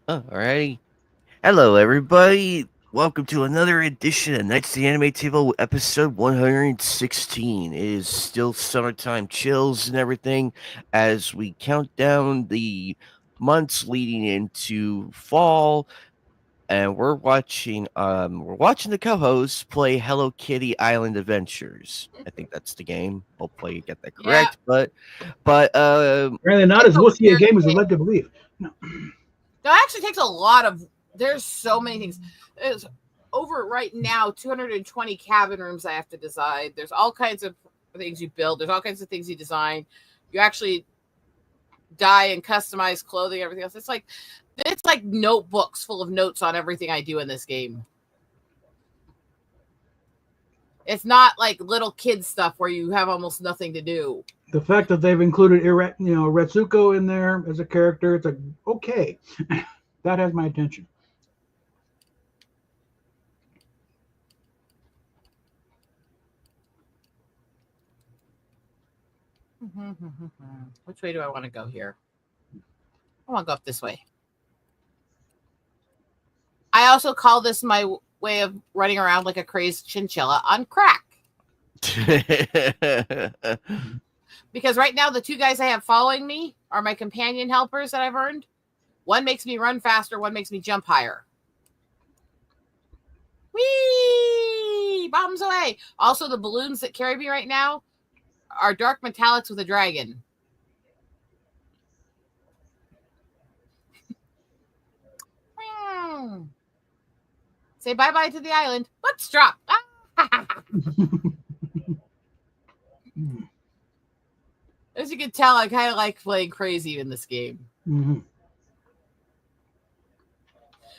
Alrighty. Hello, everybody. Welcome to another edition of Knights of the Anime Table, episode 116. It is still summertime chills and everything as we count down the months leading into fall, and we're watching the co-hosts play Hello Kitty Island Adventures. I think that's the game. Hopefully you get that Yeah, correct. But Apparently not it's as a wussy a weird game as game. we'd like to believe. No. No, it actually takes a lot of. There's so many things. There's over right now 220 cabin rooms I have to design. There's all kinds of things you build. There's all kinds of things you design. You actually dye and customize clothing, everything else. It's like notebooks full of notes on everything I do in this game. It's not like little kid stuff where you have almost nothing to do. The fact that they've included Retsuko in there as a character, it's like, okay, that has my attention. Which way do I want to go here? I want to go up this way. I also call this my way of running around like a crazed chinchilla on crack. Because right now, the two guys I have following me are my companion helpers that I've earned. One makes me run faster, one makes me jump higher. Whee! Bombs away. Also, the balloons that carry me right now are dark metallics with a dragon. Say bye-bye to the island. Let's drop. As you can tell, I kind of like playing crazy in this game. Mm-hmm.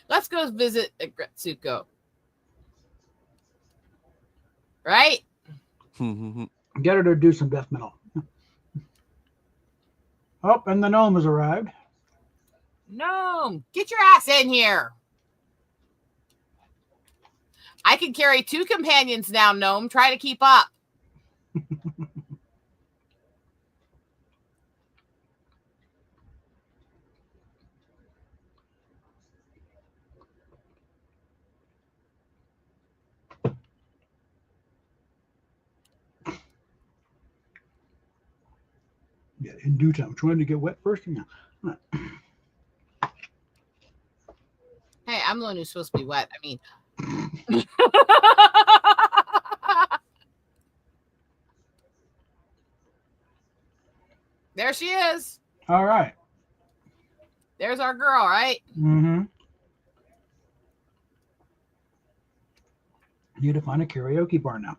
Let's go visit Gretsuko. Right? Get her to do some death metal. Oh, and the gnome has arrived. Gnome, get your ass in here. I can carry 2 companions now, Gnome. Try to keep up. Yeah, in due time. Trying to get wet first. Yeah. Hey, I'm the one who's supposed to be wet. I mean, there she is. All right. There's our girl, right? Mm-hmm. Need to find a karaoke bar now.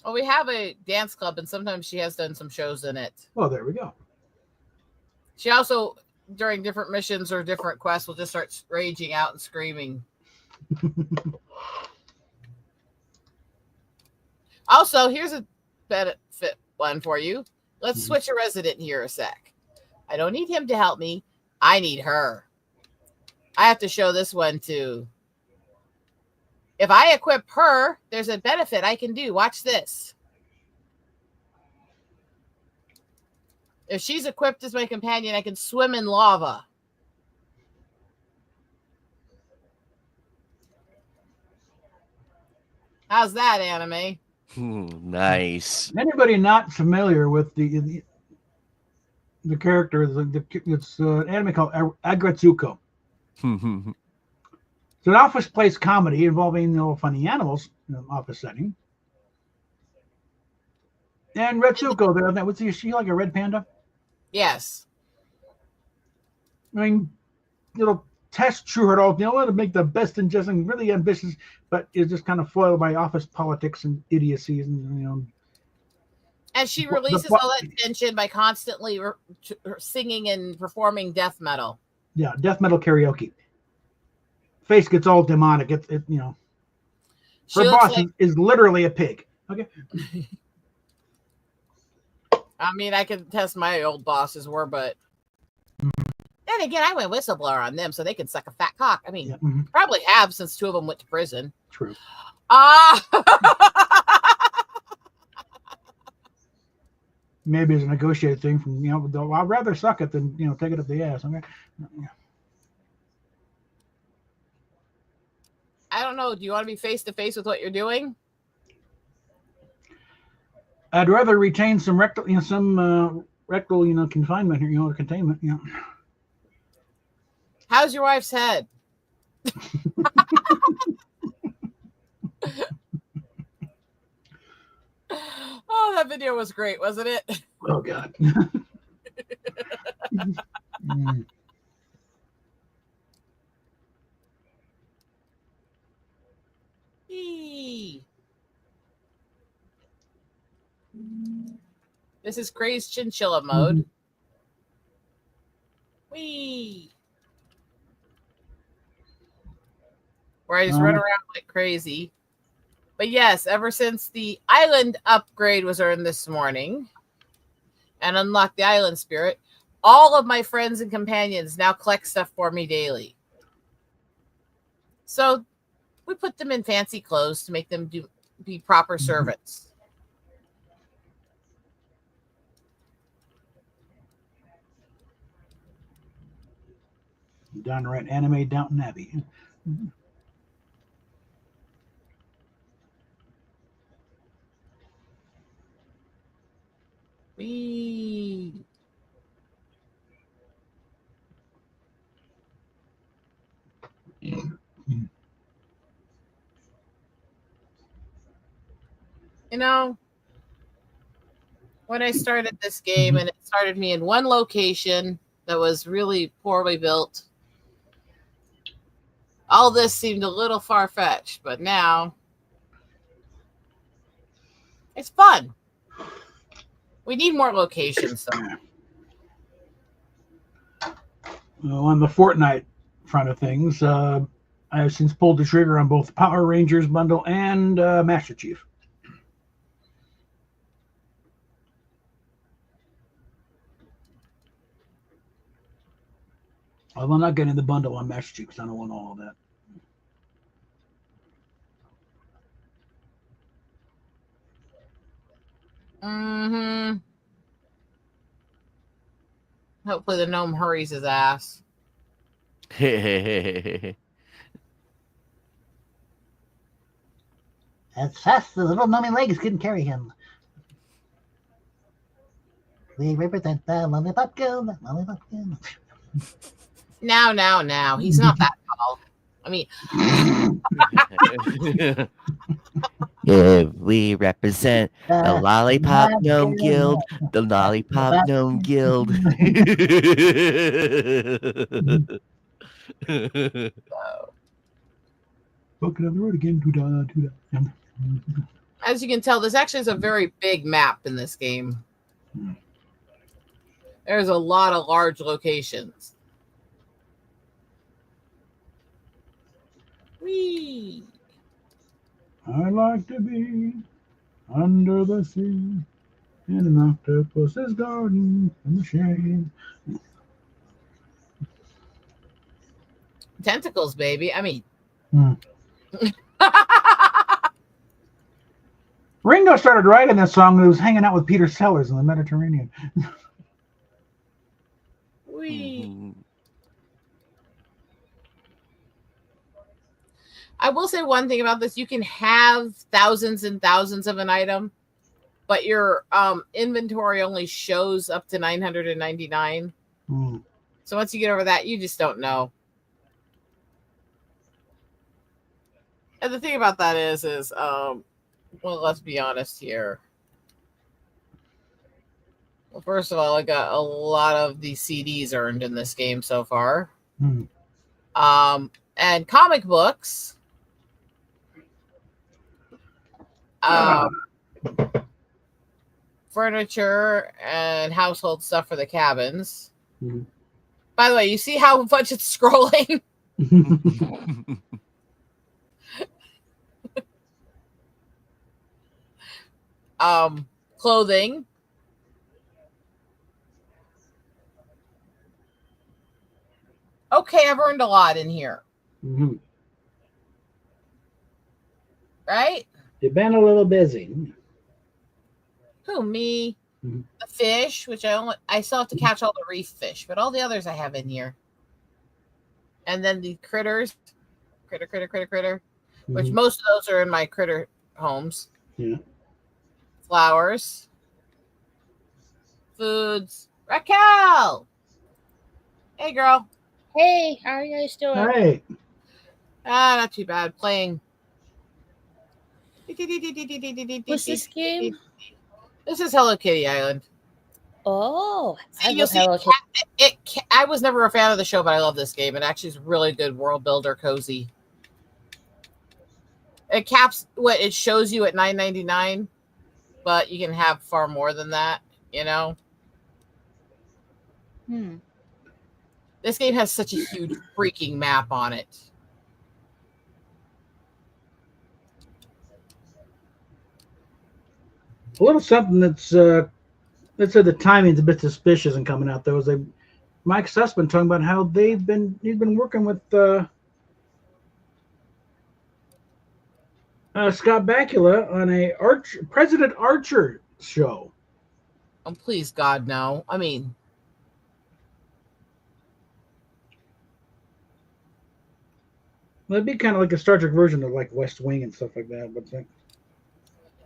Well, we have a dance club, and sometimes she has done some shows in it. Oh, there we go. She also, during different missions or different quests, will just start raging out and screaming. Also, here's a benefit one for you. Let's switch a resident here a sec. I don't need him to help me. I need her. I have to show this one too. If I equip her, there's a benefit I can do. Watch this. If she's equipped as my companion, I can swim in lava. How's that, anime? Nice. Anybody not familiar with the character? It's an anime called Agretsuko. It's an office place comedy involving funny animals in an office setting. And Retsuko there, was she like a red panda? Yes. I mean, little test true at all, to make the best and just and really ambitious, but is just kind of foiled by office politics and idiocies and And she releases all that tension by constantly singing and performing death metal. Yeah, death metal karaoke. Face gets all demonic. Her boss is literally a pig. Okay. I mean, I can test my old bosses were, but then again, I went whistleblower on them so they can suck a fat cock. I mean, probably have since 2 of them went to prison. True. maybe it's a negotiated thing from I'd rather suck it than take it up the ass. Okay. I don't know. Do you want to be face to face with what you're doing? I'd rather retain some rectal confinement here, or containment. How's your wife's head? Oh, that video was great, wasn't it? Oh God. Eee. This is crazed chinchilla mode. Wee. Where I just run around like crazy. But yes, ever since the island upgrade was earned this morning and unlocked the island spirit, all of my friends and companions now collect stuff for me daily. So we put them in fancy clothes to make them be proper servants. Downright anime Downton Abbey. Wee. When I started this game, and it started me in one location that was really poorly built, all this seemed a little far-fetched, but now it's fun. We need more locations, though. Well, on the Fortnite front of things, I have since pulled the trigger on both Power Rangers bundle and Master Chief. Although I'm not getting the bundle on Master Chief because I don't want all of that. Mm-hmm. Hopefully the gnome hurries his ass. As fast as the little gnomey legs couldn't carry him. We represent the Lollipop Guild. Lollipop Guild. Now. He's not that tall. I mean... We represent the Lollipop Gnome Guild. The Lollipop Gnome Guild. Walking on the road again. As you can tell, this actually is a very big map in this game. There's a lot of large locations. Whee! I like to be under the sea in an octopus's garden in the shade. Tentacles, baby. I mean... Ringo started writing this song when he was hanging out with Peter Sellers in the Mediterranean. Whee! I will say one thing about this. You can have thousands and thousands of an item, but your inventory only shows up to 999. So once you get over that, you just don't know. And the thing about that is well, let's be honest here. Well, first of all, I got a lot of the CDs earned in this game so far. And comic books. Furniture and household stuff for the cabins. By the way, you see how much it's scrolling? Clothing. Okay, I've earned a lot in here. Right? You've been a little busy. Who, me? Mhm. The fish, which I still have to catch all the reef fish, but all the others I have in here. And then the critters, critter, which Mhm. most of those are in my critter homes. Yeah. Flowers, foods. Raquel, hey girl. Hey, how are you guys doing? All right. Not too bad. Playing. What's this game? This is Hello Kitty Island. Oh, I You'll love see, Hello Kitty. I was never a fan of the show, but I love this game. It actually is really good world builder, cozy. It caps what it shows you at $9.99, but you can have far more than that. You know, this game has such a huge freaking map on it. A little something that's let's say the timing's a bit suspicious in coming out. There was Mike Sussman talking about how he's been working with Scott Bakula on a President Archer show. Oh, please, God, no. I mean, Well, it'd be kind of like a Star Trek version of like West Wing and stuff like that. But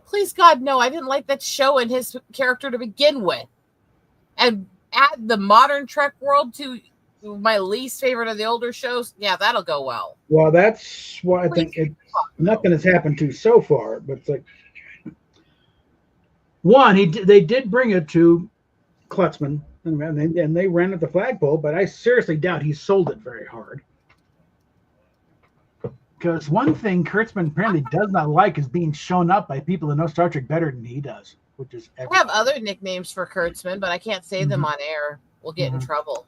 please, God, no. I didn't like that show and his character to begin with. And add the modern Trek world to my least favorite of the older shows. Yeah, that'll go well. Well, that's why I think nothing has happened to so far. But it's like one, they did bring it to Klutzman, and they ran at the flagpole. But I seriously doubt he sold it very hard. Because one thing Kurtzman apparently does not like is being shown up by people who know Star Trek better than he does, which is everybody. I have other nicknames for Kurtzman, but I can't say them on air. We'll get in trouble.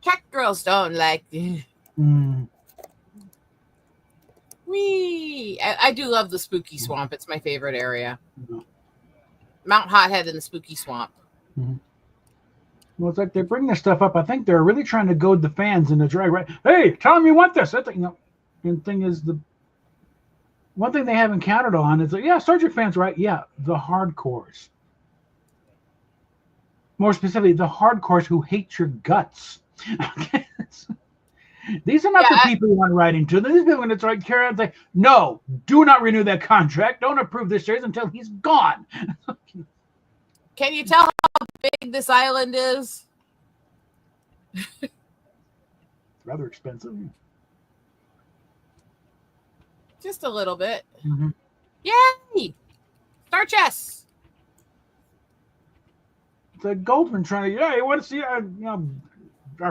Trek girls don't like Wee. I do love the Spooky Swamp. It's my favorite area. Mount Hothead and the Spooky Swamp. Well, it's like they bring this stuff up. I think they're really trying to goad the fans into drag. Right? Hey, tell them you want this. That's, and the thing is, the one thing they haven't counted on is that, yeah, Star Trek fans, right? Yeah, the hardcores. More specifically, the hardcores who hate your guts. These are not the people you want writing to. These people are going to try to carry on and say, no, do not renew that contract. Don't approve this series until he's gone. Can you tell how big this island is? Rather expensive. Just a little bit. Yay! Star Chess. The Goldman trying to, you want to see,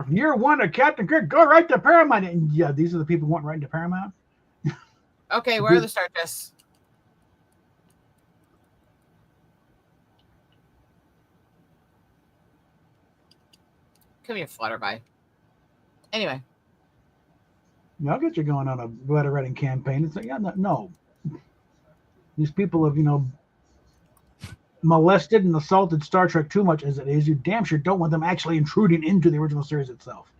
year one of Captain Kirk, go right to Paramount. And yeah, these are the people who want right to Paramount. Okay, where are the Star Chess? Come here, Flutterby. Anyway. I'll get you going on a letter writing campaign. It's like, yeah, no. These people have, molested and assaulted Star Trek too much as it is. You damn sure don't want them actually intruding into the original series itself.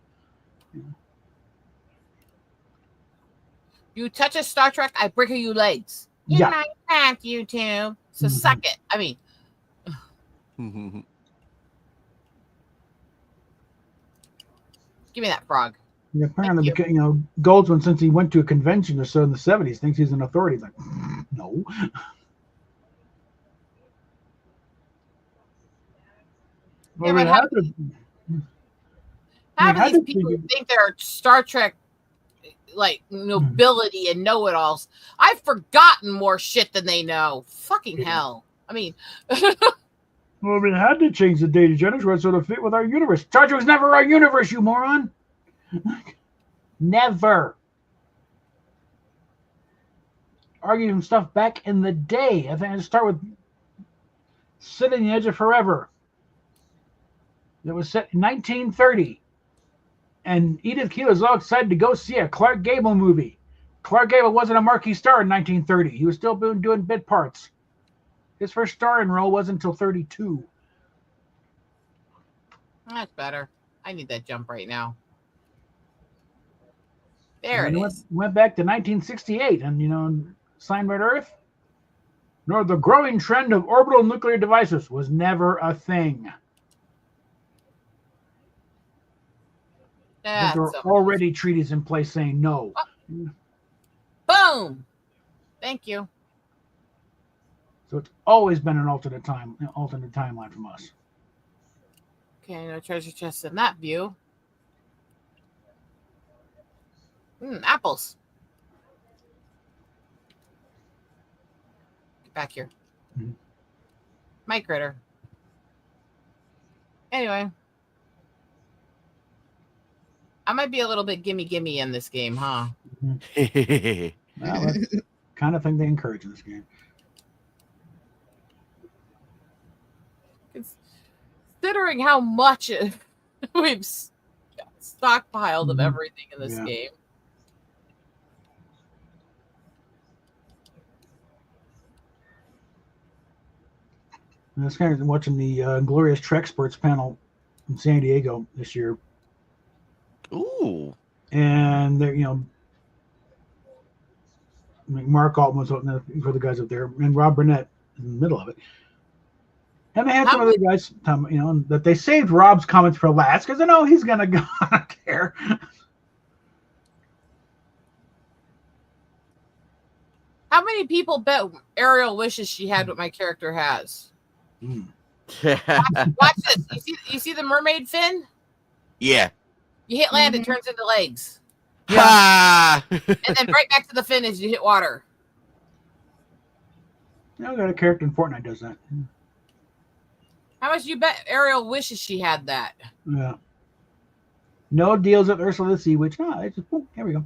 You touch a Star Trek, I break you legs. Yeah. I can't, you two. So suck it. I mean. Give me that frog. Yeah, apparently, Goldsman, since he went to a convention or so in the 70s, thinks he's an authority. He's like, no. How do these people think they're Star Trek nobility and know-it-alls? I've forgotten more shit than they know. Fucking hell. I mean, well, we had to change the data generator so to fit with our universe. Star Trek was never our universe, you moron. Never. Arguing stuff back in the day. I think I'd start with Sitting on the Edge of Forever. It was set in 1930. And Edith Keeler was all excited to go see a Clark Gable movie. Clark Gable wasn't a marquee star in 1930. He was still doing bit parts. His first starring role wasn't until 32. That's better. I need that jump right now. There it is. Went back to 1968, and signed Red Earth, nor the growing trend of orbital nuclear devices was never a thing. Yeah, But there were so- already treaties in place saying no. Boom. Thank you. So it's always been an alternate timeline from us. Okay, no treasure chests in that view. Apples. Get back here. Mhm. My critter. Anyway. I might be a little bit gimme in this game, huh? Well, that's the kind of thing they encourage in this game. Considering how much we've stockpiled of Mhm. everything in this Yeah. game. And I was kind of watching the Glorious Trek Sports panel in San Diego this year, Ooh. and there, Mark Altman was for the guys up there, and Rob Burnett in the middle of it. And they had some How other guys, that they saved Rob's comments for last because they know he's going to go out there. How many people bet Ariel wishes she had what my character has? Watch this. You see the mermaid fin? Yeah. You hit land, Mhm. it turns into legs. Ha! And then right back to the fin as you hit water. I got a character in Fortnite does that. How much do you bet Ariel wishes she had that? Yeah. No deals with Ursula the Sea Witch. No, it's just boom, here we go.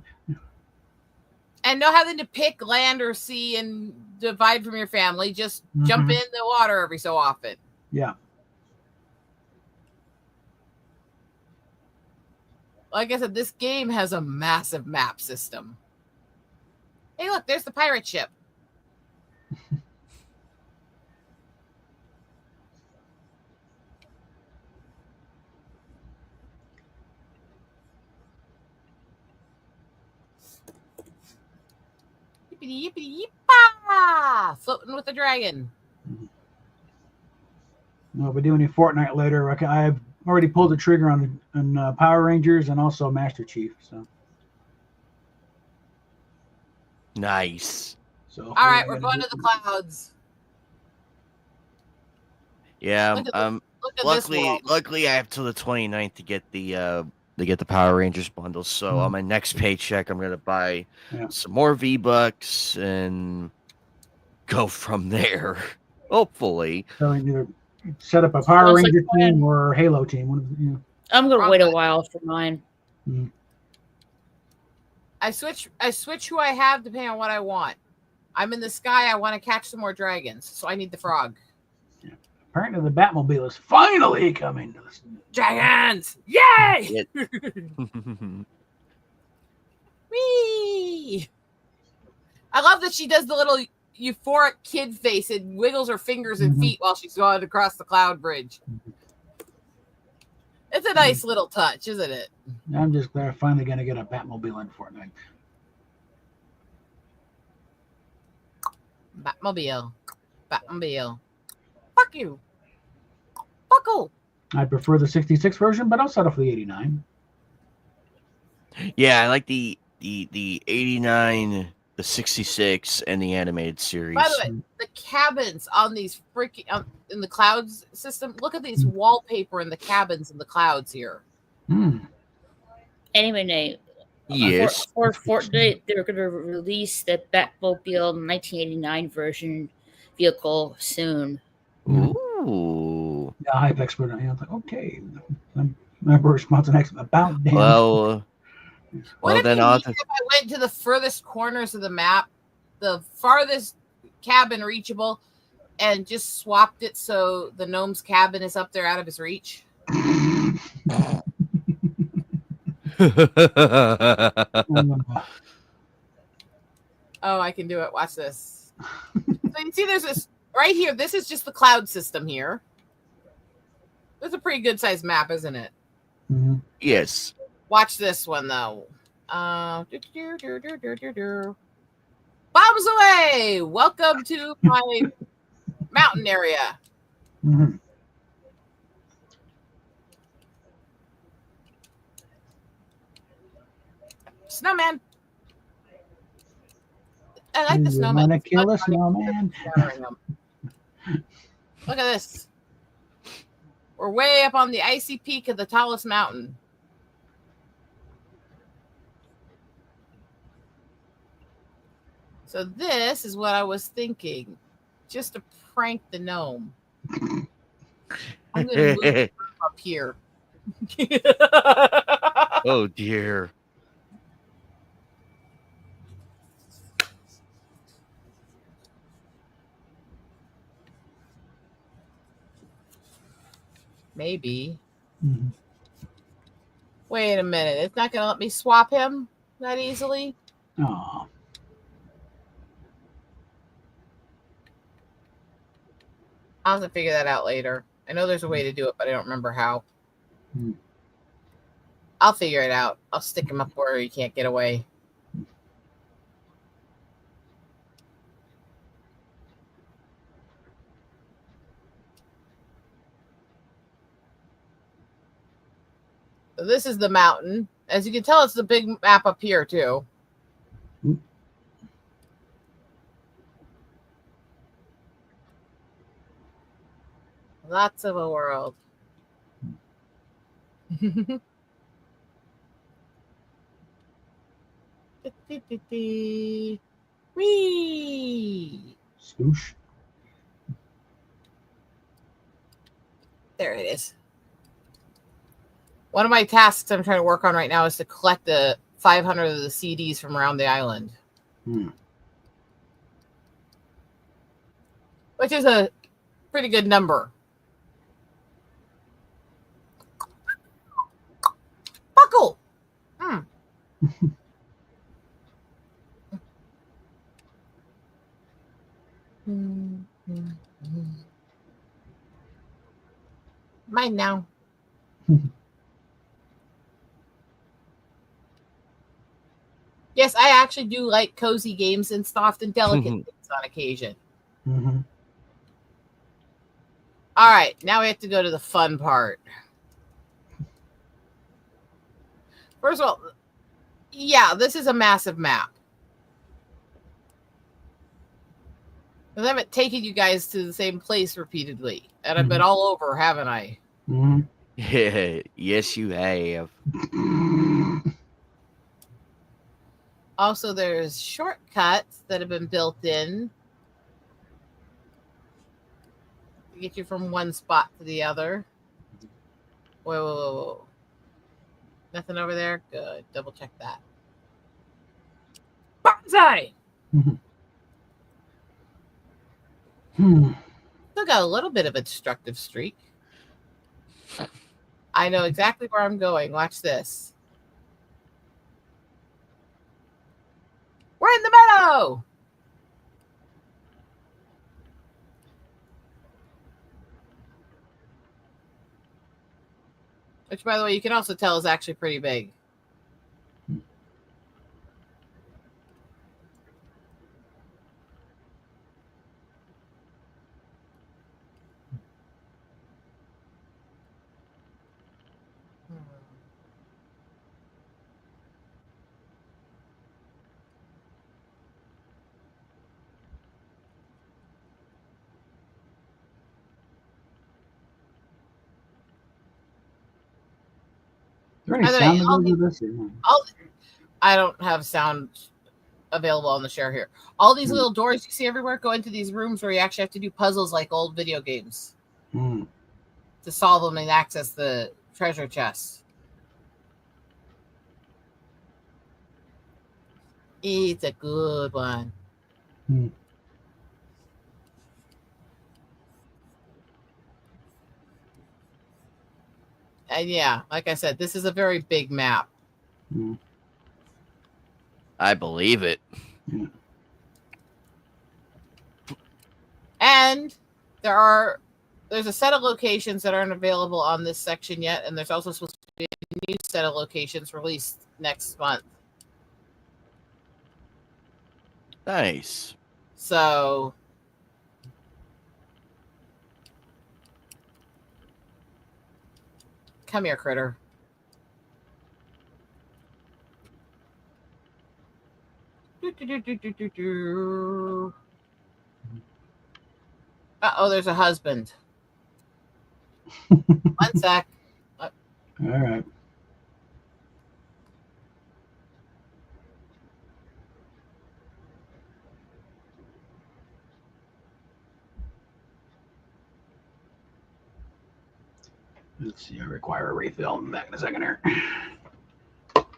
And no having to pick land or sea and divide from your family. Just jump Mhm. in the water every so often. Yeah. Like I said, this game has a massive map system. Hey, look, there's the pirate ship. Yippity yippity yippah! Floating with the dragon. No, if we do any Fortnite later, I've already pulled the trigger on Power Rangers and also Master Chief. Nice. So All right, we're going to the clouds. Yeah. Look at Look at this Luckily, world. luckily, I have till the 29th to get the Power Rangers bundle. So on my next paycheck, I'm gonna buy some more V-Bucks and go from there. Hopefully. So either set up a Power Sounds like Ranger a plan. team or a Halo team. One of the, I'm gonna Wrong wait a button. while for mine. I switch who I have depending on what I want. I'm in the sky. I want to catch some more dragons, so I need the frog. Apparently, the Batmobile is finally coming to this. Dragons! Yay! Yeah. Whee! I love that she does the little euphoric kid face and wiggles her fingers and Mhm. feet while she's going across the cloud bridge. It's a nice little touch, isn't it? I'm just glad I'm finally going to get a Batmobile in Fortnite. Batmobile. Batmobile. Fuck you. Fuck you. I prefer the 66 version, but I'll settle for the 89. Yeah, I like the 89, the 66, and the animated series. By the way, the cabins on these freaking in the clouds system. Look at these wallpaper in the cabins in the clouds here. Anyway, Nate, Yes. for Fortnite, they're going to release the Batmobile 1989 version vehicle soon. Ooh. Yeah, hype expert. I'm like, okay. My response next about damn. Well, What if then you I'll mean if I went to the furthest corners of the map, the farthest cabin reachable, and just swapped it so the gnome's cabin is up there out of his reach? Oh, I can do it. Watch this. So you see there's this right here. This is just the cloud system here. It's a pretty good sized map, isn't it? Yes. Watch this one though. Bombs away! Welcome to my mountain area. Mhm. Snowman. I like the You snowman. wanna It's kill fun a snowman? scattering them. Look at this. We're way up on the icy peak of the tallest mountain. So this is what I was thinking. Just to prank the gnome. I'm going to move up here. Oh dear. Maybe. Mhm. Wait a minute. It's not going to let me swap him that easily? Aw. I'll have to figure that out later. I know there's a way to do it, but I don't remember how. Hmm. I'll figure it out. I'll stick him up where he can't get away. So this is the mountain. As you can tell, it's the big map up here, too. Hmm. Lots of a world. Whee! Scoosh. There it is. One of my tasks I'm trying to work on right now is to collect the 500 of the CDs from around the island, Hmm. which is a pretty good number. Buckle! Mine now. Yes, I actually do like cozy games and soft and delicate things on occasion. Mm-hmm. All right, now we have to go to the fun part. First of all, yeah, this is a massive map. I haven't taken you guys to the same place repeatedly, and I've been all over, haven't I? Mm-hmm. Yeah, yes, you have. Also, there's shortcuts that have been built in to get you from one spot to the other. Whoa, whoa, whoa, whoa. Nothing over there? Good. Double check that. Bonsai! Still got a little bit of a destructive streak. I know exactly where I'm going. Watch this. We're in the meadow! Which, by the way, you can also tell is actually pretty big. Is there any By the way, sound that goes with this? I don't have sound available on the share here. All these little doors you see everywhere go into these rooms where you actually have to do puzzles like old video games to solve them and access the treasure chests. It's a good one. And yeah, like I said, this is a very big map. I believe it. And there's a set of locations that aren't available on this section yet, and there's also supposed to be a new set of locations released next month. Nice. So come here, critter. Uh-oh, there's a husband. One sec. All right. Let's see. I require a refill. I'm back in a second here.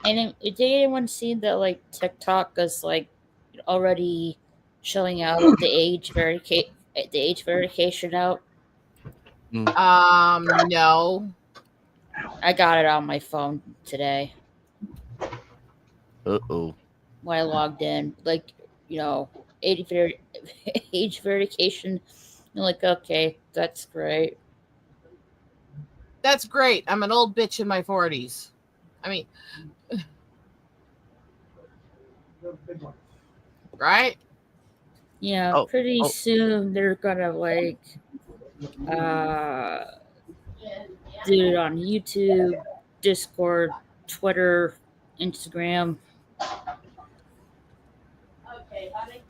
And did anyone see that like TikTok is like already showing out the age verification out? No. I got it on my phone today Uh-oh. when I logged in. Like, age verification. I'm like, okay, that's great. That's great. I'm an old bitch in my 40s. I mean, right? Yeah, pretty soon they're gonna like do it on YouTube, Discord, Twitter, Instagram. Okay, honey.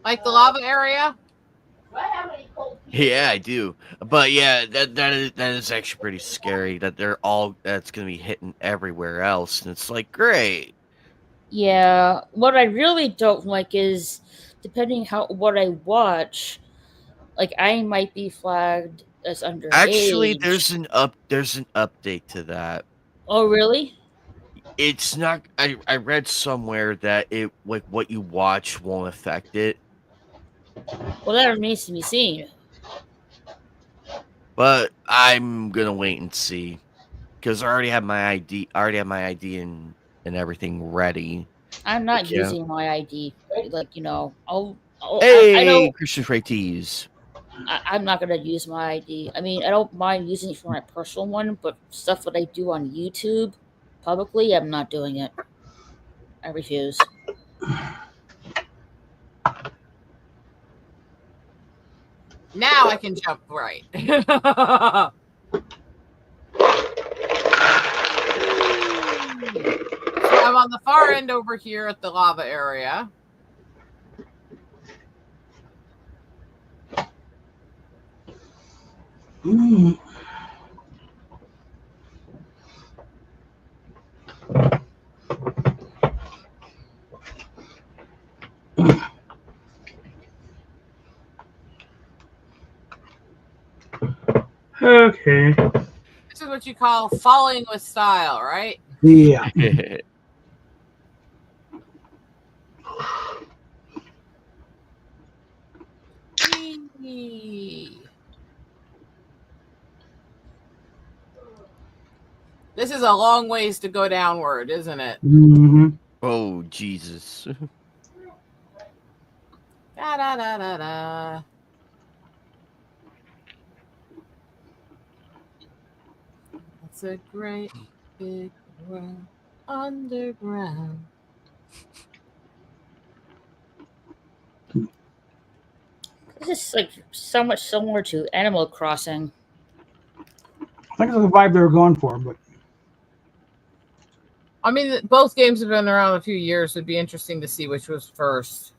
Like the lava area? Yeah, I do. But yeah, that is actually pretty scary that that's gonna be hitting everywhere else. And it's like, great. Yeah, what I really don't like is depending what I watch, like I might be flagged as underage. Actually, there's an update to that. Oh, really? It's not. I read somewhere that it like what you watch won't affect it. Well, that remains to be seen. But I'm gonna wait and see because I already have my ID. I already have my ID and everything ready. I'm not using my ID. Like I'll Hey, I don't. Christian Freites. I'm not gonna use my ID. I mean, I don't mind using it for my personal one, but stuff that I do on YouTube publicly, I'm not doing it. I refuse. Now I can jump right. I'm on the far end over here at the lava area. Okay. This is what you call falling with style, right? Yeah. This is a long ways to go downward, isn't it? Mm-hmm. Oh, Jesus. Da, da, da, da, da. It's a great big world underground. This is like so much similar to Animal Crossing. I think it's the vibe they were going for, but I mean, both games have been around a few years. It'd be interesting to see which was first.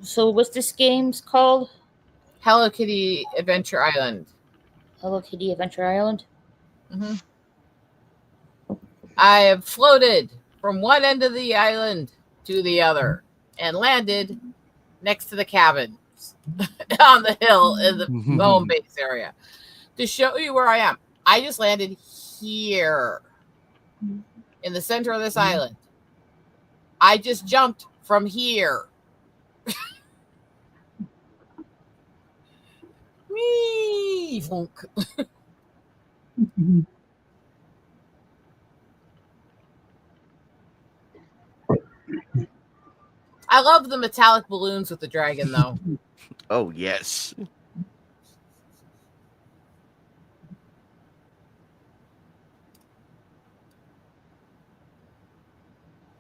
So what's this game's called? Hello Kitty Adventure Island. Hello Kitty Adventure Island? Mm-hmm. I have floated from one end of the island to the other and landed next to the cabins on the hill in the home base area. To show you where I am, I just landed here in the center of this island. I just jumped from here. Wee, funk. I love the metallic balloons with the dragon, though. Oh, yes.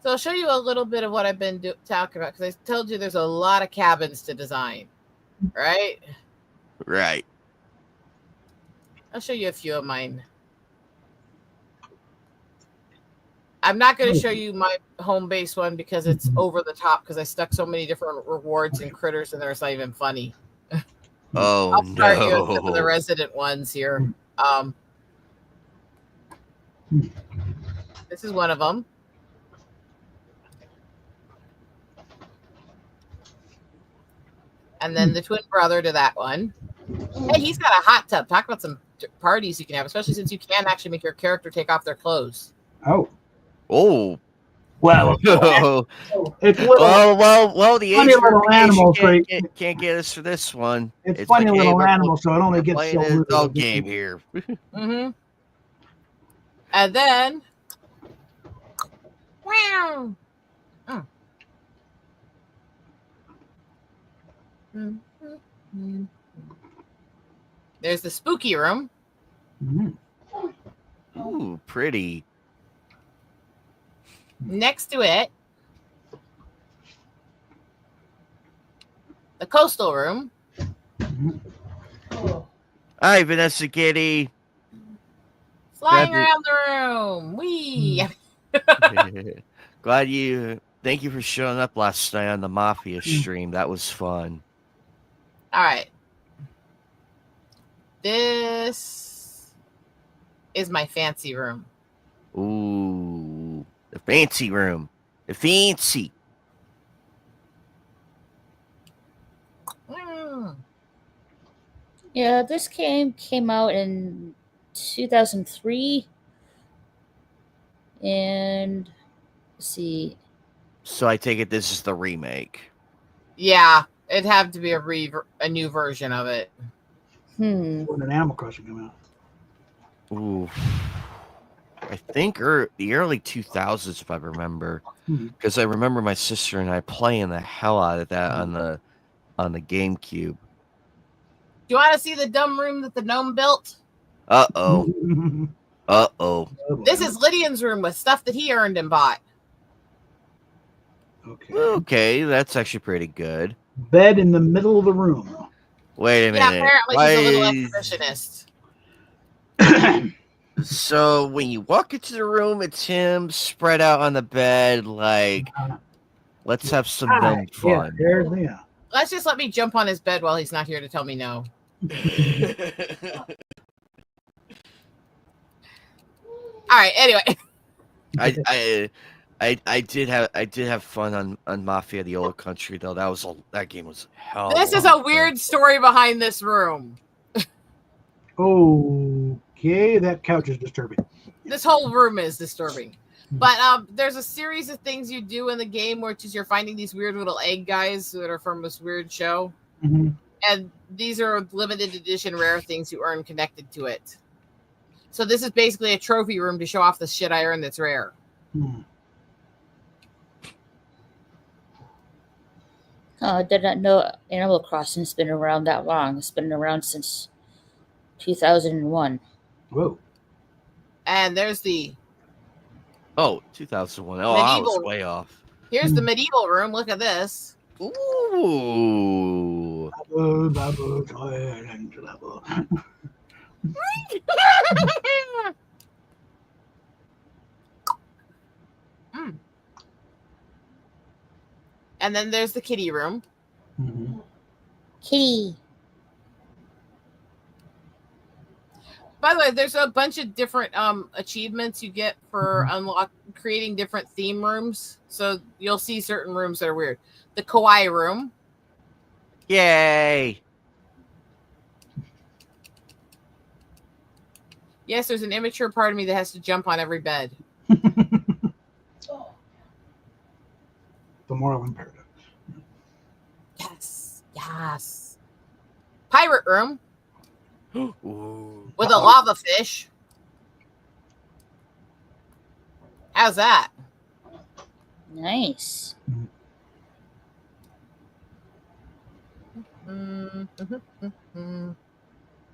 So I'll show you a little bit of what I've been talking about because I told you there's a lot of cabins to design, right? Right. I'll show you a few of mine. I'm not going to show you my home base one because it's over the top because I stuck so many different rewards and critters in there. It's not even funny. Oh, I'll start you with some of the no. resident ones here. This is one of them. And then the twin brother to that one. Hey, he's got a hot tub. Talk about some parties you can have, especially since you can actually make your character take off their clothes. Oh, Oh. well, well, it's little. The Funny age little animals, verification can't get us for this one. It's funny like, little hey, animals, so it only we're gets playing so an little. adult game here. Mm-hmm. And then, wow. Oh. Mm-hmm. There's the spooky room. Mm-hmm. Ooh, pretty. Next to it, the coastal room. Hi, Vanessa Kitty. Flying Glad around the room. Wee. Thank you for showing up last night on the Mafia stream. That was fun. All right. This is my fancy room. Ooh, the fancy room. The fancy. Yeah, this game came out in 2003. And let's see. So I take it this is the remake. Yeah, it'd have to be a new version of it. Hmm. When an Animal Crossing came out. Ooh. I think the early 2000s, if I remember. Because I remember my sister and I playing the hell out of that on the GameCube. Do you want to see the dumb room that the gnome built? Uh-oh. Uh-oh. This is Lydian's room with stuff that he earned and bought. Okay, that's actually pretty good. Bed in the middle of the room. Wait a Yeah, minute. apparently he's a little exhibitionist. So when you walk into the room, it's him spread out on the bed, like, let's have some gnome fun. Yeah. Let me jump on his bed while he's not here to tell me no. All right. Anyway, I did have fun on Mafia: The Old Country though. That game was hell. this is a weird story behind this room. Okay, that couch is disturbing. This whole room is disturbing. But there's a series of things you do in the game, which is you're finding these weird little egg guys that are from this weird show. Mm-hmm. And these are limited edition rare things you earn connected to it. So this is basically a trophy room to show off the shit I earned that's rare. I did not know Animal Crossing's been around that long. It's been around since 2001. Whoa. And there's the 2001. Oh, I was way off. Here's the medieval room. Look at this. Ooh. And then there's the kitty room. Kitty. By the way, there's a bunch of different achievements you get for creating different theme rooms. So you'll see certain rooms that are weird. The kawaii room. Yay. Yes, there's an immature part of me that has to jump on every bed. The moral imperative. Yes. Pirate room. Ooh. With a lava fish. How's that? Nice.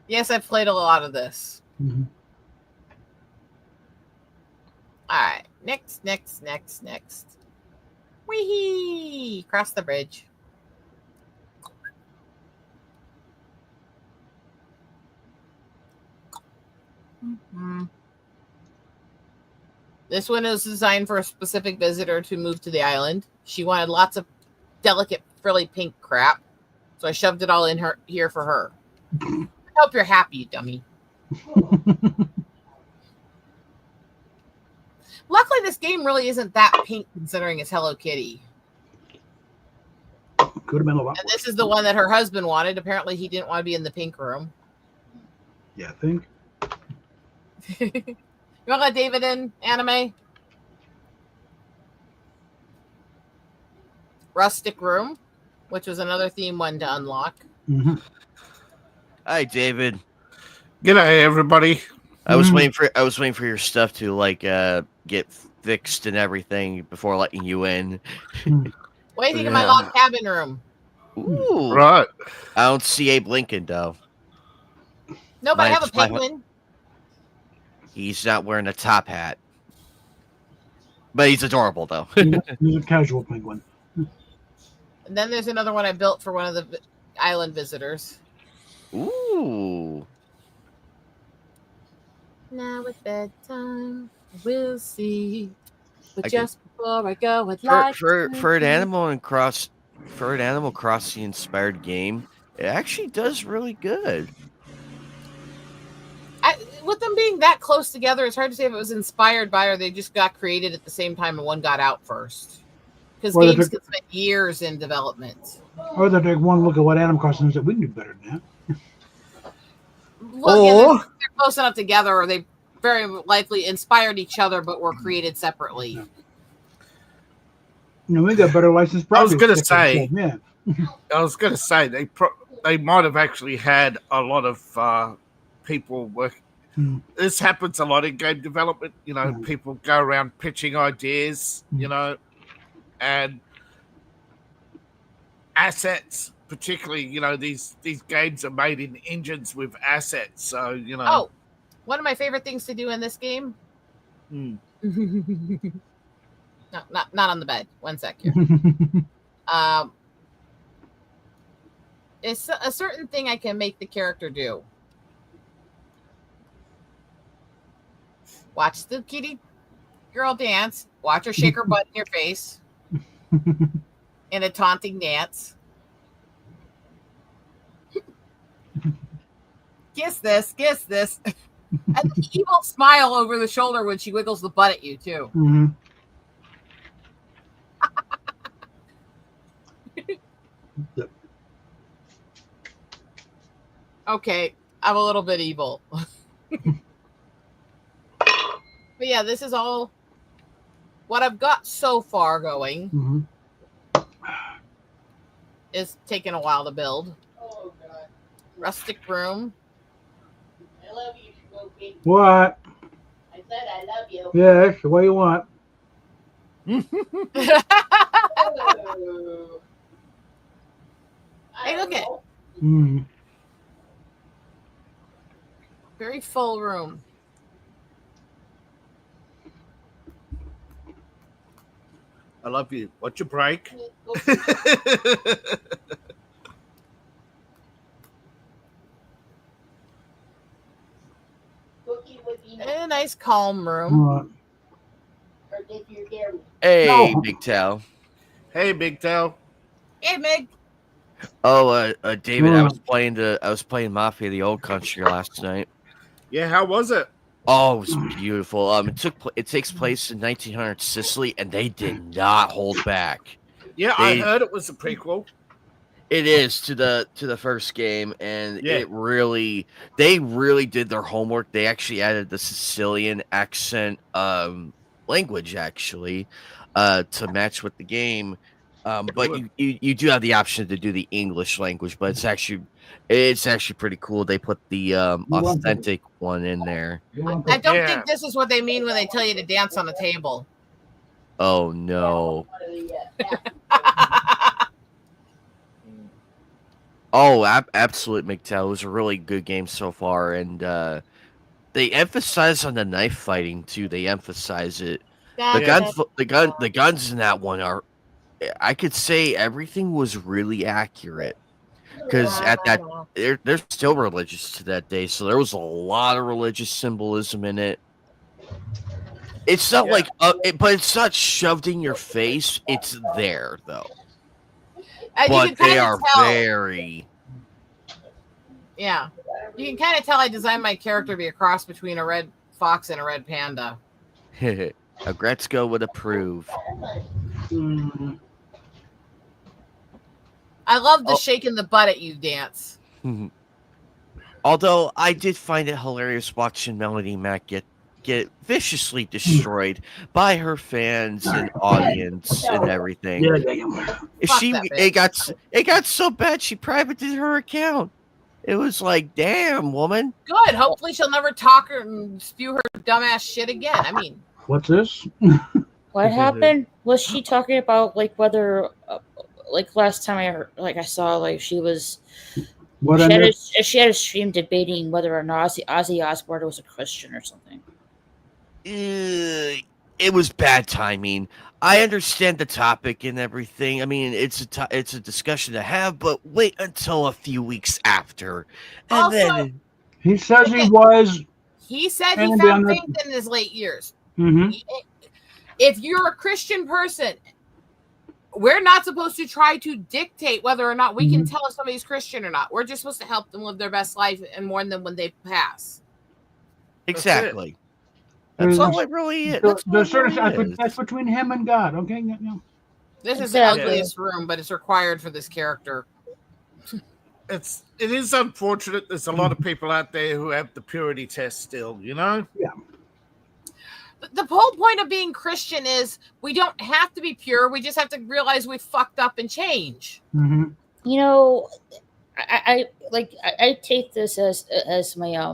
Yes, I've played a lot of this. All right. Next. Wee! Cross the bridge. Mhm. This one is designed for a specific visitor to move to the island. She wanted lots of delicate, frilly pink crap, so I shoved it all in here for her. I hope you're happy, you dummy. Luckily, this game really isn't that pink considering it's Hello Kitty. Could have been a lot And worse. this is the one that her husband wanted. Apparently, he didn't want to be in the pink room. Yeah, I think. You want to let David in, anime? Rustic room, which was another theme one to unlock. Mm-hmm. Hi, David. G'day, everybody. I was waiting for your stuff to like get fixed and everything before letting you in. What do you think of my Yeah. log cabin room? Ooh. Right. I don't see Abe Lincoln though. No, but I have a Mine's 500. penguin. He's not wearing a top hat. But he's adorable though. He's a casual penguin. And then there's another one I built for one of the island visitors. Ooh. Now it's bedtime. We'll see. But I just before I go, I'd For like for, to- for an Animal Crossing inspired game, it actually does really good. with them being that close together, it's hard to say if it was inspired by or they just got created at the same time and one got out first. Because Or games if it- can spend years in development. Or they take one look at what Animal Crossing is that we can do better than that. Well, yeah, Or they're close enough together, or they very likely inspired each other but were created separately. Yeah. You know, we got better licensed I was projects. gonna say- Yeah. I was going to say they might have actually had a lot of people work. Hmm. This happens a lot in game development. You know, Hmm. people go around pitching ideas. You know, and assets. Particularly, you know, these games are made in engines with assets. So you know. Oh, one of my favorite things to do in this game. Hmm. No, not on the bed. One sec here. It's a certain thing I can make the character do. Watch the kitty girl dance. Watch her shake her butt in your face in a taunting dance. Kiss this, and the evil smile over the shoulder when she wiggles the butt at you too. Mhm. Yep. Okay, I'm a little bit evil. But yeah, this is all what I've got so far going. Mhm. Is taking a while to build. Oh god. Rustic room. I love you, Smokey. What? I said I love you. Yeah, that's the way you want. Oh. Hey, look it. Mm. Very full room. I love you. What's your break? Cookie would be A nice calm room. What? or did you dare me? Hey, No. Big Tal. Hey, Big Tail. Hey, Meg. Oh, David, I Hmm. was playing Mafia: The Old Country last night. Yeah, how was it? Oh, it was beautiful. It takes place in 1900 Sicily, and they did not hold back. Yeah, I They- heard it was a prequel. It is to the first game, and Yeah. they really did their homework. They actually added the Sicilian accent language actually to match with the game. But you do have the option to do the English language, but it's actually pretty cool. They put the want that. authentic one in there. You want I that? don't Yeah. think this is what they mean when they tell you to dance on the table. Oh no! One of the, Oh, absolute McTell. It was a really good game so far, and they emphasize on the knife fighting too. They emphasize it The guns in that one are. I could say everything was really accurate because at that they're still religious to that day, so there was a lot of religious symbolism in it. It's not like, but it's not shoved in your face. It's there though. And But you can they kind are of tell. very. Yeah, you can kind of tell I designed my character to be a cross between a red fox and a red panda. Agretzko would approve. Mm, I love the shaking the butt at you dance. Although I did find it hilarious watching Melody Mac get viciously destroyed by her fans and audience and everything. yeah. Fuck that It got so bad she privated her account. It was like, damn, woman. Good. Hopefully she'll never talk and spew her dumbass shit again. I mean, What's this? What happened? Was she talking about like whether, like last time I saw like she was What she had a stream debating whether or not Ozzy Osbourne was a Christian or something. It was bad timing. I understand the topic and everything. I mean, it's a discussion to have, but wait until a few weeks after, and Also, then He says he was. he said he And found down faith in his late years. Mhm. If you're a Christian person, we're not supposed to try to dictate whether or not we can tell if somebody's Christian or not. We're just supposed to help them live their best life and mourn them when they pass. exactly. That's all it really is. There's certain that's between him and God. Okay. Yeah. This is Exactly. the ugliest room, but it's required for this character. It is unfortunate. There's a lot of people out there who have the purity test still, you know? The whole point of being Christian is we don't have to be pure. We just have to realize we fucked up and change. Mm-hmm. You know, I take this as my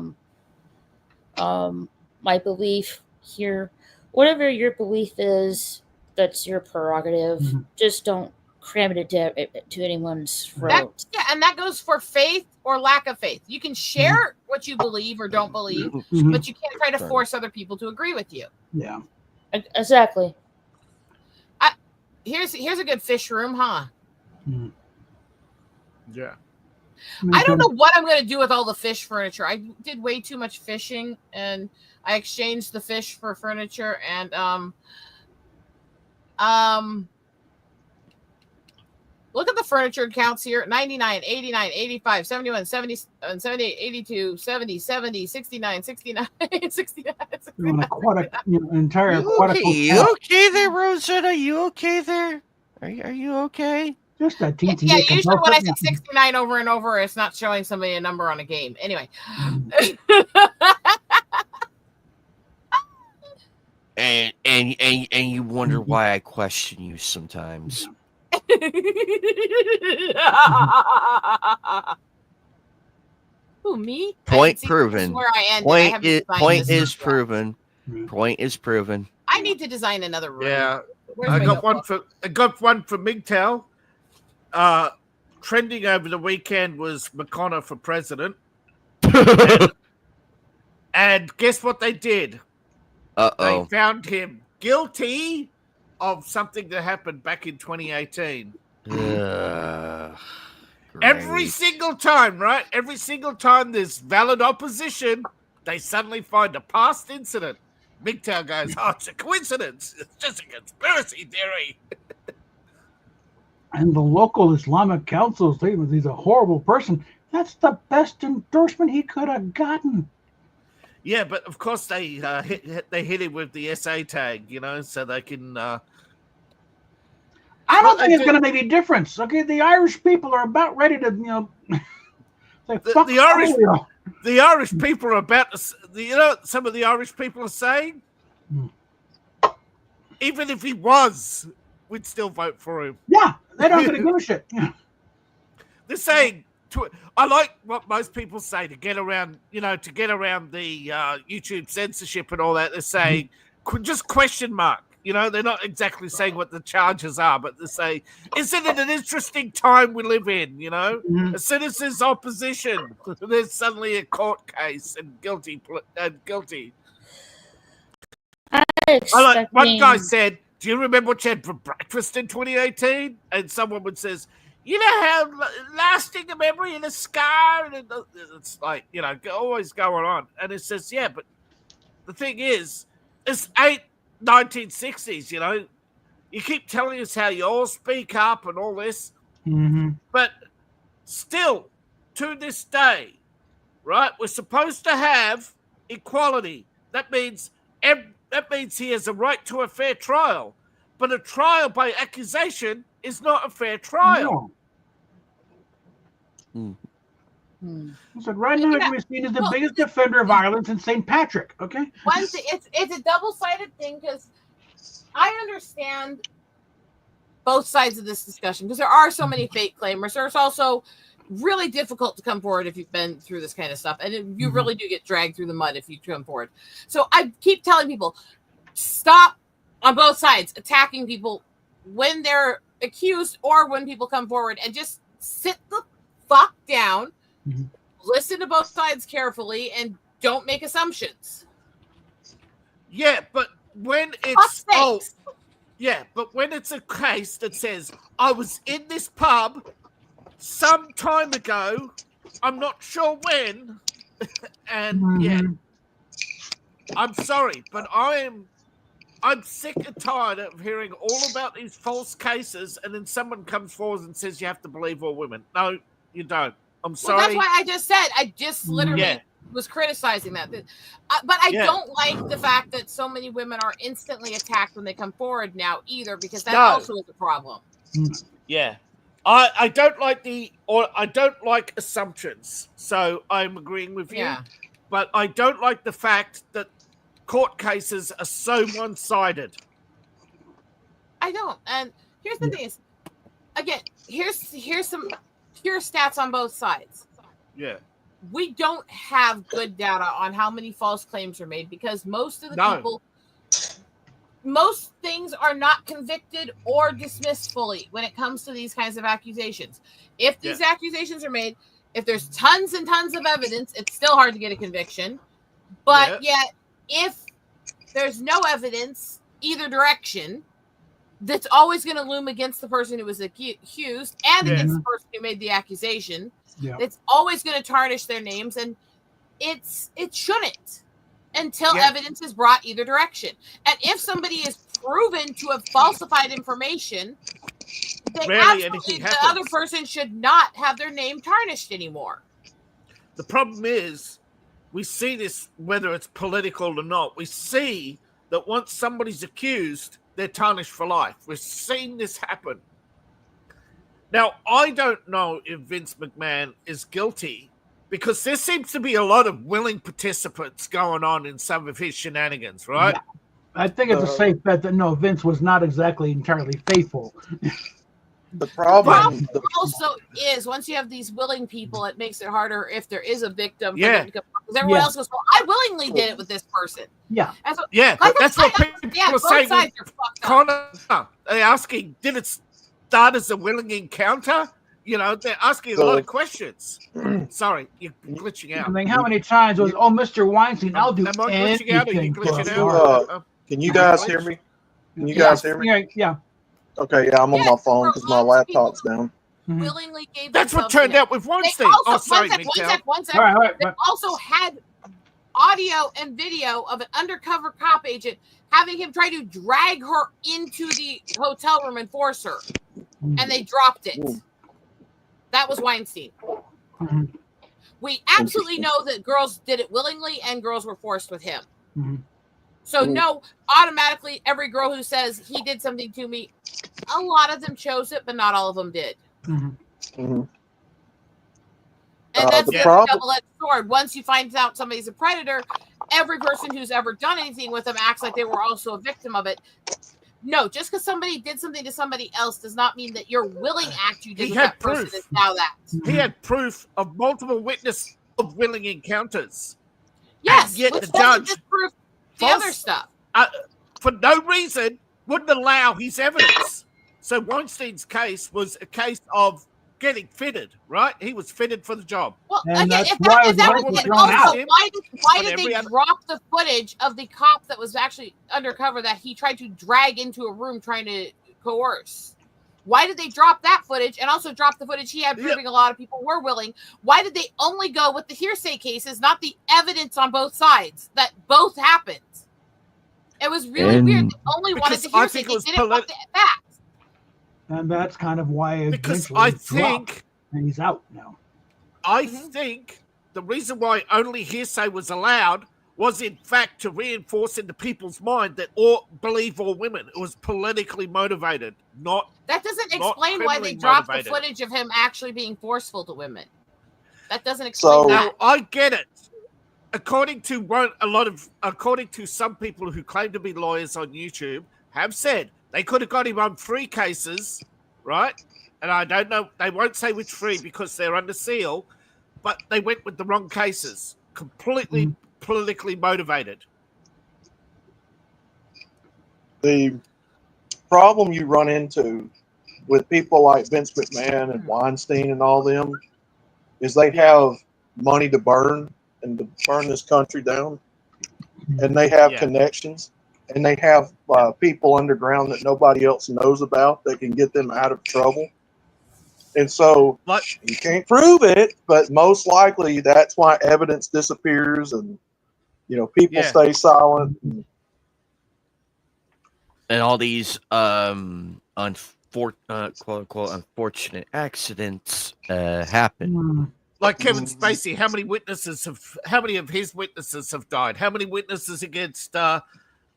my belief here. Whatever your belief is, that's your prerogative. Mm-hmm. Just don't cram it to anyone's That, throat. yeah, and that goes for faith or lack of faith. You can share what you believe or don't believe, Mhm. but you can't try to force other people to agree with you. Yeah. Exactly. Here's a good fish room, huh? Mhm. Yeah. I don't know what I'm going to do with all the fish furniture. I did way too much fishing, and I exchanged the fish for furniture. And look at the furniture counts here: 99, 89, 85, 71, 70, 78, 82, 70, 70, 69, 69, 69. You want an entire You aquatic okay? You hotel. okay there, Rosetta? You okay there? Are you okay? Just a TTA. Yeah, usually when I say consultant. 69 over and over, it's not showing somebody a number on a game. Anyway. And you wonder why I question you sometimes. Who, me? Point See, proven. this is where I ended. I haven't designed Point this is yet. proven. Mhm. Point is proven. I need to design another room. Yeah. Where's I my got notebook? one for MGTOW. Trending over the weekend was McConnell for president. And guess what they did? They Uh-oh. found him guilty of something that happened back in 2018. Every Great. single time, right? Every single time there's valid opposition, they suddenly find a past incident. MGTOW goes, oh, it's a coincidence. It's just a conspiracy theory. And the local Islamic Council statement he's a horrible person. That's the best endorsement he could have gotten. Yeah, but of course they hit him with the SA tag, you know, so they can. I Well, don't think they it's do- going to make any difference. Okay, the Irish people are about ready to, say, fuck the Irish- Israel. The Irish people are about to. You know, what some of the Irish people are saying. Hmm. Even if he was, we'd still vote for him. Yeah, they don't going to give a shit. Yeah. They're saying. I like what most people say to get around, you know, to get around the YouTube censorship and all that. They're saying just question mark. You know, they're not exactly saying what the charges are, but they say, "Isn't it an interesting time we live in?" You know, Mhm. as soon as there's opposition, there's suddenly a court case and guilty. One guy expecting- said, "Do you remember what you had for breakfast in 2018?" And someone would says, "You know how lasting a memory and a scar," and it's like, you know, always going on. And it says, "Yeah, but the thing is, it's 1960s. You know, you keep telling us how you all speak up and all this, but still, to this day, right? We're supposed to have equality. That means he has a right to a fair trial, but a trial by accusation is not a fair trial." No. Hmm. He said, right now, Yeah. Christine is the Well, biggest defender of violence in St. Patrick. Okay. One thing, it's a double-sided thing because I understand both sides of this discussion because there are so many fake claimers. There's also really difficult to come forward if you've been through this kind of stuff, and you really do get dragged through the mud if you come forward. So I keep telling people, stop on both sides attacking people when they're accused or when people come forward, and just sit the fuck down, listen to both sides carefully, and don't make assumptions. Yeah, but when Fuck's it's sakes. but when it's a case that says I was in this pub some time ago, I'm not sure when, and I'm sorry, but I'm sick and tired of hearing all about these false cases, and then someone comes forward and says you have to believe all women. No, you don't. I'm Well, sorry. that's why I just said I just literally was criticizing that. But I don't like the fact that so many women are instantly attacked when they come forward now either, because that also is a problem. Yeah. I don't like assumptions. So I'm agreeing with you. Yeah. But I don't like the fact that court cases are so one-sided. I don't. And here's the thing is, again, here's some pure stats on both sides. Yeah. We don't have good data on how many false claims are made because most of the people, most things are not convicted or dismissed fully when it comes to these kinds of accusations. If these accusations are made, if there's tons and tons of evidence, it's still hard to get a conviction. But yet, if there's no evidence either direction, that's always going to loom against the person who was accused and against the person who made the accusation. Yeah. It's always going to tarnish their names, and it shouldn't until evidence is brought either direction. And if somebody is proven to have falsified information, then absolutely the other person should not have their name tarnished anymore. The problem is, we see this whether it's political or not. We see that once somebody's accused, they're tarnished for life. We've seen this happen. Now, I don't know if Vince McMahon is guilty because there seems to be a lot of willing participants going on in some of his shenanigans, right? Yeah. I think it's a safe bet that no, Vince was not exactly entirely faithful. The problem also is once you have these willing people, it makes it harder if there is a victim. For them to come, because everyone else goes, "Well, I willingly did it with this person." Yeah, and so, that's what people are saying. Connor, they're asking, did it start as a willing encounter? You know, they're asking a lot of questions. Sorry, you're glitching out. I mean, how many times was, Mr. Weinstein, I'll do Am I glitching out or you anything. glitching out? Can you guys hear me? Can you guys hear me? Yeah. Okay, I'm on my phone because my laptop's down. Willingly gave. That's what turned out with Weinstein. Sorry, one sec. All right. They also had audio and video of an undercover cop agent having him try to drag her into the hotel room and force her, and they dropped it. That was Weinstein. We absolutely know that girls did it willingly and girls were forced with him. So no, automatically every girl who says he did something to me, a lot of them chose it, but not all of them did. And that's a double-edged sword. Once you find out somebody's a predator, every person who's ever done anything with them acts like they were also a victim of it. No, just because somebody did something to somebody else does not mean that your willing act you did with that person is now that. He had proof of multiple witness of willing encounters. Yes, and yet which the judge disprove the other stuff. For no reason wouldn't allow his evidence. So Weinstein's case was a case of getting fitted, right? He was fitted for the job. Well, And again, that's if why that the was voice was it, thrown out. also, why did But they every other- drop the footage of the cop that was actually undercover that he tried to drag into a room trying to coerce? Why did they drop that footage and also drop the footage he had proving a lot of people were willing? Why did they only go with the hearsay cases, not the evidence on both sides that both happened? It was really weird. They only wanted the Because I hearsay. think it They was didn't want the facts. And that's kind of why Because eventually I it dropped, think and he's out now. I think the reason why only hearsay was allowed was in fact to reinforce into people's mind that believe all women. It was politically motivated, not That doesn't not explain why they criminally dropped motivated. the footage of him actually being forceful to women. That doesn't So- explain Now, that. I get it. According to some people who claim to be lawyers on YouTube, have said they could have got him on 3 cases, right? And I don't know, they won't say which 3 because they're under seal, but they went with the wrong cases. Completely politically motivated. The problem you run into with people like Vince McMahon and Weinstein and all them is they have money to burn and to burn this country down, and they have Yeah. connections, and they have people underground that nobody else knows about that can get them out of trouble. And so Like, you can't prove it, but most likely that's why evidence disappears, and people Yeah. stay silent. And all these quote unquote unfortunate accidents happen. like Kevin Spacey, how many of his witnesses have died? How many witnesses against a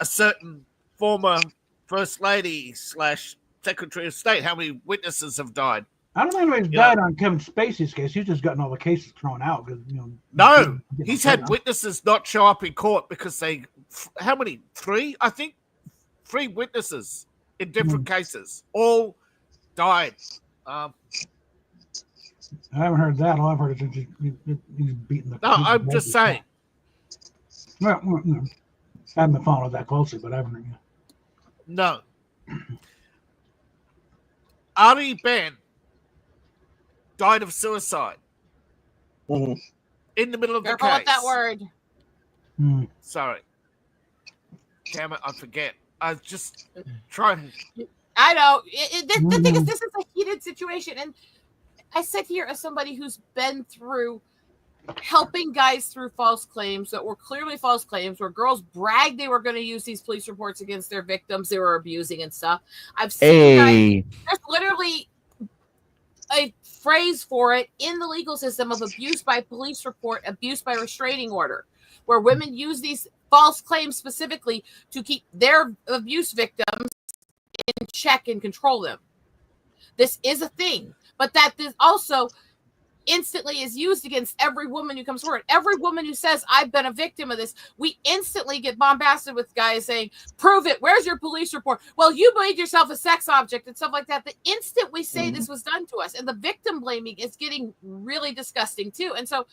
certain former First Lady / Secretary of State? How many witnesses have died? I don't think anybody's Yeah. died on Kevin Spacey's case. He's just gotten all the cases thrown out because No, he's had witnesses not show up in court because how many? 3, I think. 3 witnesses in different cases, all died. I haven't heard that. All I've heard is he's beating the. No, I'm just saying. Well, I haven't been following it that closely, but I haven't heard. No. Ari Ben died of suicide Mhm. in the middle of the Careful case. with that word. Sorry. Damn it, I forget. I was just trying. I know. The thing is, this is a heated situation. And I sit here as somebody who's been through helping guys through false claims that were clearly false claims, where girls bragged they were going to use these police reports against their victims they were abusing and stuff. I've seen guys, there's literally a phrase for it in the legal system of abuse by police report, abuse by restraining order, where women use these false claims specifically to keep their abuse victims in check and control them. This is a thing, but that this also instantly is used against every woman who comes forward. Every woman who says, I've been a victim of this, we instantly get bombasted with guys saying, prove it. Where's your police report? Well, you made yourself a sex object and stuff like that. The instant we say this was done to us, and the victim blaming is getting really disgusting too. And so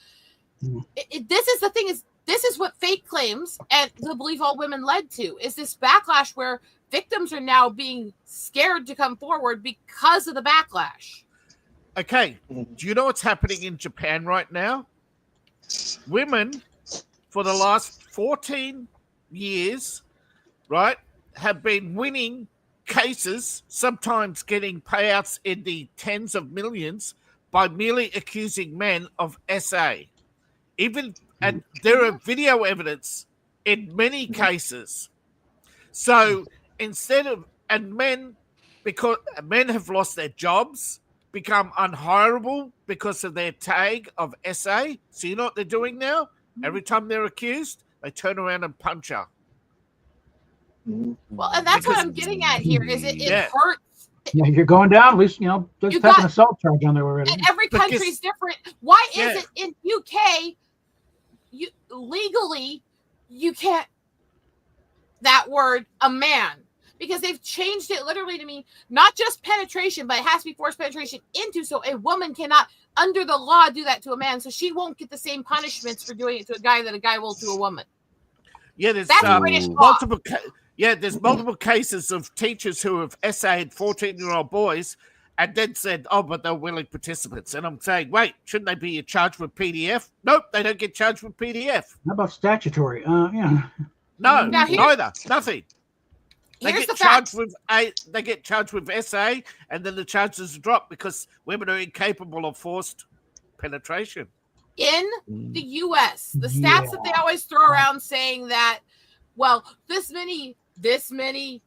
this is the thing, is this is what fake claims and the believe all women led to, is this backlash where victims are now being scared to come forward because of the backlash. Okay, do you know what's happening in Japan right now? Women, for the last 14 years, right, have been winning cases, sometimes getting payouts in the tens of millions, by merely accusing men of SA. And there are video evidence in many cases. So because men have lost their jobs, become unhireable because of their tag of SA. So you know what they're doing now? Every time they're accused, they turn around and punch her. Well, and that's what I'm getting at here, is it hurts. Yeah, you're going down. At least there's an assault charge on there already. And every country's different. Why is it in UK legally you can't that word a man? Because they've changed it literally to mean not just penetration, but it has to be forced penetration into. So a woman cannot, under the law, do that to a man. So she won't get the same punishments for doing it to a guy that a guy will to a woman. Yeah, there's British law. multiple cases of teachers who have SA'd 14-year-old boys, and then said, "Oh, but they're willing participants." And I'm saying, wait, shouldn't they be charged with PDF? Nope, they don't get charged with PDF. How about statutory? Yeah. No, Now, here- neither, nothing. They Here's get the fact. charged with they get charged with SA, and then the charges drop because women are incapable of forced penetration. In the US, the stats that they always throw around saying that, well, this many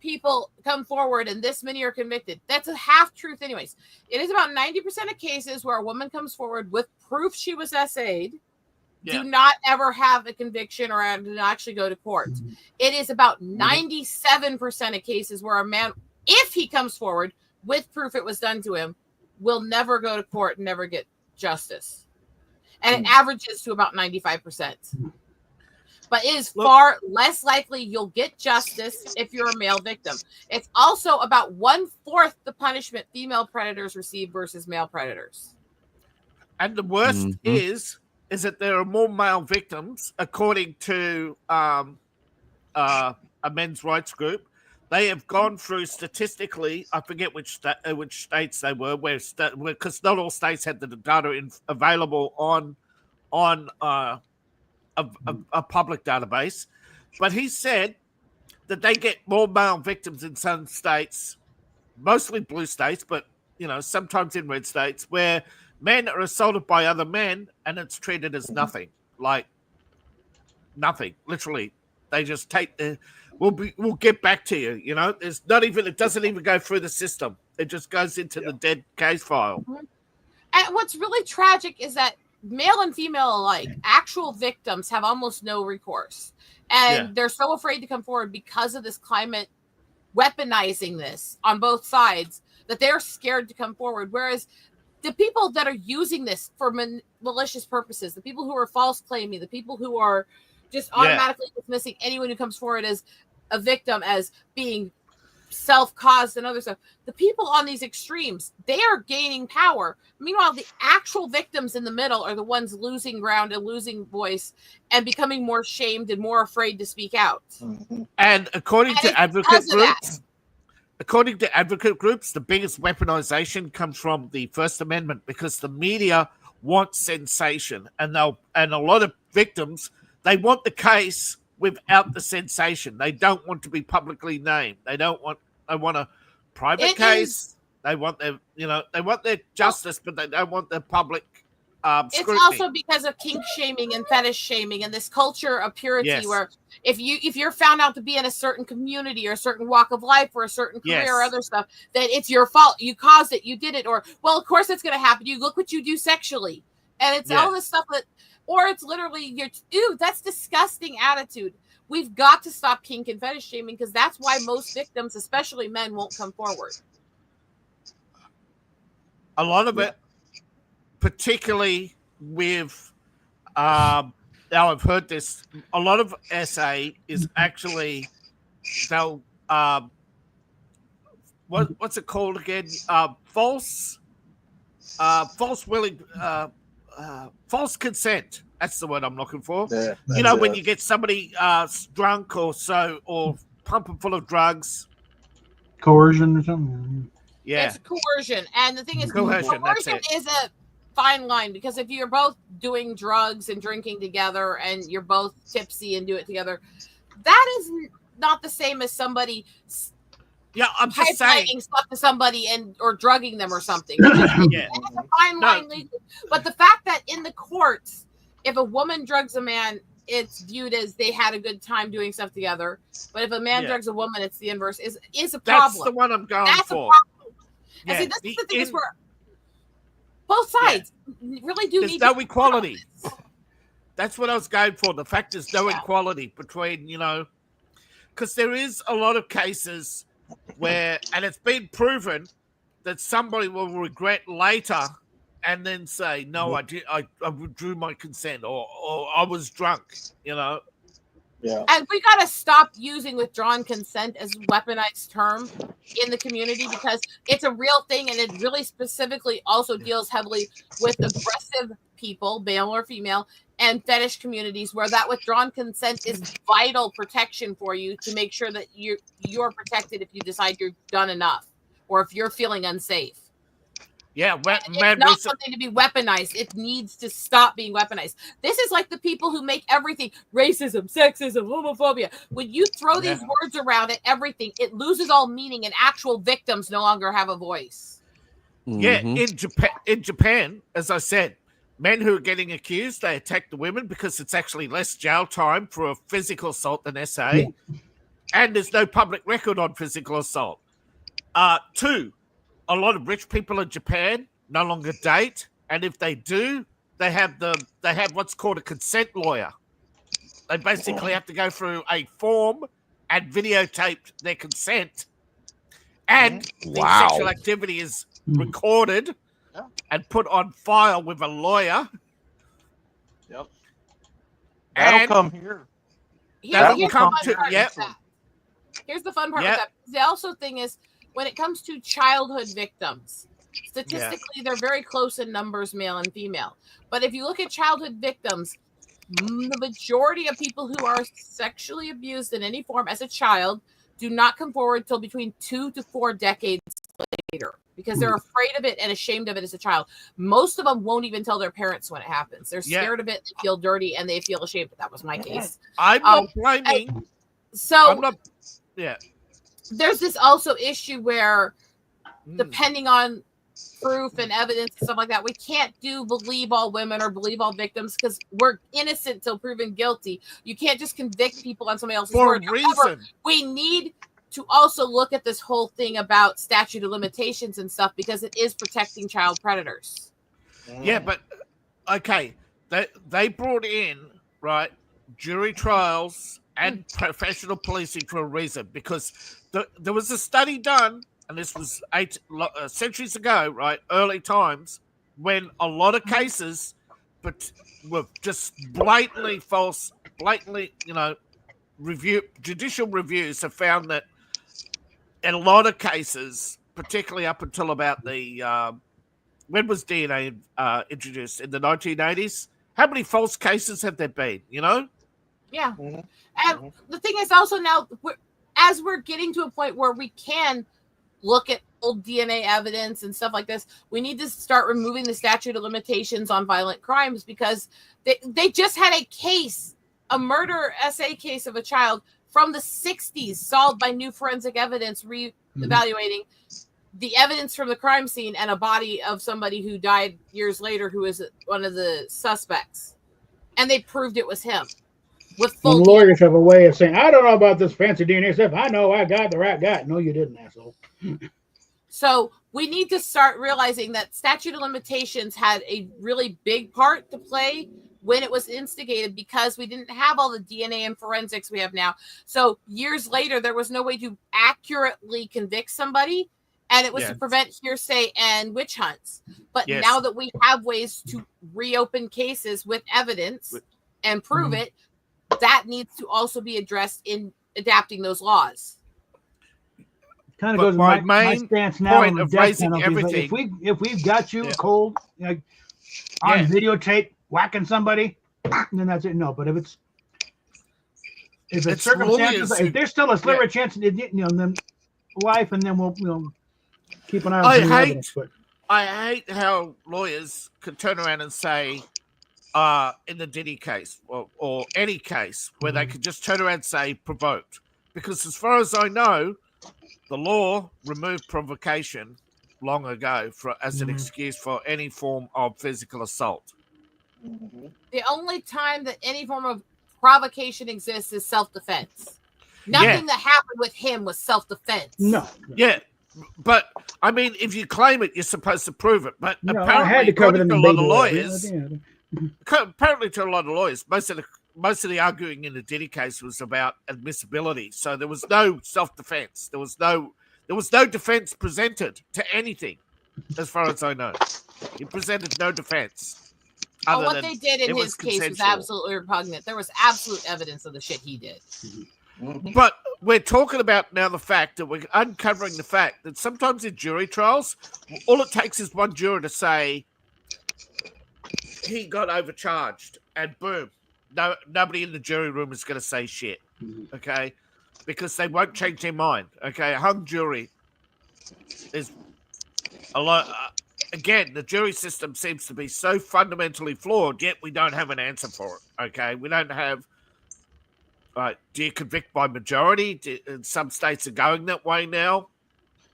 people come forward and this many are convicted. That's a half truth anyways. It is about 90% of cases where a woman comes forward with proof she was SA'd, do not ever have a conviction or do not actually go to court. It is about 97% of cases where a man, if he comes forward with proof it was done to him, will never go to court and never get justice. And it averages to about 95%. But it is far less likely you'll get justice if you're a male victim. It's also about 1/4 the punishment female predators receive versus male predators. And the worst is that there are more male victims, according to a men's rights group. They have gone through statistically, I forget which states they were, because not all states had the data available on a public database. But he said that they get more male victims in some states, mostly blue states, but sometimes in red states, where men are assaulted by other men and it's treated as nothing, like nothing. Literally, they just take we'll get back to you. There's not even, it doesn't even go through the system. It just goes into the dead case file. And what's really tragic is that male and female alike, actual victims have almost no recourse. And they're so afraid to come forward because of this climate weaponizing this on both sides that they're scared to come forward. Whereas the people that are using this for malicious purposes, the people who are false claiming, the people who are just automatically dismissing anyone who comes forward as a victim as being self-caused and other stuff, the people on these extremes, they are gaining power. Meanwhile, the actual victims in the middle are the ones losing ground and losing voice and becoming more shamed and more afraid to speak out. And according to advocate groups, the biggest weaponization comes from the First Amendment, because the media wants sensation, and a lot of victims, they want the case without the sensation. They don't want to be publicly named. They want a private case. They want their justice, but they don't want their public scrutiny. It's also because of kink shaming and fetish shaming and this culture of purity, where if you're found out to be in a certain community or a certain walk of life or a certain career or other stuff, that it's your fault. You caused it. You did it. Or, well, of course it's going to happen. You look what you do sexually. And it's all this stuff that, or it's literally that's disgusting attitude. We've got to stop kink and fetish shaming, because that's why most victims, especially men, won't come forward. A lot of it, particularly with, now I've heard this, a lot of SA is actually, they'll, what's it called again? False consent. That's the word I'm looking for. Yeah, when you get somebody drunk or pumping full of drugs. Coercion or something. Yeah. It's coercion. And the thing is, Coercion is a fine line, because if you're both doing drugs and drinking together and you're both tipsy and do it together, that is not the same as somebody I'm just saying stuff to somebody or drugging them or something. It's a fine line legally. But the fact that in the courts, if a woman drugs a man, it's viewed as they had a good time doing stuff together. But if a man drugs a woman, it's the inverse. Is a problem. That's the one I'm going That's for. A problem. And see, this is the thing is where both sides really do need no equality. That's what I was going for. The fact is no equality between, because there is a lot of cases where, and it's been proven that somebody will regret later and then say, no, I withdrew my consent, or I was drunk, Yeah. And we got to stop using withdrawn consent as a weaponized term in the community, because it's a real thing, and it really specifically also deals heavily with aggressive people, male or female, and fetish communities, where that withdrawn consent is vital protection for you to make sure that you're protected if you decide you're done enough. or if you're feeling unsafe. Yeah, It's man, not something to be weaponized. It needs to stop being weaponized. This is like the people who make everything racism, sexism, homophobia. When you throw these words around at everything, it loses all meaning, and actual victims no longer have a voice. Yeah, Mhm. in Japan, as I said, men who are getting accused, they attack the women because it's actually less jail time for a physical assault than SA, and there's no public record on physical assault. 2, a lot of rich people in Japan no longer date, and if they do, they have what's called a consent lawyer. They basically have to go through a form and videotape their consent, and the sexual activity is recorded and put on file with a lawyer. Yep. That'll And come here. That'll Here's come the fun to- part yeah. with that. Here's the fun part Yeah. with that. The also thing is, when it comes to childhood victims, statistically, they're very close in numbers, male and female. But if you look at childhood victims, the majority of people who are sexually abused in any form as a child do not come forward till between 2 to 4 decades later because they're afraid of it and ashamed of it as a child. Most of them won't even tell their parents when it happens. They're scared of it, they feel dirty, and they feel ashamed. That was my case. I'm not blaming. So I'm not. Yeah. there's this also issue where, Mm. depending on proof and evidence and stuff like that, we can't believe all women or believe all victims because we're innocent till proven guilty. You can't just convict people on somebody else's For word. a However, reason. we need to also look at this whole thing about statute of limitations and stuff because it is protecting child predators. Yeah, but okay, they brought in jury trials and professional policing for a reason because there was a study done, and this was centuries ago, early times, when a lot of cases, but were just blatantly false, judicial reviews have found that in a lot of cases, particularly up until about the when was DNA introduced in the 1980s? How many false cases have there been? Yeah. Mhm. And the thing is also now, as we're getting to a point where we can look at old DNA evidence and stuff like this, we need to start removing the statute of limitations on violent crimes because they just had a case, a murder SA case of a child from the 60s solved by new forensic evidence, re-evaluating the evidence from the crime scene and a body of somebody who died years later who is one of the suspects. And they proved it was him. With full And lawyers have a way of saying, I don't know about this fancy DNA stuff. I know I got the right guy. No, you didn't, asshole. So we need to start realizing that statute of limitations had a really big part to play when it was instigated because we didn't have all the DNA and forensics we have now. So years later, there was no way to accurately convict somebody, and it was to prevent hearsay and witch hunts. But now that we have ways to reopen cases with evidence and prove it, that needs to also be addressed in adapting those laws. Kind of But goes my my main stance now point on the of death raising penalty. But everything- if we've got you Yeah. cold, on videotape whacking somebody, then that's it. No, but if it's It's circumstances, lawyers if there's still a sliver of chance, then life, and then we'll keep an eye on I some of the hate- evidence, but I hate how lawyers could turn around and say, in the Diddy case or any case where they could just turn around and say provoked. Because as far as I know, the law removed provocation long ago as an excuse for any form of physical assault. The only time that any form of provocation exists is self-defense. Nothing that happened with him was self-defense. no. Yeah, but I mean, if you claim it, you're supposed to prove it. But No, I apparently, had to cover them according in to a lot baby of oil. lawyers, apparently to a lot of lawyers, most of the arguing in the Diddy case was about admissibility. So there was no self-defense. There was no defense presented to anything, as far as I know. He presented no defense. Oh, what they did in it was his case was consensual. absolutely repugnant. There was absolute evidence of the shit he did. But we're talking about now the fact that we're uncovering the fact that sometimes in jury trials, all it takes is one juror to say he got overcharged, and boom, nobody in the jury room is going to say shit, okay? Because they won't change their mind, okay? A hung jury is a lot. Again, the jury system seems to be so fundamentally flawed, yet we don't have an answer for it. Okay, we don't have. Do you convict by majority? Some states are going that way now.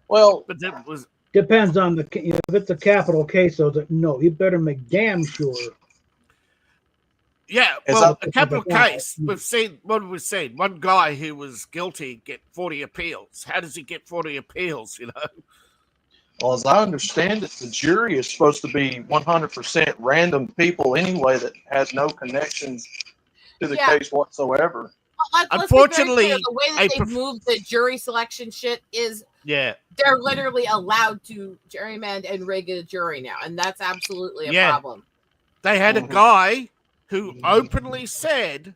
Well, But that was Depends on if it's a capital case, so no, you better make damn sure. yeah. Is Well, that- a capital case. We've seen what we've seen. One guy who was guilty get 40 appeals. How does he get 40 appeals? You know. well, as I understand it, the jury is supposed to be 100% random people anyway that has no connections to the Yeah. case whatsoever. Let's be very Unfortunately, clear, the way that they've moved the jury selection shit is Yeah. they're literally allowed to gerrymander and rig a jury now, and that's absolutely a Yeah. problem. They had a Mhm. guy who openly said,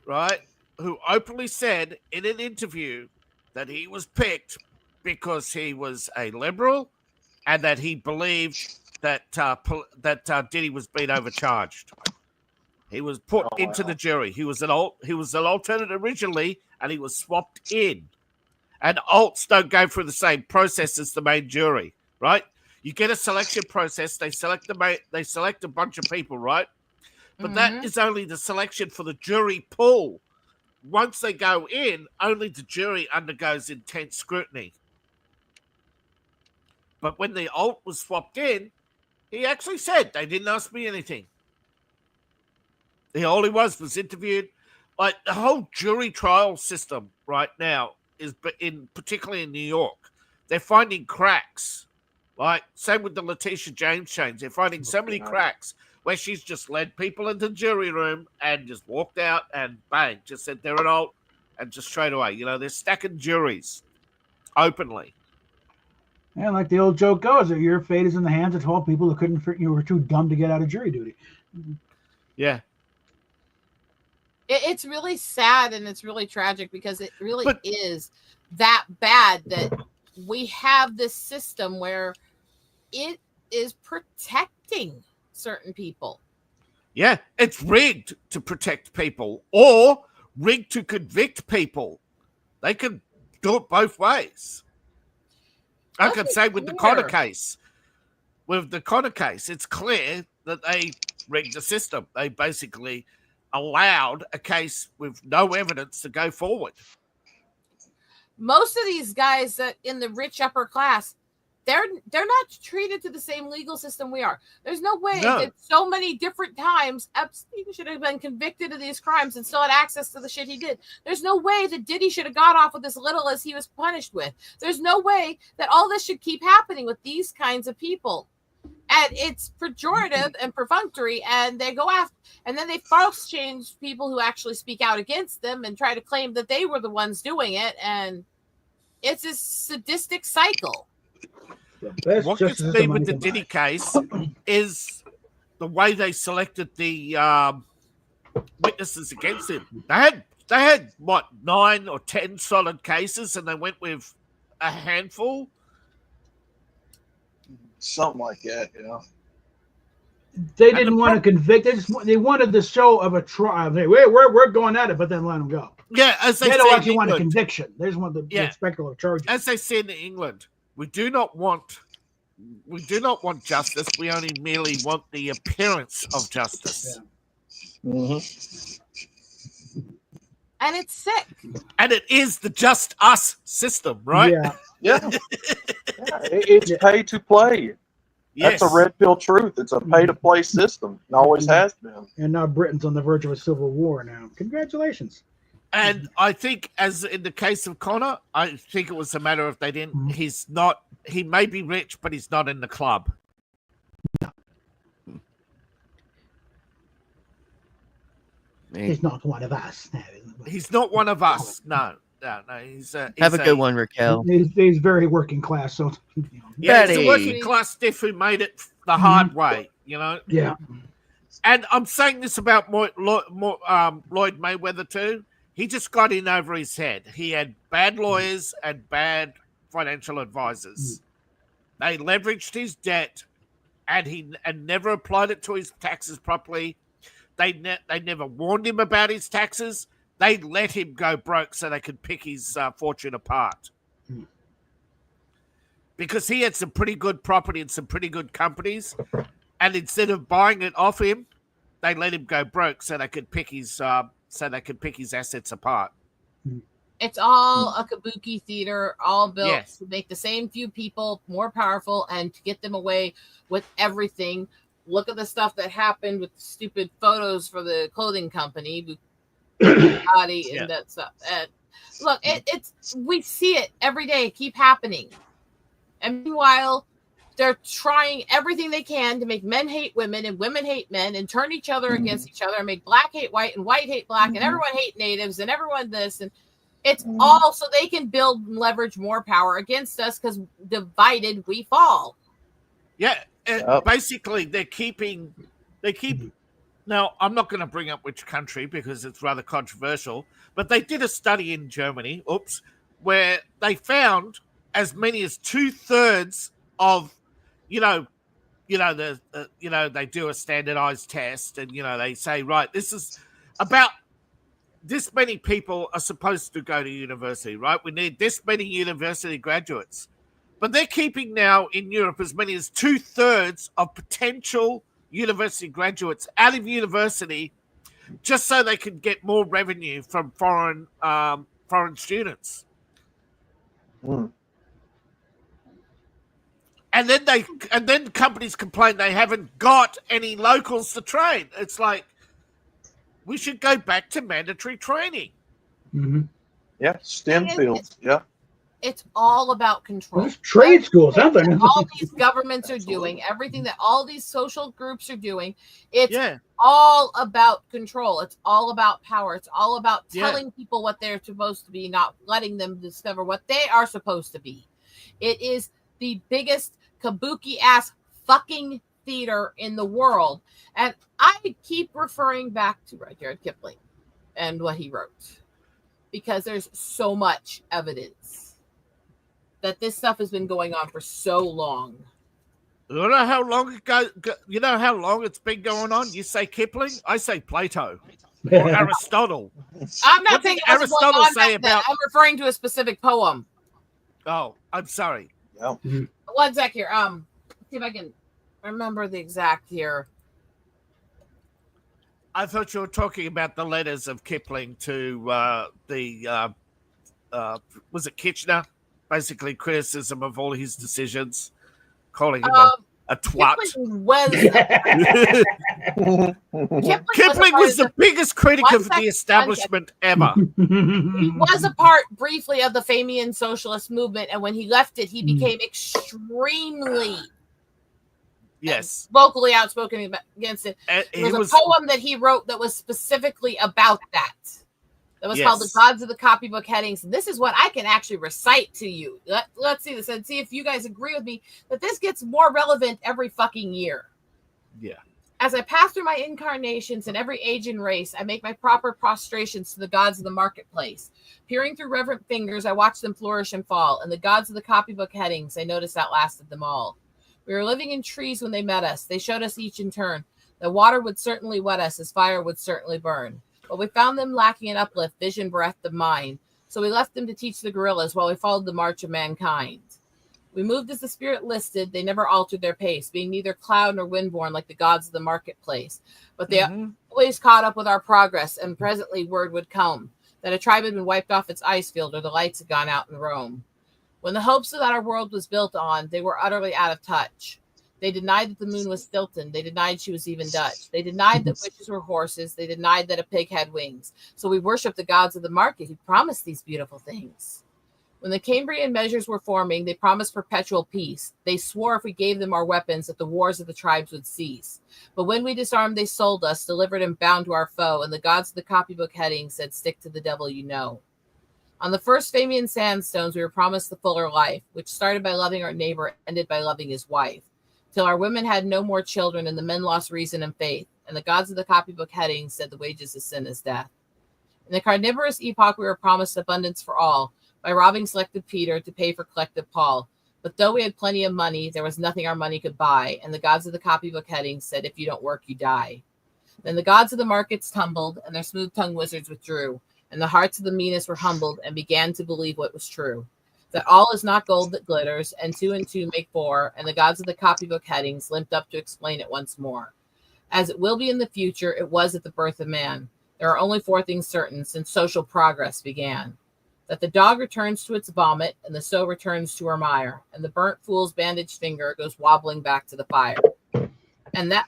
right, who openly said in an interview that he was picked because he was a liberal and that he believed that Diddy was being overcharged. He was put Oh, into wow. the jury. He was an alternate originally, and he was swapped in. And alts don't go through the same process as the main jury, right? You get a selection process. They select a bunch of people, right? But that is only the selection for the jury pool. Once they go in, only the jury undergoes intense scrutiny. But when the alt was swapped in, he actually said they didn't ask me anything. All he was interviewed. Like the whole jury trial system right now is, particularly in New York, they're finding cracks. Like same with the Letitia James change, they're finding so many cracks where she's just led people into the jury room and just walked out and bang, just said they're an alt and just straight away. You know, they're stacking juries openly. Yeah, like the old joke goes, that your fate is in the hands of 12 people who were too dumb to get out of jury duty. Yeah. It's really sad and it's really tragic because it really But- is that bad that we have this system where it is protecting certain people. Yeah, it's rigged to protect people or rigged to convict people. They can do it both ways. I Let's could be say with the clear. Connor case. With the Connor case, it's clear that they rigged the system. They basically allowed a case with no evidence to go forward. Most of these guys that in the rich upper class, they're not treated to the same legal system we are. There's no way No. that so many different times Epstein should have been convicted of these crimes and still had access to the shit he did. There's no way that Diddy should have got off with as little as he was punished with. There's no way that all this should keep happening with these kinds of people. And it's pejorative and perfunctory, and they go after, and then they false change people who actually speak out against them and try to claim that they were the ones doing it, and it's a sadistic cycle. That's What just gets as me the with money the can Diddy buy. case is the way they selected the witnesses against him. They had what 9 or 10 solid cases, and they went with a handful. Something like that, you know. They And didn't the want to convict. They wanted the show of a trial. Hey, we're going at it, but then let them go. Yeah, as they They say don't in actually want a England, conviction. They just want the Yeah. spectacle of charges. as they say in England, we do not want justice. We only merely want the appearance of justice. Mm-hmm. And it's sick. And it is the just us system, right? Yeah. Yeah. It's pay to play. Yes. That's a red pill truth. It's a pay to play system. It always has been. And now Britain's on the verge of a civil war now. Congratulations. And I think, as in the case of Connor, I think it was a matter of they didn't. Mhm. He's not. He may be rich, but he's not in the club. Man, He's not one of us. No. He's not one of us. No. He's have a good one, Raquel. He's very working class, so Yeah, he's Betty. a working class stiff who made it the hard way. You know. yeah. And I'm saying this about Lloyd Mayweather too. He just got in over his head. He had bad lawyers and bad financial advisors. They leveraged his debt, and he never applied it to his taxes properly. They never warned him about his taxes. They let him go broke so they could pick his fortune apart. because he had some pretty good property and some pretty good companies, and instead of buying it off him, they let him go broke so they could pick his assets apart. It's all a kabuki theater, all built Yes. to make the same few people more powerful and to get them away with everything. Look at the stuff that happened with the stupid photos for the clothing company, Bugatti, Yeah. and that stuff. And look, it's we see it every day keep happening. And meanwhile, they're trying everything they can to make men hate women and women hate men and turn each other against each other and make black hate white and white hate black and everyone hate natives and everyone this. And it's all so they can build and leverage more power against us because divided we fall. Yeah, Yep. basically they keep. Now, I'm not going to bring up which country because it's rather controversial, but they did a study in Germany, where they found as many as 2/3 of, they do a standardized test and, they say, right, this is about this many people are supposed to go to university, right? We need this many university graduates. But they're keeping now in Europe as many as 2/3 of potential university graduates out of university just so they can get more revenue from foreign students. Mm. And then companies complain they haven't got any locals to train. It's like we should go back to mandatory training. Mhm. Yeah, STEM fields. Yeah. It's all about control. There's trade schools out there. All these governments are doing, everything that all these social groups are doing, it's Yeah. all about control. It's all about power. It's all about Yeah. telling people what they're supposed to be, not letting them discover what they are supposed to be. It is the biggest kabuki ass fucking theater in the world. And I keep referring back to Rudyard Kipling and what he wrote because there's so much evidence that this stuff has been going on for so long. You know how long you know how long it's been going on? You say Kipling, I say Plato or Aristotle. I'm not What saying did it wasn't going Aristotle on say back then. about- I'm referring to a specific poem. Oh, I'm sorry. Yeah. One sec here. See if I can remember the exact here. I thought you were talking about the letters of Kipling to was it Kitchener? Basically, criticism of all his decisions, calling him a twat. Kipling was Kipling was the biggest critic One of second, the establishment ever. he was a part briefly of the Fenian socialist movement, and when he left it, he became extremely Yes, vocally outspoken against it. and There he was was. a poem that he wrote that was specifically about that. That was called The Yes. Gods of the Copybook Headings. And this is what I can actually recite to you. Let's see this and see if you guys agree with me that this gets more relevant every fucking year. Yeah. As I pass through my incarnations in every age and race, I make my proper prostrations to the gods of the marketplace. Peering through reverent fingers, I watch them flourish and fall. And the gods of the copybook headings, I notice outlasted them all. We were living in trees when they met us. They showed us each in turn. The water would certainly wet us as fire would certainly burn. But we found them lacking in uplift, vision, breath of mind. So we left them to teach the gorillas while we followed the march of mankind. We moved as the spirit listed. They never altered their pace, being neither cloud nor windborne like the gods of the marketplace. But they always caught up with our progress, and presently word would come that a tribe had been wiped off its ice field or the lights had gone out in Rome. When the hopes that our world was built on, they were utterly out of touch. They denied that the moon was Stilton. They denied she was even Dutch. They denied that witches were horses. They denied that a pig had wings. So we worship the gods of the market who promised these beautiful things. When the Cambrian measures were forming, they promised perpetual peace. They swore if we gave them our weapons that the wars of the tribes would cease. But when we disarmed, they sold us, delivered and bound to our foe. And the gods of the copybook heading said, stick to the devil you know. On the first Famian sandstones, we were promised the fuller life, which started by loving our neighbor, ended by loving his wife. Till our women had no more children and the men lost reason and faith. And the gods of the copybook heading said the wages of sin is death. In the carnivorous epoch, we were promised abundance for all by robbing selective Peter to pay for collective Paul. But though we had plenty of money, there was nothing our money could buy. And the gods of the copybook heading said, if you don't work, you die. Then the gods of the markets tumbled and their smooth-tongued wizards withdrew. And the hearts of the meanest were humbled and began to believe what was true. that all is not gold that glitters, and 2 and 2 make 4, and the gods of the copybook headings limped up to explain it once more. As it will be in the future, it was at the birth of man. There are only 4 things certain since social progress began. That the dog returns to its vomit, and the sow returns to her mire, and the burnt fool's bandaged finger goes wobbling back to the fire. And that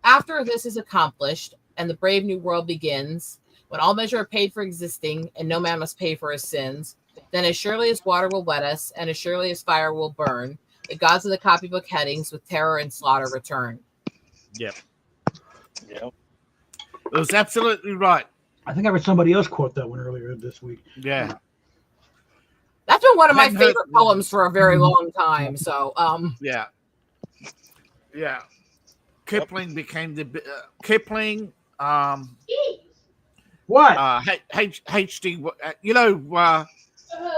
after this is accomplished, and the brave new world begins, when all measure are paid for existing, and no man must pay for his sins, then as surely as water will wet us, and as surely as fire will burn, the gods of the copybook headings with terror and slaughter return. Yep. Yeah. It was absolutely right. I think I heard somebody else quote that one earlier this week. Yeah. That's been one of my Hadn't heard- favorite poems for a very long time. So, Yeah. Yeah. Kipling became the Kipling. What? H.G.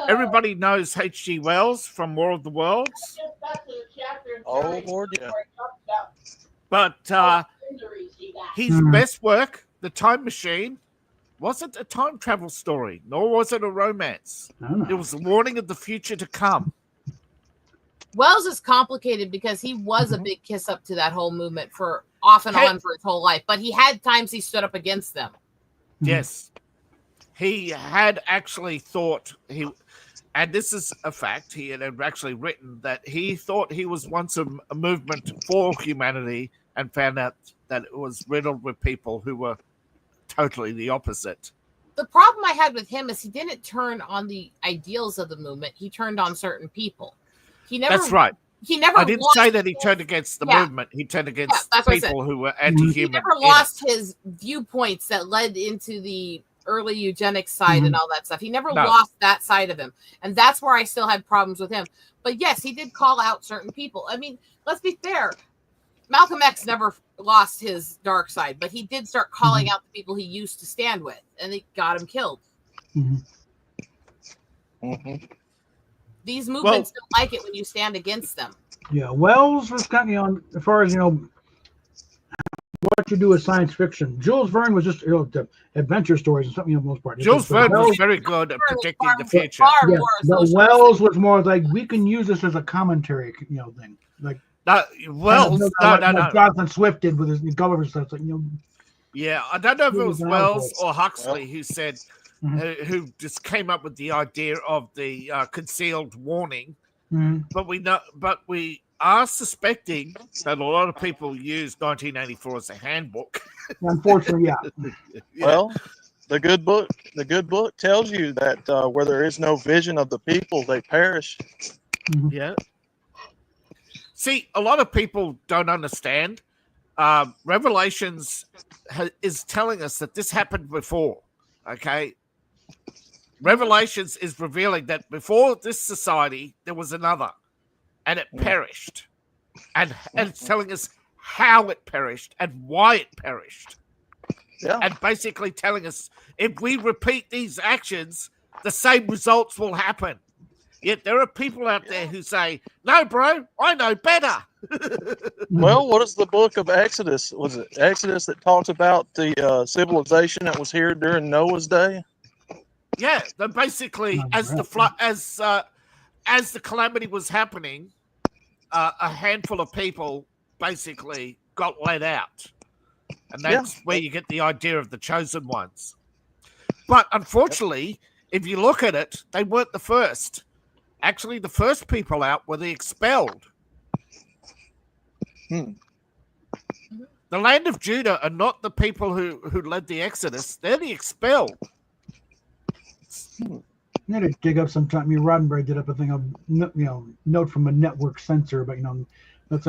Everybody knows H.G. Wells from War of the Worlds, Oh Lord, yeah. but his best work, The Time Machine, wasn't a time travel story, nor was it a romance. I don't It know. was a warning of the future to come. Wells is complicated because he was a big kiss up to that whole movement for off and on for his whole life, but he had times he stood up against them. Yes. He had actually thought and this is a fact, he had actually written that he thought he was once a movement for humanity and found out that it was riddled with people who were totally the opposite. The problem I had with him is he didn't turn on the ideals of the movement. He turned on certain people. He never. That's right. He never. I didn't lost say that he his- turned against the Yeah. movement. He turned against that's what I said. people who were He anti-human. never in it. lost his viewpoints that led into the early eugenics side and all that stuff. He never No. lost that side of him, and that's where I still had problems with him. But yes, he did call out certain people. I mean, let's be fair. Malcolm X never lost his dark side, but he did start calling out the people he used to stand with, and it got him killed. Mhm. Mhm. These movements don't like it when you stand against them. Yeah, Wells was kind of, as far as, what you do with science fiction. Jules Verne was just, the adventure stories and something, most part. Jules Verne was Wells, very good at Verne was predicting the far- future. far yeah, more but socialist. Wells was more like, we can use this as a commentary, thing. Like, Wells, like no. Jonathan Swift did with his Gulliver's stuff. Like, Yeah, I don't know if it He was was an Wells outpost. or Huxley who said, Mhm. who just came up with the idea of the concealed warning. mhm. But we are suspecting that a lot of people use 1984 as a handbook. Unfortunately, yeah. Yeah. Well, the good book tells you that where there is no vision of the people, they perish. Yeah. See, a lot of people don't understand. Revelations is telling us that this happened before. Okay. Revelations is revealing that before this society, there was another, and it perished. And it's telling us how it perished and why it perished. Yeah. And basically telling us if we repeat these actions, the same results will happen. Yet there are people out there who say, no, bro, I know better. Well, what is the book of Exodus? Was it Exodus that talks about the civilization that was here during Noah's day? Yeah, then basically, as the as the calamity was happening, a handful of people basically got let out, and that's where you get the idea of the chosen ones. But unfortunately, if you look at it, they weren't the first. Actually, the first people out were the expelled. The land of Judah are not the people who led the Exodus; they're the expelled. You need to dig up sometime. Roddenberry did up a thing of, note from a network censor, but let's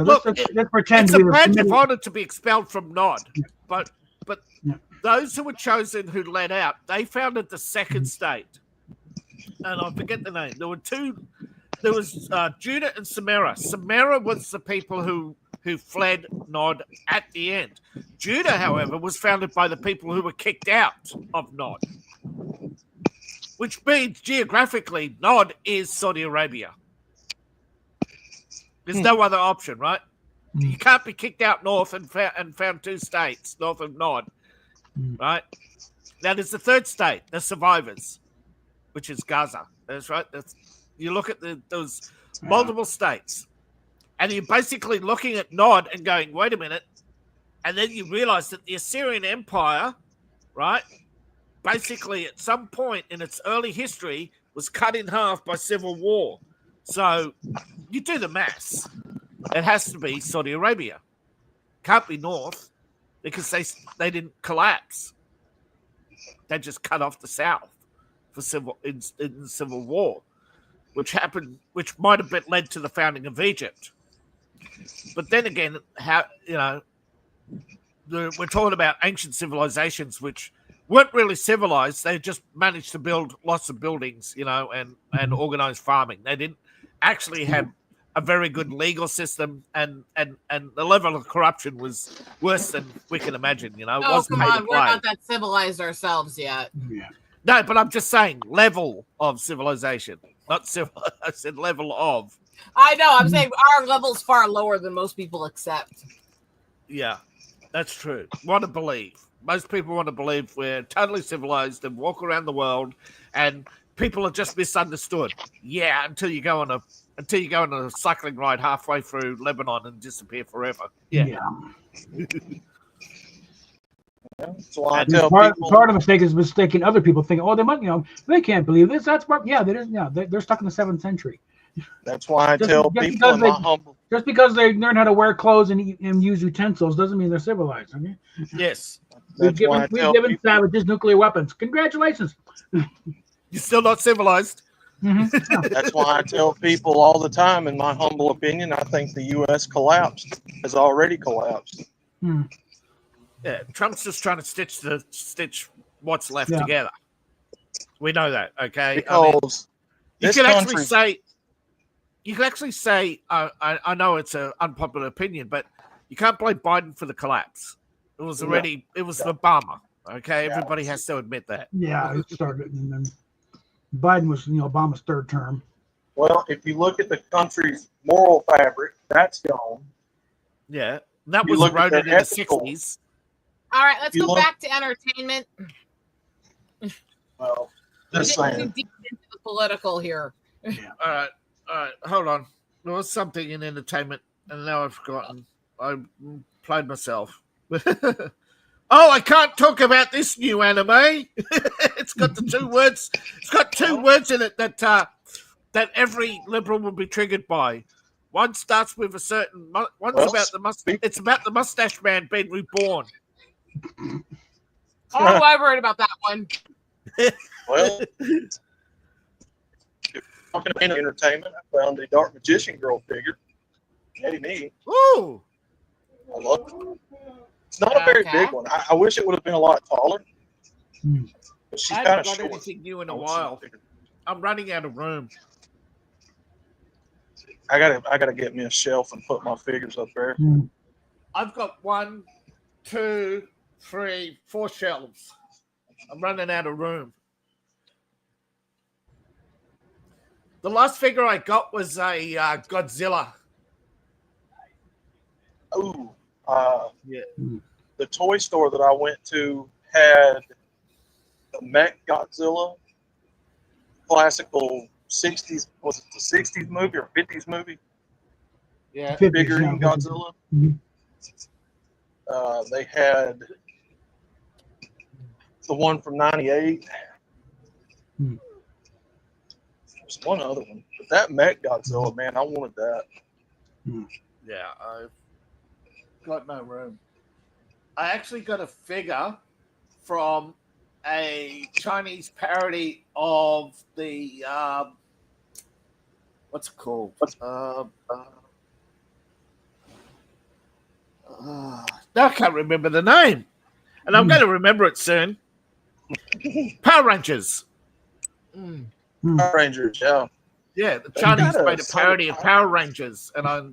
pretend It's we a were badge of committed- honor to be expelled from Nod, but Yeah. those who were chosen who let out, they founded the second state, and I forget the name. There were two. There was Judah and Samara. Samara was the people who fled Nod at the end. Judah, however, was founded by the people who were kicked out of Nod, which means geographically Nod is Saudi Arabia. There's no other option, right? You can't be kicked out north and found two states north of Nod, right? Now there's the third state, the survivors, which is Gaza. That's right. You look at those multiple states, and you're basically looking at Nod and going, wait a minute. And then you realize that the Assyrian Empire, right, basically at some point in its early history was cut in half by civil war. So you do the maths. It has to be Saudi Arabia. Can't be North because they didn't collapse. They just cut off the South for in the Civil War, which might have led to the founding of Egypt. But then again, we're talking about ancient civilizations which weren't really civilized. They just managed to build lots of buildings, and organize farming. They didn't actually have a very good legal system, and the level of corruption was worse than we can imagine. Oh, come on, we're not that civilized ourselves yet. Yeah. No, but I'm just saying level of civilization, not civil. I said level of. I know. I'm saying our level's far lower than most people accept. Yeah, that's true. Want to believe. Most people want to believe we're totally civilized and walk around the world, and people are just misunderstood. Yeah, until you go on a cycling ride halfway through Lebanon and disappear forever. Yeah. So I tell part people, of the mistake is mistaking other people, thinking, oh, they might, they can't believe this. That's part. Yeah, that is. Yeah, they're stuck in the 7th century. that's why I tell people in my humble. Just because they learn how to wear clothes and use utensils doesn't mean they're civilized. Okay. Yes. We've given savages nuclear weapons. Congratulations. You're still not civilized. Mm-hmm. That's why I tell people all the time, in my humble opinion, I think the U.S. has already collapsed. Yeah, Trump's just trying to stitch what's left together. We know that, okay? Because you can actually say, I know it's an unpopular opinion, but you can't blame Biden for the collapse. It was Obama, okay? Everybody has to admit that. Yeah, it started, and then Biden was, Obama's third term. Well, if you look at the country's moral fabric, that's gone. Yeah, that You was look at eroded in their the ethical- 60s. All right, let's You go look- back to entertainment. Well, We're just getting saying. too deep into the political here. All right, hold on. There was something in entertainment, and now I've forgotten. I played myself. Oh, I can't talk about this new anime. It's got the two words. It's got two words in it that every liberal will be triggered by. One starts with a certain. One's about the mustache. It's about the mustache man being reborn. Oh, I've heard about that one. Well, talking about entertainment, I found a Dark Magician girl figure. Pretty neat. Ooh. I love it. It's not a very big one. I wish it would have been a lot taller. But she's I kind of haven't got short. anything new in a while. I'm running out of room. I gotta get me a shelf and put my figures up there. I've got 1, 2, 3, 4 shelves. I'm running out of room. The last figure I got was a Godzilla. Ooh, Yeah. the toy store that I went to had the Mech Godzilla, classical 60s. Was it the 60s movie or 50s movie? Yeah. Figurine Godzilla. Mhm. They had the one from '98. Hmm. There's one other one, but that Mech Godzilla, man, I wanted that. Yeah, I've got no room. I actually got a figure from a Chinese parody of the what's it called? I can't remember the name, and I'm going to remember it soon. Power Rangers. Power Rangers, yeah. Yeah, the Chinese got a made a parody of Power- Power Rangers, and I'm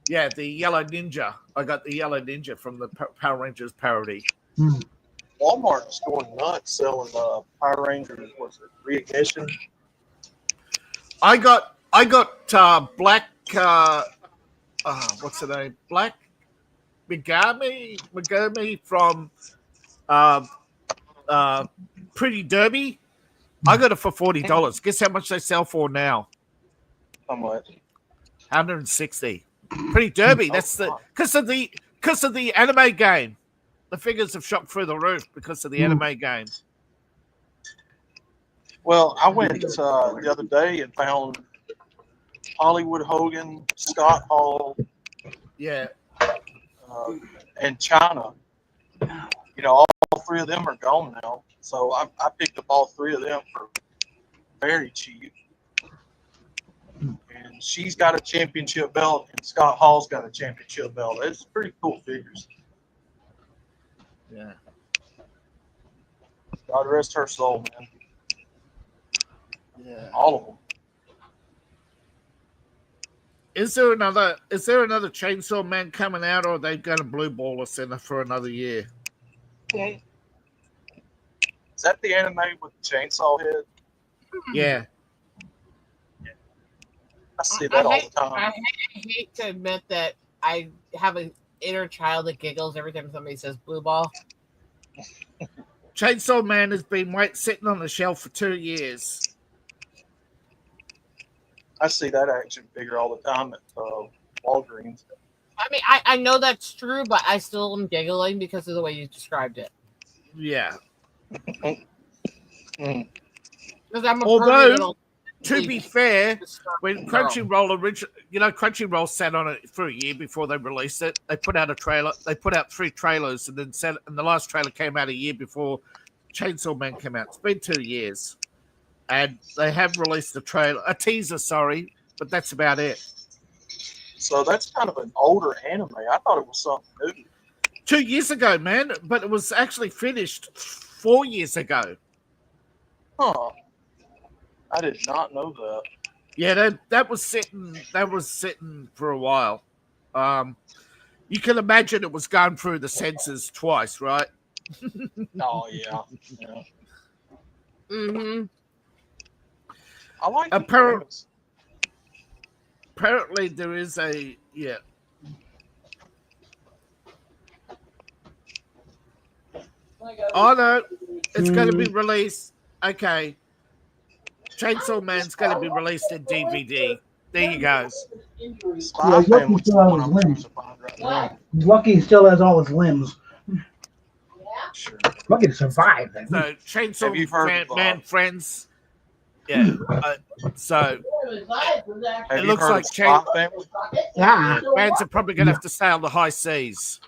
yeah, the Yellow Ninja. I got the Yellow Ninja from the Power Rangers parody. Walmart is going nuts selling Power Rangers. What's it? Reignition. I got Black. What's the name? Black Megami from Pretty Derby. I got it for $40. Guess how much they sell for now? How much? 160. Pretty derby. That's the because of the anime game. The figures have shot through the roof because of the anime game. Well, I went the other day and found Hollywood Hogan, Scott Hall, Yeah. and China. You know, all three of them are gone now. So I picked up all three of them for very cheap. And she's got a championship belt, and Scott Hall's got a championship belt. It's pretty cool figures. Yeah. God rest her soul, man. Yeah. All of them. Is there another Chainsaw Man coming out, or are they going to blue ball us in for another year? Is that the anime with the chainsaw head? Yeah. I see that all the time. I hate to admit that I have an inner child that giggles every time somebody says blue ball. Chainsaw Man has been sitting on the shelf for 2 years. I see that action figure all the time at Walgreens. I mean, I know that's true, but I still am giggling because of the way you described it. Yeah. Because I'm a Although, little to be fair, when girl. Crunchyroll sat on it for a year before they released it. They put out a trailer. They put out 3 trailers, and then and the last trailer came out a year before Chainsaw Man came out. It's been 2 years, and they have released a teaser. Sorry, but that's about it. So that's kind of an older anime. I thought it was something new. 2 years ago, man, but it was actually finished 4 years ago. Huh. I did not know that. Yeah, that was sitting for a while. You can imagine it was going through the censors twice, right? Oh yeah. Mm-hmm. I like Apparently there is Oh no, it's going to be released. Okay. Chainsaw Man's going to be released in DVD. There you go. Spy Family is what I'm crucified right now. Lucky still has all his limbs. Sure. Lucky to survive. So Have you Chainsaw heard of, Man Friends. Yeah. So Have you looks heard like of Spy Family? Yeah. fans are probably going to have to sail the high seas.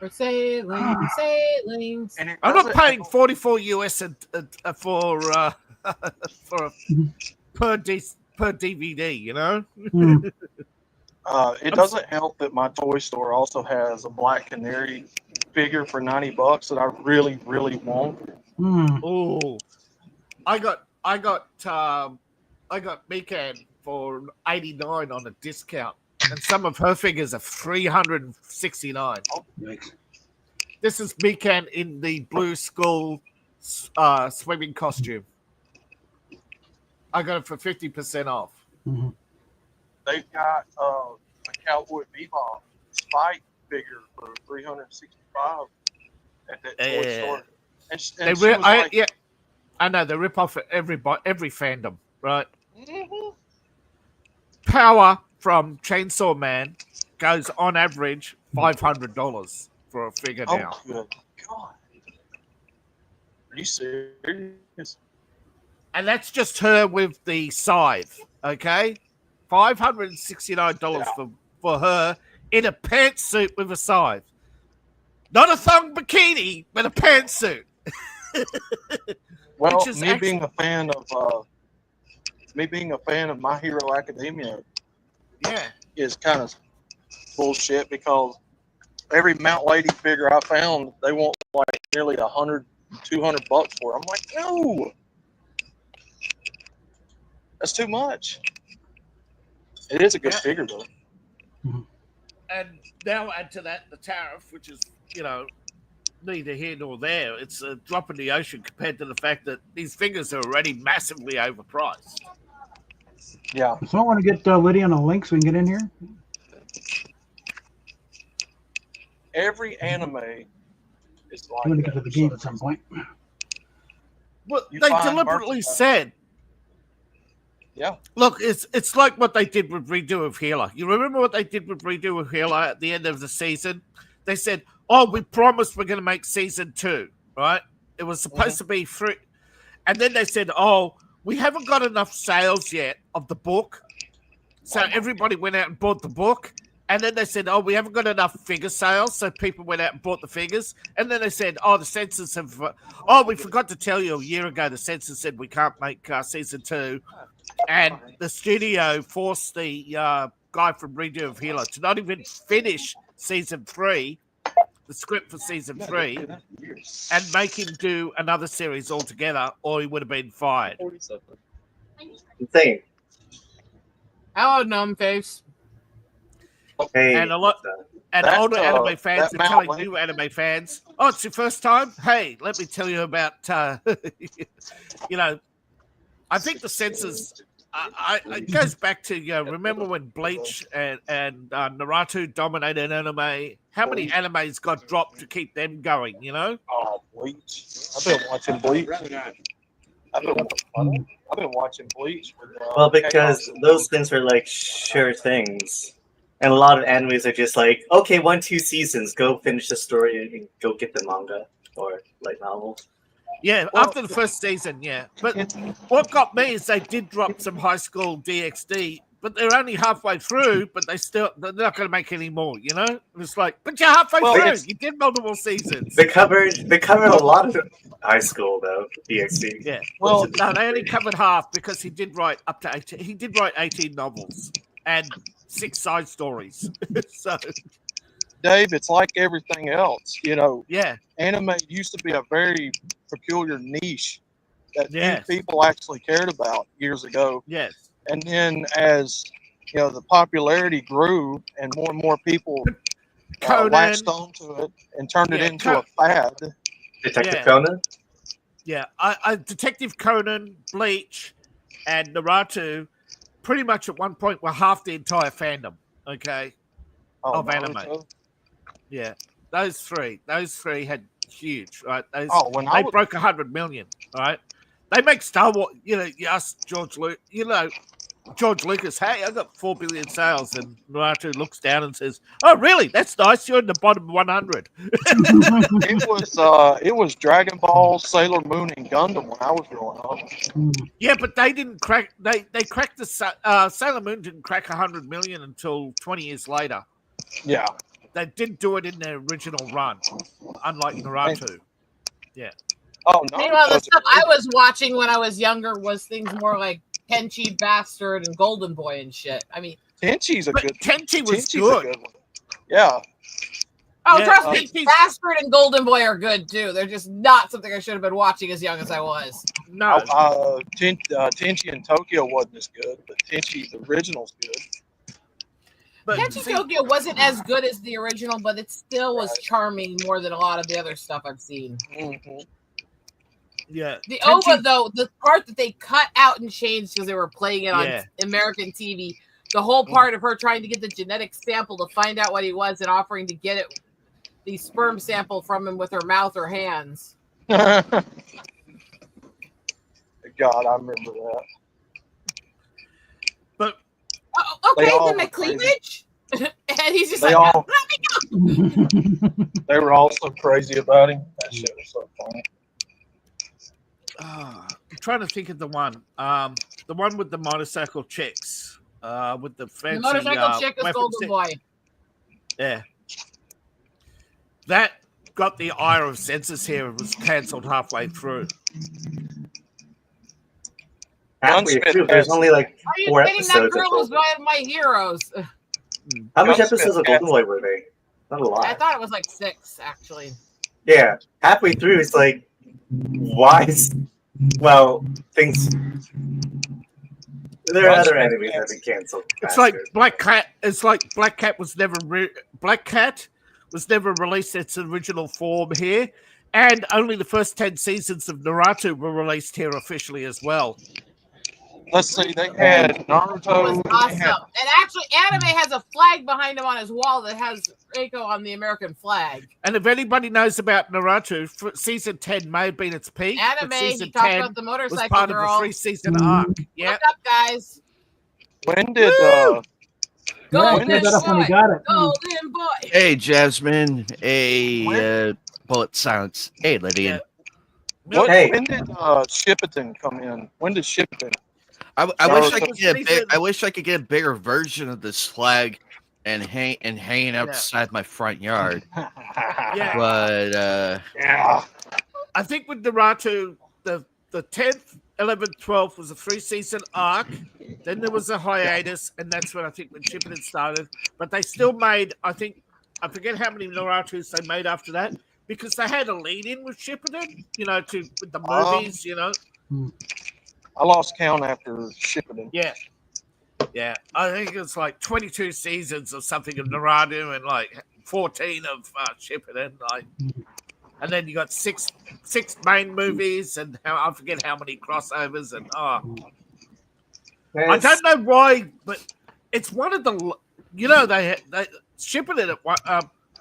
We're sailing. And it I'm not doesn't- paying 44 US for per DVD. You know. It doesn't help that my toy store also has a Black Canary figure for $90 that I really, really want. Oh, I got Mikan for 89 on a discount, and some of her figures are 369. This is Mikan in the blue school swimming costume. I got it for 50% off. They've got a Cowboy Bebop Spike figure for $365 at that toy store. And she was like, I know they rip off every fandom, right? Mhm. Power from Chainsaw Man goes on average $500 for a figure now. Oh, good God. Are you serious? And that's just her with the scythe, okay? $569 for her in a pantsuit with a scythe. Not a thong bikini, but a pantsuit. Well, Which is being a fan of My Hero Academia Yeah. is kind of bullshit because every Mount Lady figure I found, they want like nearly $100, $200 for. I'm like, no, that's too much. It is a good figure though. And now add to that the tariff, which is, neither here nor there. It's a drop in the ocean compared to the fact that these figures are already massively overpriced. Yeah. So I want to get Lydia on a link so we can get in here. Every anime is like I'm going to that get to the for game some at some reason. point. Well, You they find deliberately merchandise. said, Yeah. look, it's like what they did with Redo of Healer. You remember what they did with Redo of Healer at the end of the season? They said, oh, we promised we're going to make season 2, right? It was supposed to be free. And then they said, oh, we haven't got enough sales yet of the book. So everybody went out and bought the book. And then they said, oh, we haven't got enough figure sales. So people went out and bought the figures. And then they said, oh, the censors have, oh, we forgot to tell you a year ago, the censors said we can't make season 2. And the studio forced the guy from Redo of Healer to not even finish season 3, the script for season 3, and make him do another series altogether, or he would have been fired. Insane. Hello, numb face. Hey, And a lot, and That, older anime fans that are telling Mount new anime fans, "Oh, it's your first time? Hey, let me tell you about." You know, I think the censors. It goes back to remember when Bleach and Naruto dominated anime? How many animes got dropped to keep them going? You know. Oh, Bleach. I've been watching Bleach. I've been watching Bleach. well, because those things are like sure things. And a lot of animes are just like, okay, 1-2 seasons, go finish the story and go get the manga or light novel. Yeah, Well, after the first season, yeah. But what got me is they did drop some high school DxD, but they're only halfway through, but they're not going to make any more, you know? And it's like, but you're halfway Well, through. it's- You did multiple seasons. They covered a lot of high school though, DxD. Yeah. Well, No, they only covered half because he did write up to 18. He did write 18 novels and 6 side stories. So, Dave, it's like everything else. You know, yeah. anime used to be a very peculiar niche that Yes. few people actually cared about years ago. Yes. And then as the popularity grew and more people Conan. latched onto it and turned it Yeah, into a fad. Detective Yeah. Conan? Yeah. I Detective Conan, Bleach, and Naruto pretty much at one point were half the entire fandom. Okay. Oh, Of anime. Naruto. Yeah. Those three had huge, right? Those, Oh, when I they was, broke 100 million, right? They make Star Wars, you ask George Lucas, hey, I got 4 billion sales, and Naruto looks down and says, oh, really? That's nice. You're in the bottom 100. it was Dragon Ball, Sailor Moon, and Gundam when I was growing up. Yeah, but they didn't crack. They cracked the Sailor Moon didn't crack 100 million until 20 years later. Yeah. They didn't do it in their original run, unlike Naruto. Oh no. Meanwhile, the stuff I was watching when I was younger was things more like Tenchi Bastard and Golden Boy and shit. I mean, Tenchi's a But good. Tenchi was Tenchi's a good. good one. Yeah. oh, Yeah, trust me, Tenchi's- Bastard and Golden Boy are good too. They're just not something I should have been watching as young as I was. No, Tenchi in Tokyo wasn't as good, but Tenchi the original's good. but Tenchi see, Tokyo wasn't as good as the original, but it still was charming more than a lot of the other stuff I've seen. Mhm. yeah, The Tenchi- OVA, though, the part that they cut out and changed because they were playing it on Yeah. American TV, the whole part of her trying to get the genetic sample to find out what he was and offering to get it, the sperm sample from him with her mouth or hands. God, I remember that. but Oh, They okay, all then my were crazy. cleavage? And he's just They like, all they were all so crazy about him. That shit was so funny. I'm trying to think of the one with the motorcycle chicks, with the fancy the motorcycle chick is weapons Golden that- Boy. Yeah, that got the ire of censors here and was cancelled halfway through. Halfway Gunsmith through, there's has- only like Are you 4 kidding? That episodes. girl of was Golden- one of my heroes. How many Gunsmith episodes of has- Golden Boy were they? Not a lot. I thought it was like 6, actually. Yeah, halfway through, it's like, why is... Well, things... There are other enemies that have been canceled. It's faster. like Black Cat. It's like Black Cat was never released its original form here, and only the first 10 seasons of Naruto were released here officially as well. let's see, they had It was Naruto. They awesome. had, And actually, Anime has a flag behind him on his wall that has Reiko on the American flag. And if anybody knows about Naruto, season 10 may have been its peak. but Anime, season he talked 10 about the was motorcycle part of girl. the 3-season arc. Yeah. Look up, guys. when did Yeah, he Golden put that up when he boy. got it. Golden boy. Hey, Jasmine. A bullet silence. Hey, Lydian. Hey. when did Shippuden come in? When did Shippuden? I Sorry, wish I could get a season- big, I wish I could get a bigger version of this flag and hanging outside my front yard. Yeah. But Yeah. I think with Naruto, the 10th, 11th, 12th was a 3-season arc. Then there was a hiatus, and that's when I think when Shippuden started. But they still made, I forget how many Narutos they made after that, because they had a lead-in with Shippuden, with the movies, I lost count after Shippuden. Yeah. Yeah. I think it's like 22 seasons or something of Naruto and like 14 of Shippuden. And then you got six main movies and I forget how many crossovers. And I don't know why, but it's one of the, they Shippuden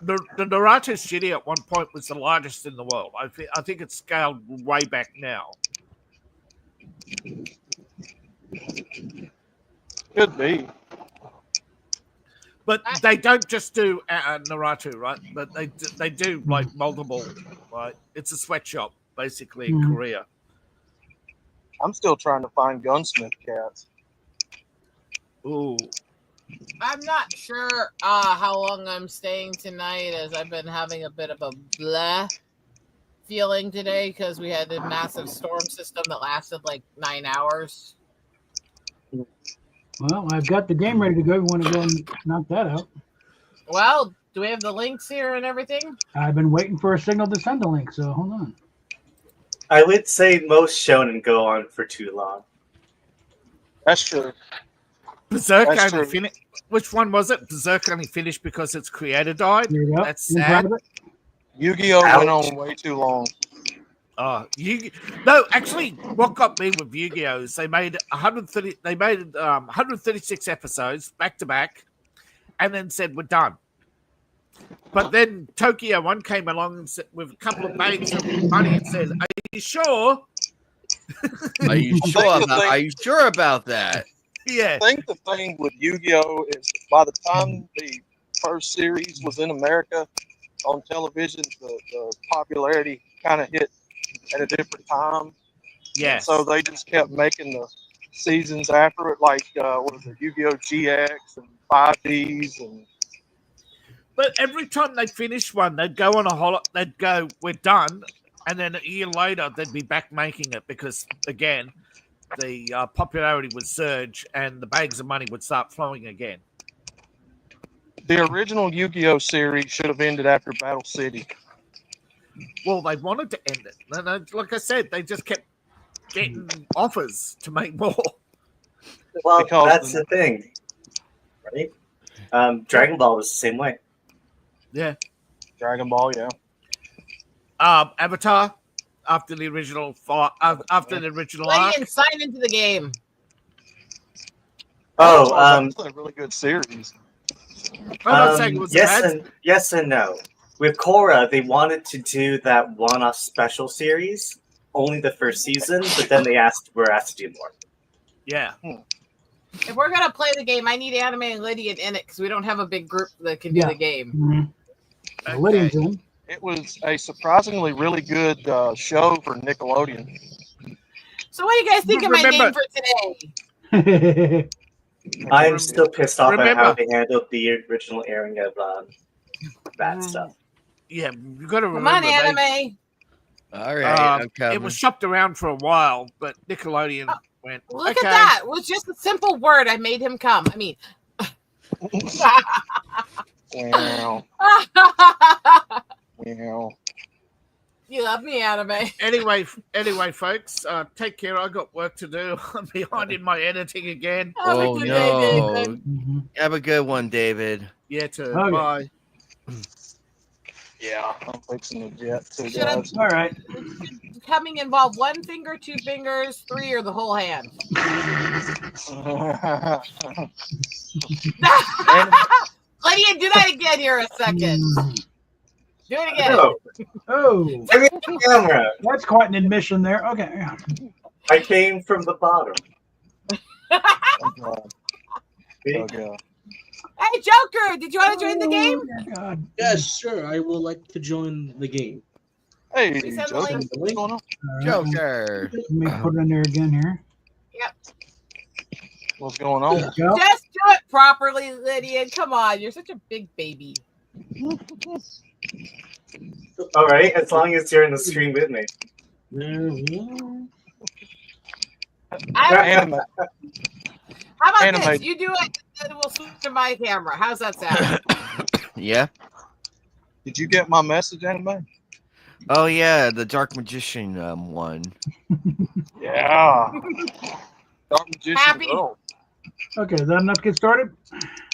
the Naruto studio at one point was the largest in the world. I think it's scaled way back now. Could be. But they don't just do Naruto, right? But they do like multiple, right? It's a sweatshop basically in Korea. I'm still trying to find Gunsmith Cats. Ooh, I'm not sure how long I'm staying tonight, as I've been having a bit of a blah feeling today because we had a massive storm system that lasted like 9 hours. Well, I've got the game ready to go. You want to go and knock that out? Well, do we have the links here and everything? I've been waiting for a signal to send the link, so hold on. I would say most shonen go on for too long. That's true. Berserk That's only true. finished. Which one was it? Berserk only finished because its creator died. There you go. That's You proud sad. of it? Yu-Gi-Oh Ouch. went on way too long. No, actually, what got me with Yu-Gi-Oh is they made 130. They made 136 episodes back to back, and then said we're done. But then Tokyo One came along and said, with a couple of bags of money and said, "Are you sure?" are you sure about that? Yeah, I think the thing with Yu-Gi-Oh is by the time the first series was in America on television, the popularity kind of hit at a different time. yeah. So they just kept making the seasons after it, like what was it, Yu-Gi-Oh GX and 5Ds and But every time they finish one, they'd go on a holiday. They'd go, "We're done," and then a year later, they'd be back making it because again, the popularity would surge and the bags of money would start flowing again. the original Yu-Gi-Oh series should have ended after Battle City. Well, they wanted to end it. And like I said, they just kept getting offers to make more. Well, Because that's the- the thing, right? Dragon Ball was the same way. Yeah. Dragon Ball, yeah. Avatar, after the original after the original Play arc. and sign into the game. Oh, That's a really good series. I'm not saying it was bad. yes and no. With Korra, they wanted to do that one-off special series, only the first season, but then were asked to do more. Yeah. If we're gonna play the game, I need Anime and Lydian in it because we don't have a big group that can do Yeah. the game. Mm-hmm. Okay. Lydian's in. It was a surprisingly really good show for Nickelodeon. So what do you guys think of my Remember- name for today? I'm still pissed off at how Remember- they handled the original airing of that stuff. Yeah, you got to Come remember. on, Anime. All right, I'm coming. It was shopped around for a while, but Nickelodeon went. Look okay. at that. It was just a simple word. I made him come. I mean, Wow. Wow. you love me, Anime. Anyway, folks, take care. I got work to do. I'm behind in my editing again. Have a Oh good day, no! David. Mhm. Have a good one, David. Yeah, too. Okay. Bye. Yeah, I'm fixing the jet too, Should I- guys. All right. Coming involve 1 finger, 2 fingers, 3, or the whole hand. Lydia, do that again here a second. Do it again. No, Oh, give me the camera. that's quite an admission there. Okay. I came from the bottom. Oh, God. See? Oh, God. Hey, Joker, did you want to join the game? Oh, dear God. Yes, sure. I will like to join the game. Hey, We sent the Joker, link. what's going on? All right, Joker. Let me put it in there again here. What's going on? There we go. Just do it properly, Lydia. Come on, you're such a big baby. All right, as long as you're in the stream with me. There we are. Anime. How about Anime. this? You do it, and we'll switch to my camera. How's that sound? Yeah. Did you get my message, Anime? Oh yeah, the Dark Magician one. Yeah. Dark Magician Happy. Girl. Okay, is that enough to get started?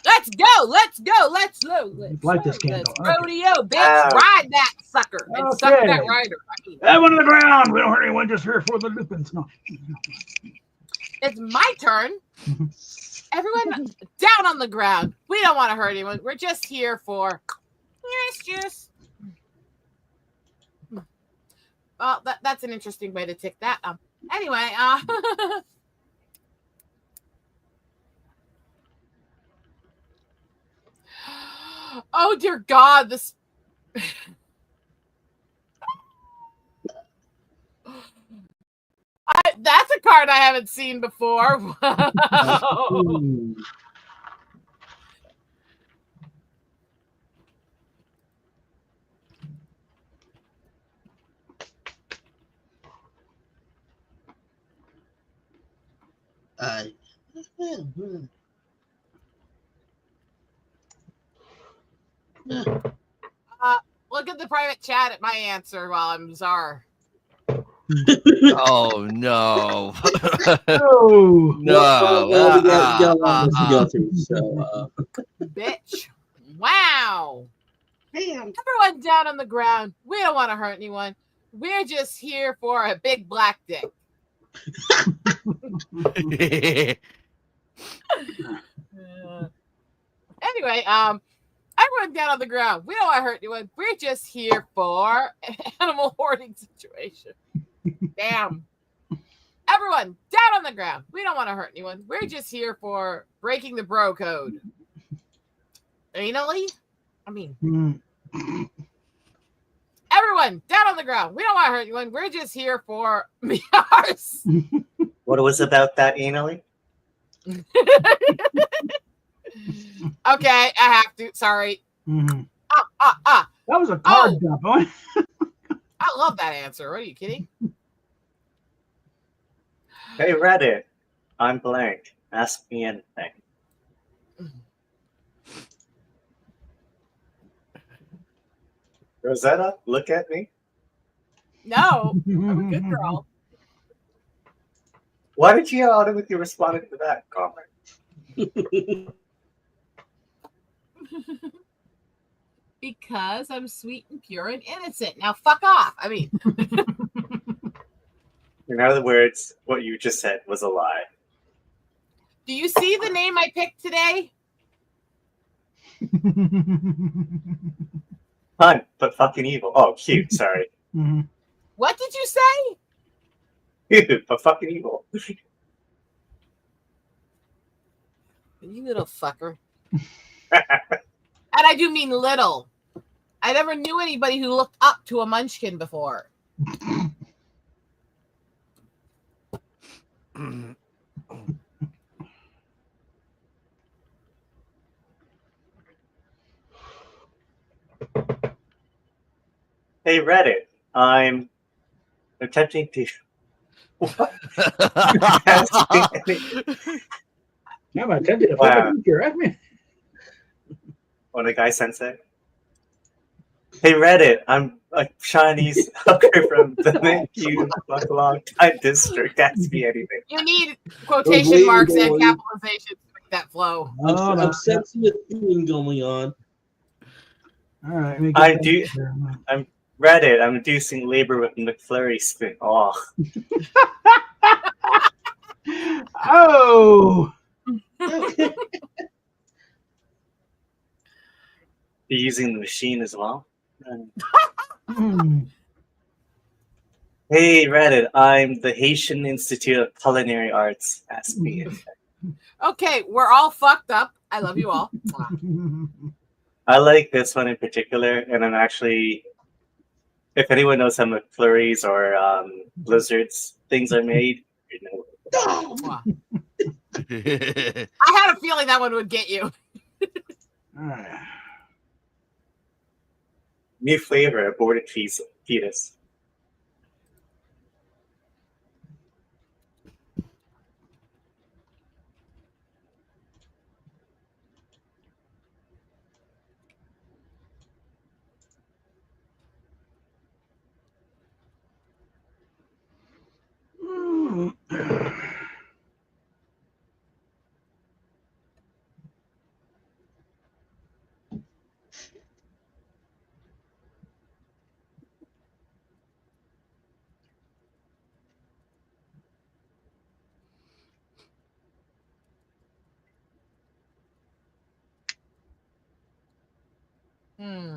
Let's go. Let's go. Let's go. Let's Light this go. candle. Let's Okay. rodeo, bitch. Ride that sucker and suck Okay. that rider. Everyone on the ground. We don't hurt anyone. Just here for the Lupins. No. It's my turn. Everyone down on the ground. We don't want to hurt anyone. We're just here for mischief. Well, that's an interesting way to tick that. Anyway, oh dear God, this. That's a card I haven't seen before. Wow. Ooh. Look at the private chat at my answer while I'm czar. Oh no. Oh. No. Well, we got a lot to go through, so Bitch. Wow. Everyone down on the ground. We don't want to hurt anyone. We're just here for a big black dick. Anyway, everyone down on the ground. We don't want to hurt anyone. We're just here for an animal hoarding situation. Damn. Everyone down on the ground. We don't want to hurt anyone. We're just here for breaking the bro code. Anally? I mean, everyone down on the ground. We don't want to hurt anyone. We're just here for ours. What was about that anally? Okay, I have to. Sorry. Mhm. That That was a card dump. Huh? I love that answer. What are you kidding? Hey Reddit, I'm blank. Ask me anything. Rosetta, look at me. No, I'm a good girl. Why did you automatically respond to that comment? Because I'm sweet and pure and innocent. Now fuck off. I mean, In other words, what you just said was a lie. do you see the name I picked today? Fun, but fucking evil. Oh, cute. Sorry. Mhm. What did you say? Cute, but fucking evil. You little fucker. And I do mean little. I never knew anybody who looked up to a munchkin before. Hey Reddit, I'm attempting to. Yeah, I'm attempting to Wow. fuck a teacher. I mean, What a guy sensei. Hey Reddit, I'm a Chinese hooker from the Nanking Long Time District. Ask me anything. You need quotation wait, marks and boy. capitalization to make that flow. Oh, no. I'm sensing a theme going on. All right. let me get I that do. here. Reddit. I'm inducing labor with McFlurry spin. Oh, Oh. you're using the machine as well. Mm. Hey Reddit, I'm the Haitian Institute of Culinary Arts. Ask me. Okay, we're all fucked up. I love you all. I like this one in particular, and I'm actually, if anyone knows how McFlurries or Blizzards things are made, you know. I had a feeling that one would get you. All right. New flavor, aborted fetus. Mm. Hmm.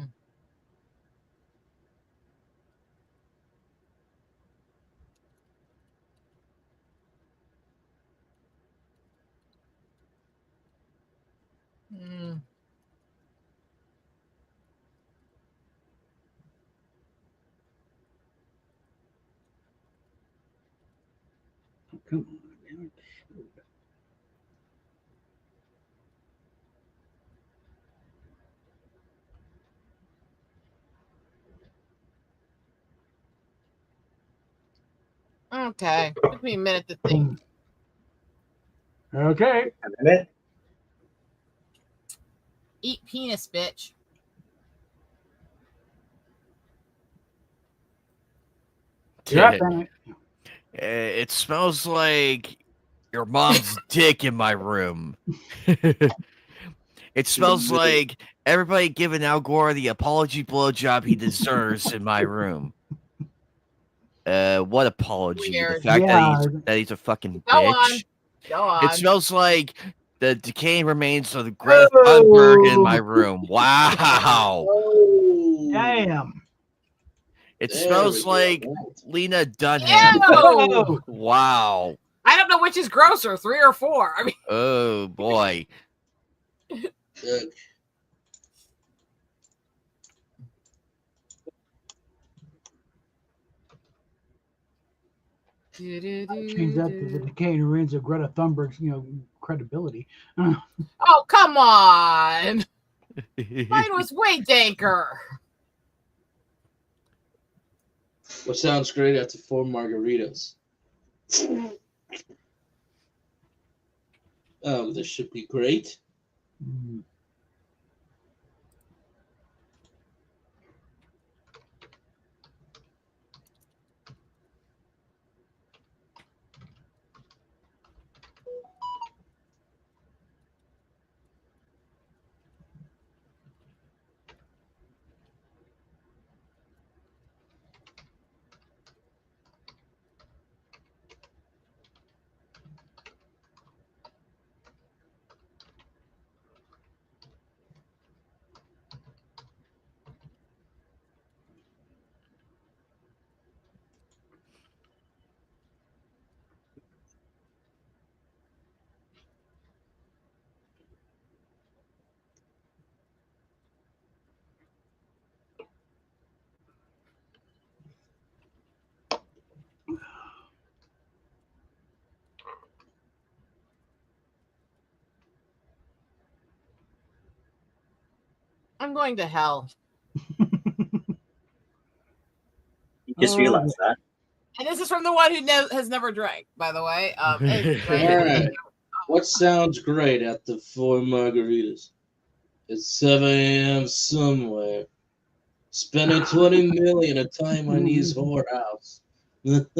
Hmm. Come on. Damn it. Okay. Took me a minute to think. Okay. A minute. Eat penis, bitch. Yeah. Damn it. It smells like your mom's dick in my room. It smells like everybody giving Al Gore the apology blowjob he deserves in my room. What apology? Weird. The fact Yeah. that he's a fucking Go on. bitch. Go on. It smells like the decaying remains of Greta Thunberg in my room. Wow. Oh, Damn. It there smells we go. like Right. Lena Dunham. Ew! Oh. Wow. I don't know which is grosser, 3 or 4. I mean, Oh boy. Ugh. Change that to the decaying remains of Greta Thunberg's, credibility. oh, come on. Mine was way danker. What sounds great after 4 margaritas? This should be great. Mm. I'm going to hell. You just Oh, realized that. And this is from the one who has never drank, by the way. Hey, All right. What sounds great after 4 margaritas? It's 7 a.m. somewhere. Spending 20 million a time on his whorehouse. Tuesday.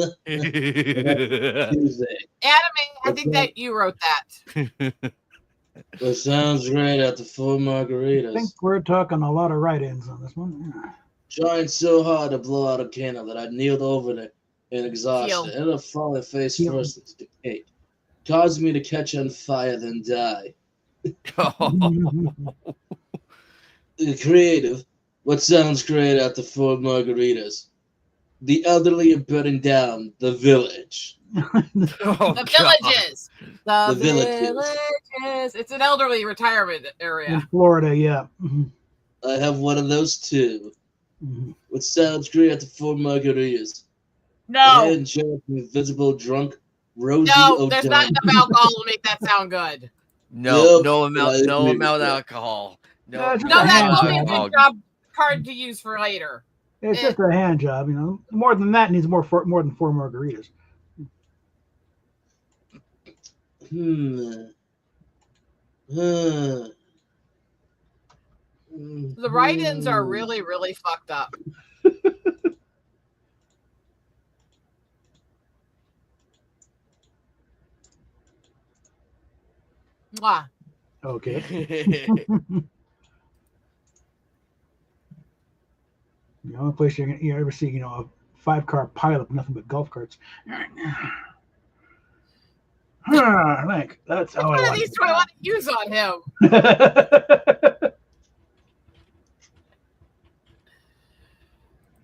Anime, I think that you wrote that. That sounds great at the Four I think Margaritas. we're talking a lot of write-ins on this one. Yeah. Trying so hard to blow out a candle that I kneeled over it in exhaustion. Heal. Ended up falling face Heal. first into the cake. Caused me to catch on fire, then die. The creative. What sounds great at the Four Margaritas? The elderly are burning down the village. Oh, The God. villages. The The villages. villages. It's an elderly retirement In area. Florida, yeah. Mhm. I have one of those too. Mhm. What sounds great at the Four Margaritas? No. And Jack, invisible drunk Rosie No, there's not O'Donnell. enough alcohol to make that sound good. No, Yep, no I amount agree with of that. alcohol. No, Yeah, just No, a that's hand only a job. good job card to use for later. It's just a hand job, you know. More than that, it needs more than 4 margaritas. The write-ins are really, really fucked up. Mwah. Okay. The only place you ever see, you know, a 5-car pilot with nothing but golf carts. Like, that's Which how one I of like these it. do I want to use on him?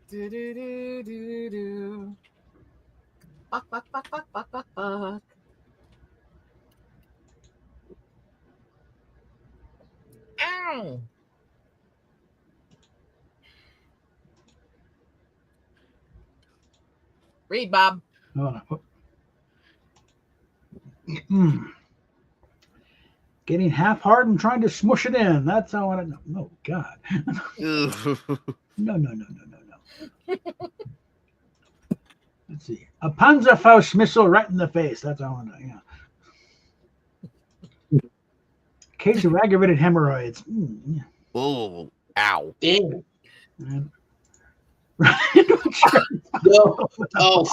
Do do do do do. Fuck fuck fuck fuck fuck fuck fuck. Ow. Read, Bob. Oh, no. Mm. Getting half hard and trying to smush it in. That's how I know. Oh, God. No. Let's see. A Panzerfaust missile right in the face. That's how I know. Yeah. Case of aggravated hemorrhoids. Yeah. Oh, ow. Damn. And- No. Oh.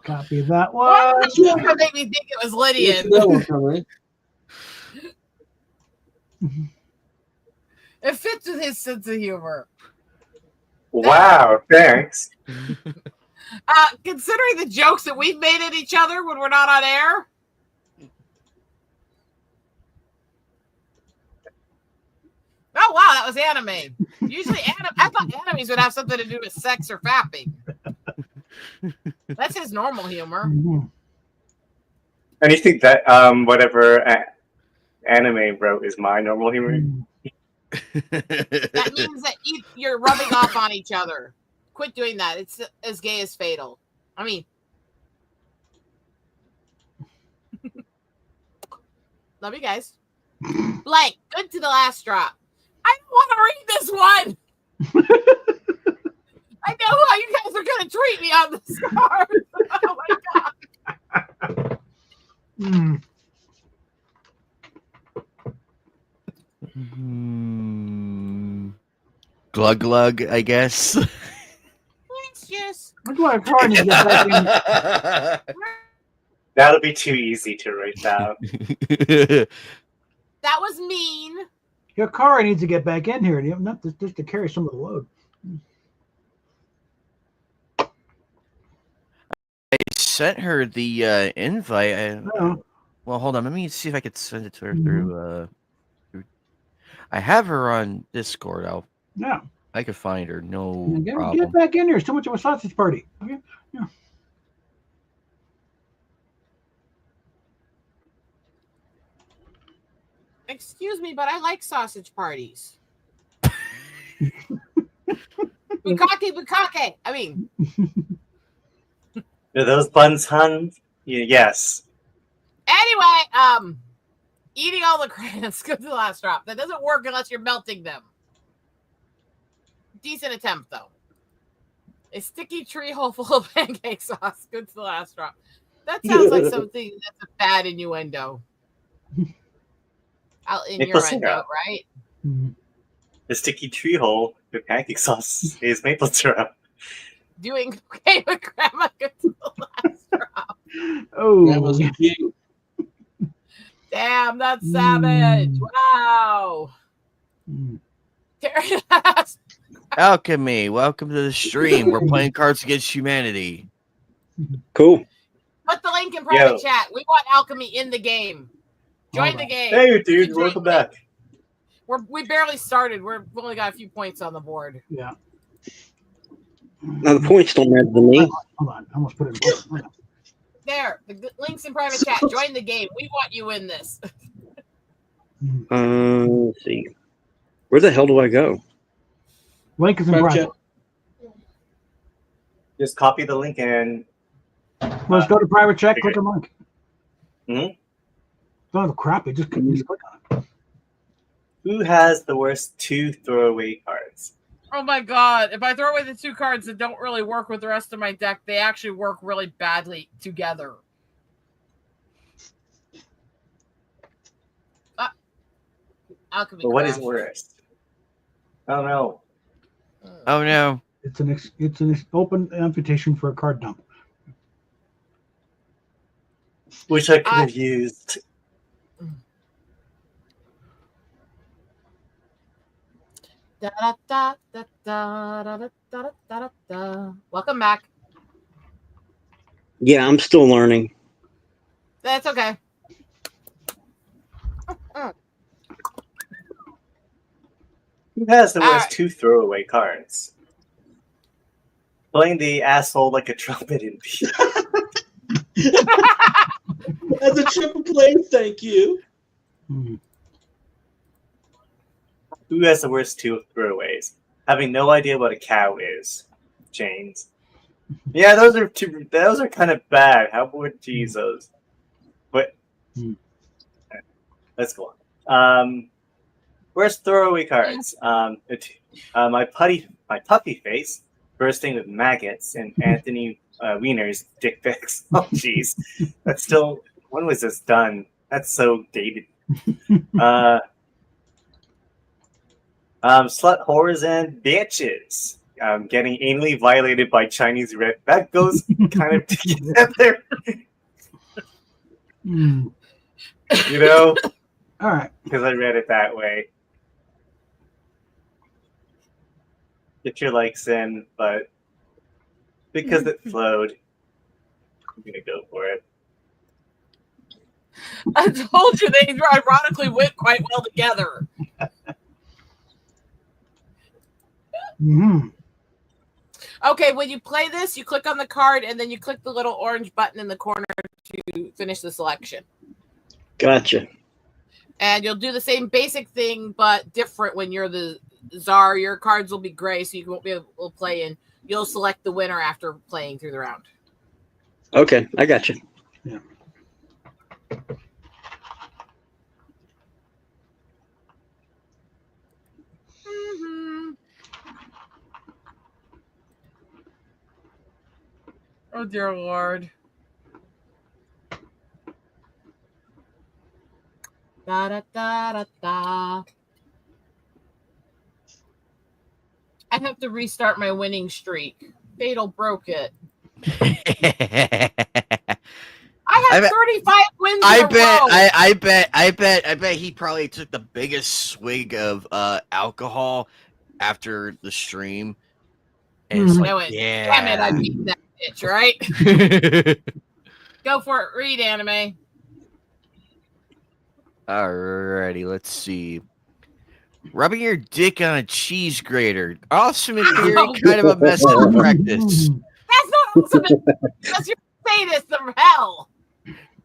Copy that Why one. did you make me think it was Lydian? That one coming. It fits with his sense of humor. Wow, thanks. Considering the jokes that we've made at each other when we're not on air. Oh wow, that was anime. Usually, I thought animes would have something to do with sex or fapping. That's his normal humor. Mhm. And you think that whatever anime wrote is my normal humor? That means that you're rubbing off on each other. Quit doing that. It's as gay as fatal. I mean, love you guys. Blank. Good to the last drop. I don't want to read this one. I know how you guys are going to treat me on the stars. Oh my god. Mm. Glug glug, I guess. It's just That's why car needs to get back in. That'll be too easy to write down. that was mean. Your car needs to get back in here, not just to carry some of the load. I sent her the invite. Oh. Well, hold on. Let me see if I could send it to her Mhm. through. I have her on Discord. Yeah. I could find her. No Get problem. back in here. It's too much of a sausage party. Okay. Yeah. Excuse me, but I like sausage parties. Bukake. I mean, Are those buns, hun? Yes. anyway, eating all the crayons. Go to the last drop. That doesn't work unless you're melting them. Decent attempt, though. A sticky tree hole full of pancake sauce. Good to the last drop. That sounds like something that's a bad innuendo. Maple syrup. Right? Mhm. The sticky tree hole with pancake sauce is maple syrup. doing okay with Grandma gets the last drop. Oh, That was cute. Damn, that's savage. Mm. Wow. Mm. Terry, Alchemy, welcome to the stream. We're playing Cards Against Humanity. Cool. put the link in private Yo. chat. We want Alchemy in the game. Join Hold the on. game. Hey, dude, Join welcome the- back. We barely started. We've only got a few points on the board. Yeah. Now the points don't matter to me. Hold on. I almost put it in. Hold on. There, the link's in private chat. Join the game. We want you in this. Let's see. Where the hell do I go? Link is in Private private. chat. Just copy the link and Let's go to private chat. Click on link. Mhm. Don't have crap. Just click on it. who has the worst 2 throwaway cards? Oh my god. If I throw away the 2 cards that don't really work with the rest of my deck, they actually work really badly together. Alchemy But what is crashed. worse? I don't know. Oh no. It's an open invitation for a card dump. Which I could have used. Da, da, da, da, da, da, da, da, da, da. Welcome back. Yeah, I'm still learning. That's okay. Who has the worst Alright. 2 throwaway cards? Playing the asshole like a trumpet in beat. As a triple play, thank you. Hmm. Who has the worst 2 throwaways? Having no idea what a cow is. James. Yeah, those are kind of bad. How would you use those? But let's go on. Worst throwaway cards. My puppy face bursting with maggots and Anthony Weiner's dick pics. Oh jeez. That's still, when was this done? That's so dated. Slut whores and bitches. Getting anally violated by Chinese red. That goes kind of together. Hmm. You know? All right. Because I read it that way. Get your likes in, but because it flowed, I'm gonna go for it. I told you they ironically went quite well together. Hmm. Okay, when you play this, you click on the card and then you click the little orange button in the corner to finish the selection. Gotcha. And you'll do the same basic thing, but different when you're the czar. Your cards will be gray, so you won't be able to play, and you'll select the winner after playing through the round. Okay, I got you. Yeah. Oh, dear Lord. Da, da, da, da, da. I have to restart my winning streak. Fatal broke it. I have 35 wins in a row. I bet he probably took the biggest swig of alcohol after the stream. And it's I like, went, yeah. damn it, I beat that bitch, right? Go for it. Read, anime. Alrighty, let's see. Rubbing your dick on a cheese grater. Awesome in theory, kind of a mess in practice. That's not awesome. That's your sadist from hell.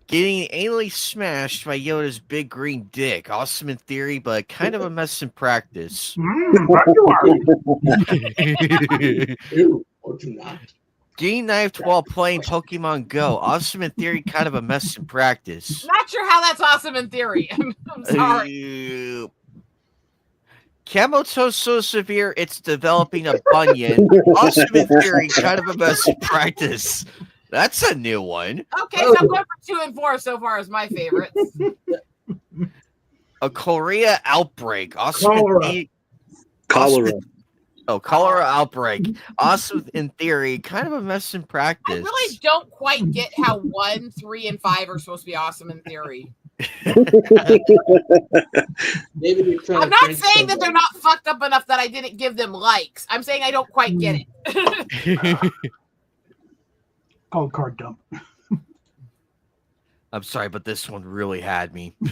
Getting anally smashed by Yoda's big green dick. Awesome in theory, but kind of a mess in practice. Ew, or do not. Getting knifed while playing Pokemon Go. Awesome in theory, kind of a mess in practice. Not sure how that's awesome in theory. I'm sorry. Camoto's so severe, it's developing a bunion. Awesome in theory, kind of a mess in practice. That's a new one. Okay, so I'm going for 2 and 4 so far as my favorites. A Korea outbreak. Awesome Cholera. in Cholera. Oh, cholera outbreak. Awesome in theory, kind of a mess in I practice. really don't quite get how 1, 3, and 5 are supposed to be awesome in theory. Maybe they're trying I'm to not prank saying that they're somebody. not fucked up enough that I didn't give them likes. I'm saying I don't quite get it. Called card dump. I'm sorry, but this one really had me. Yay!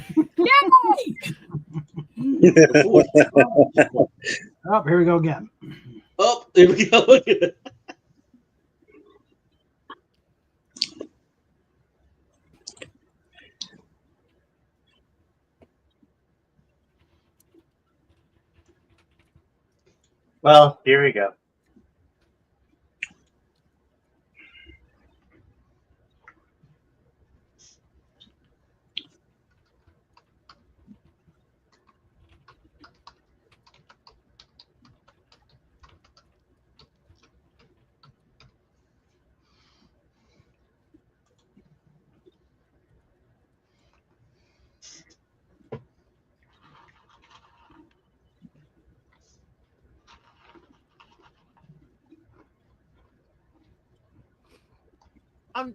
Oh, here we go again. Oh, there we go. Well, here we go.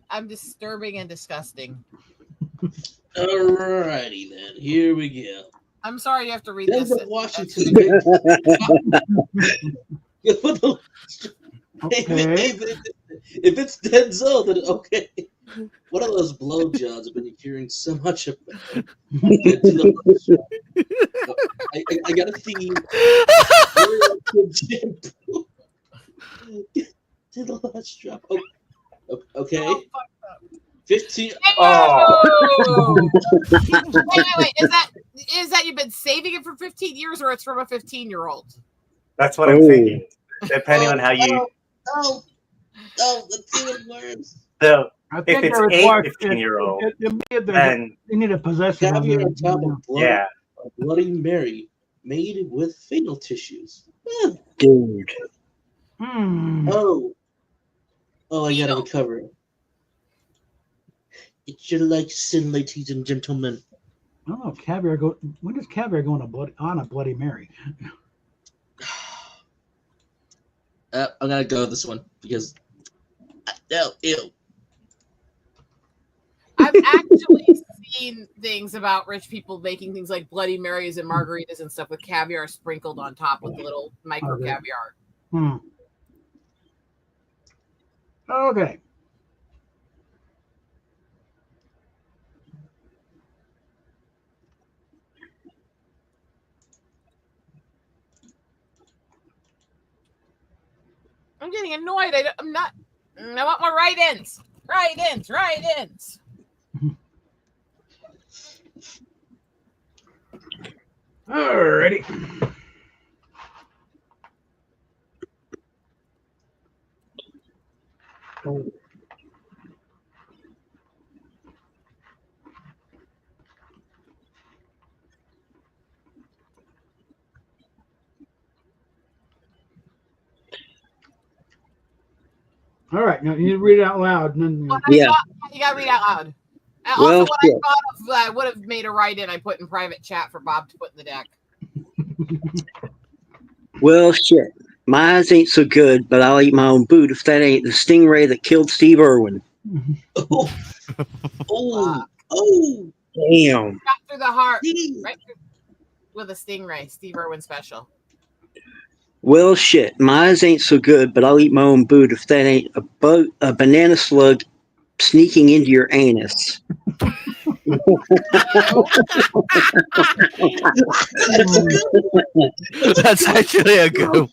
I'm disturbing and disgusting. Alrighty then, here we go. I'm sorry you have to read this. Denzel Washington. If it's Denzel, then okay. What are those blowjobs I've been hearing so much about? I got a theme. To the last drop. Oh, okay. 15. Oh. Wait. Is that you've been saving it for 15 years, or it's from a 15-year-old? That's what I'm thinking. Depending on how you. Oh, let's see what works. So I if think it's they're a required- 15-year-old, then they need a possession of Caviar their, on top of blood, yeah. a Bloody Mary made with fatal tissues. Dude. Oh, I gotta recover it. It's your like sin, ladies and gentlemen. Oh, caviar go. When does caviar go on a Bloody Mary? I'm gonna go with this one because ew. I've actually seen things about rich people making things like Bloody Marys and margaritas and stuff with caviar sprinkled on top with little micro Okay. caviar. Okay. I'm getting annoyed. I'm not. I want more write-ins. Write-ins. Alrighty. All right, now you need to read it out loud. And then, You gotta read out loud. And Well, also, what I thought of, I would have made a write-in. I put in private chat for Bob to put in the deck. Well, shit. My eyes ain't so good, but I'll eat my own boot if that ain't the stingray that killed Steve Irwin. Oh, damn. Shot through the heart, right through, with a stingray. Steve Irwin special. Well, shit. My eyes ain't so good, but I'll eat my own boot if that ain't a banana slug sneaking into your anus. That's actually a good one.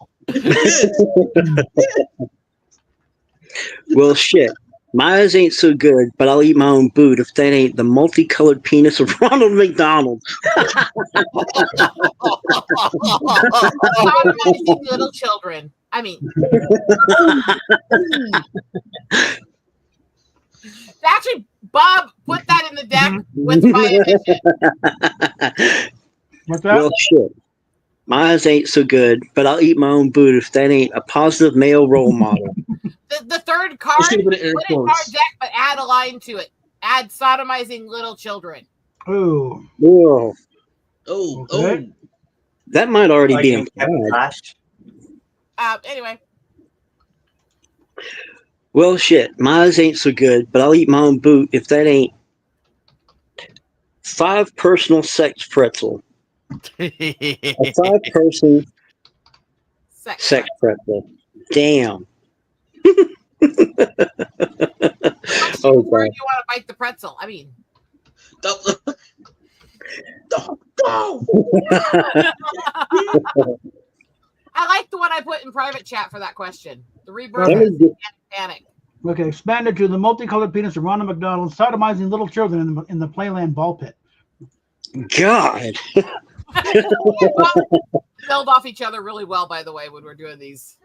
Well, shit. My eyes ain't so good, but I'll eat my own boot if that ain't the multicolored penis of Ronald McDonald. Sodomizing little children. I mean, actually, Bob, put that in the deck with my addition. What's that? Well, shit. My eyes ain't so good, but I'll eat my own boot if that ain't a positive male role model. The third card, put it in card deck, but add a line to it. Add sodomizing little children. Oh. Whoa. That might already be implied. Anyway. Well, shit, mine ain't so good, but I'll eat my own boot if that ain't 5 personal sex pretzel. A 5-person sex pretzel. Damn. Oh, Where God. do you want to bite the pretzel? I mean, Don't. I like the one I put in private chat for that question. The rebirth Okay. of the panic. Okay, expanded to the multicolored penis of Ronald McDonald sodomizing little children in the Playland ball pit. God. Build off each other really well, by the way, when we're doing these.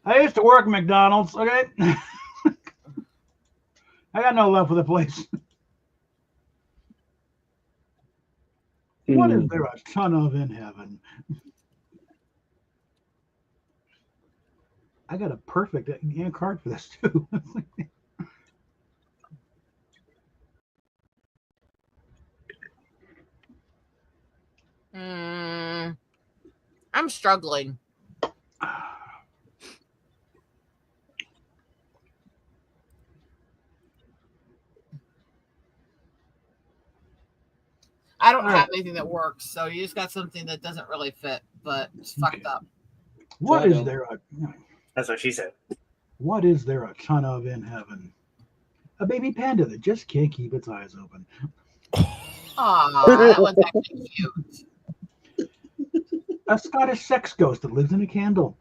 I used to work at McDonald's, okay? I got no love for the place. What is there a ton of in heaven? I got a perfect card for this, too. I'm struggling. I don't have anything that works, so you just got something that doesn't really fit, but it's fucked up. What is there a That's what she said. What is there a ton of in heaven? A baby panda that just can't keep its eyes open. Aw, that one's actually cute. A Scottish sex ghost that lives in a candle.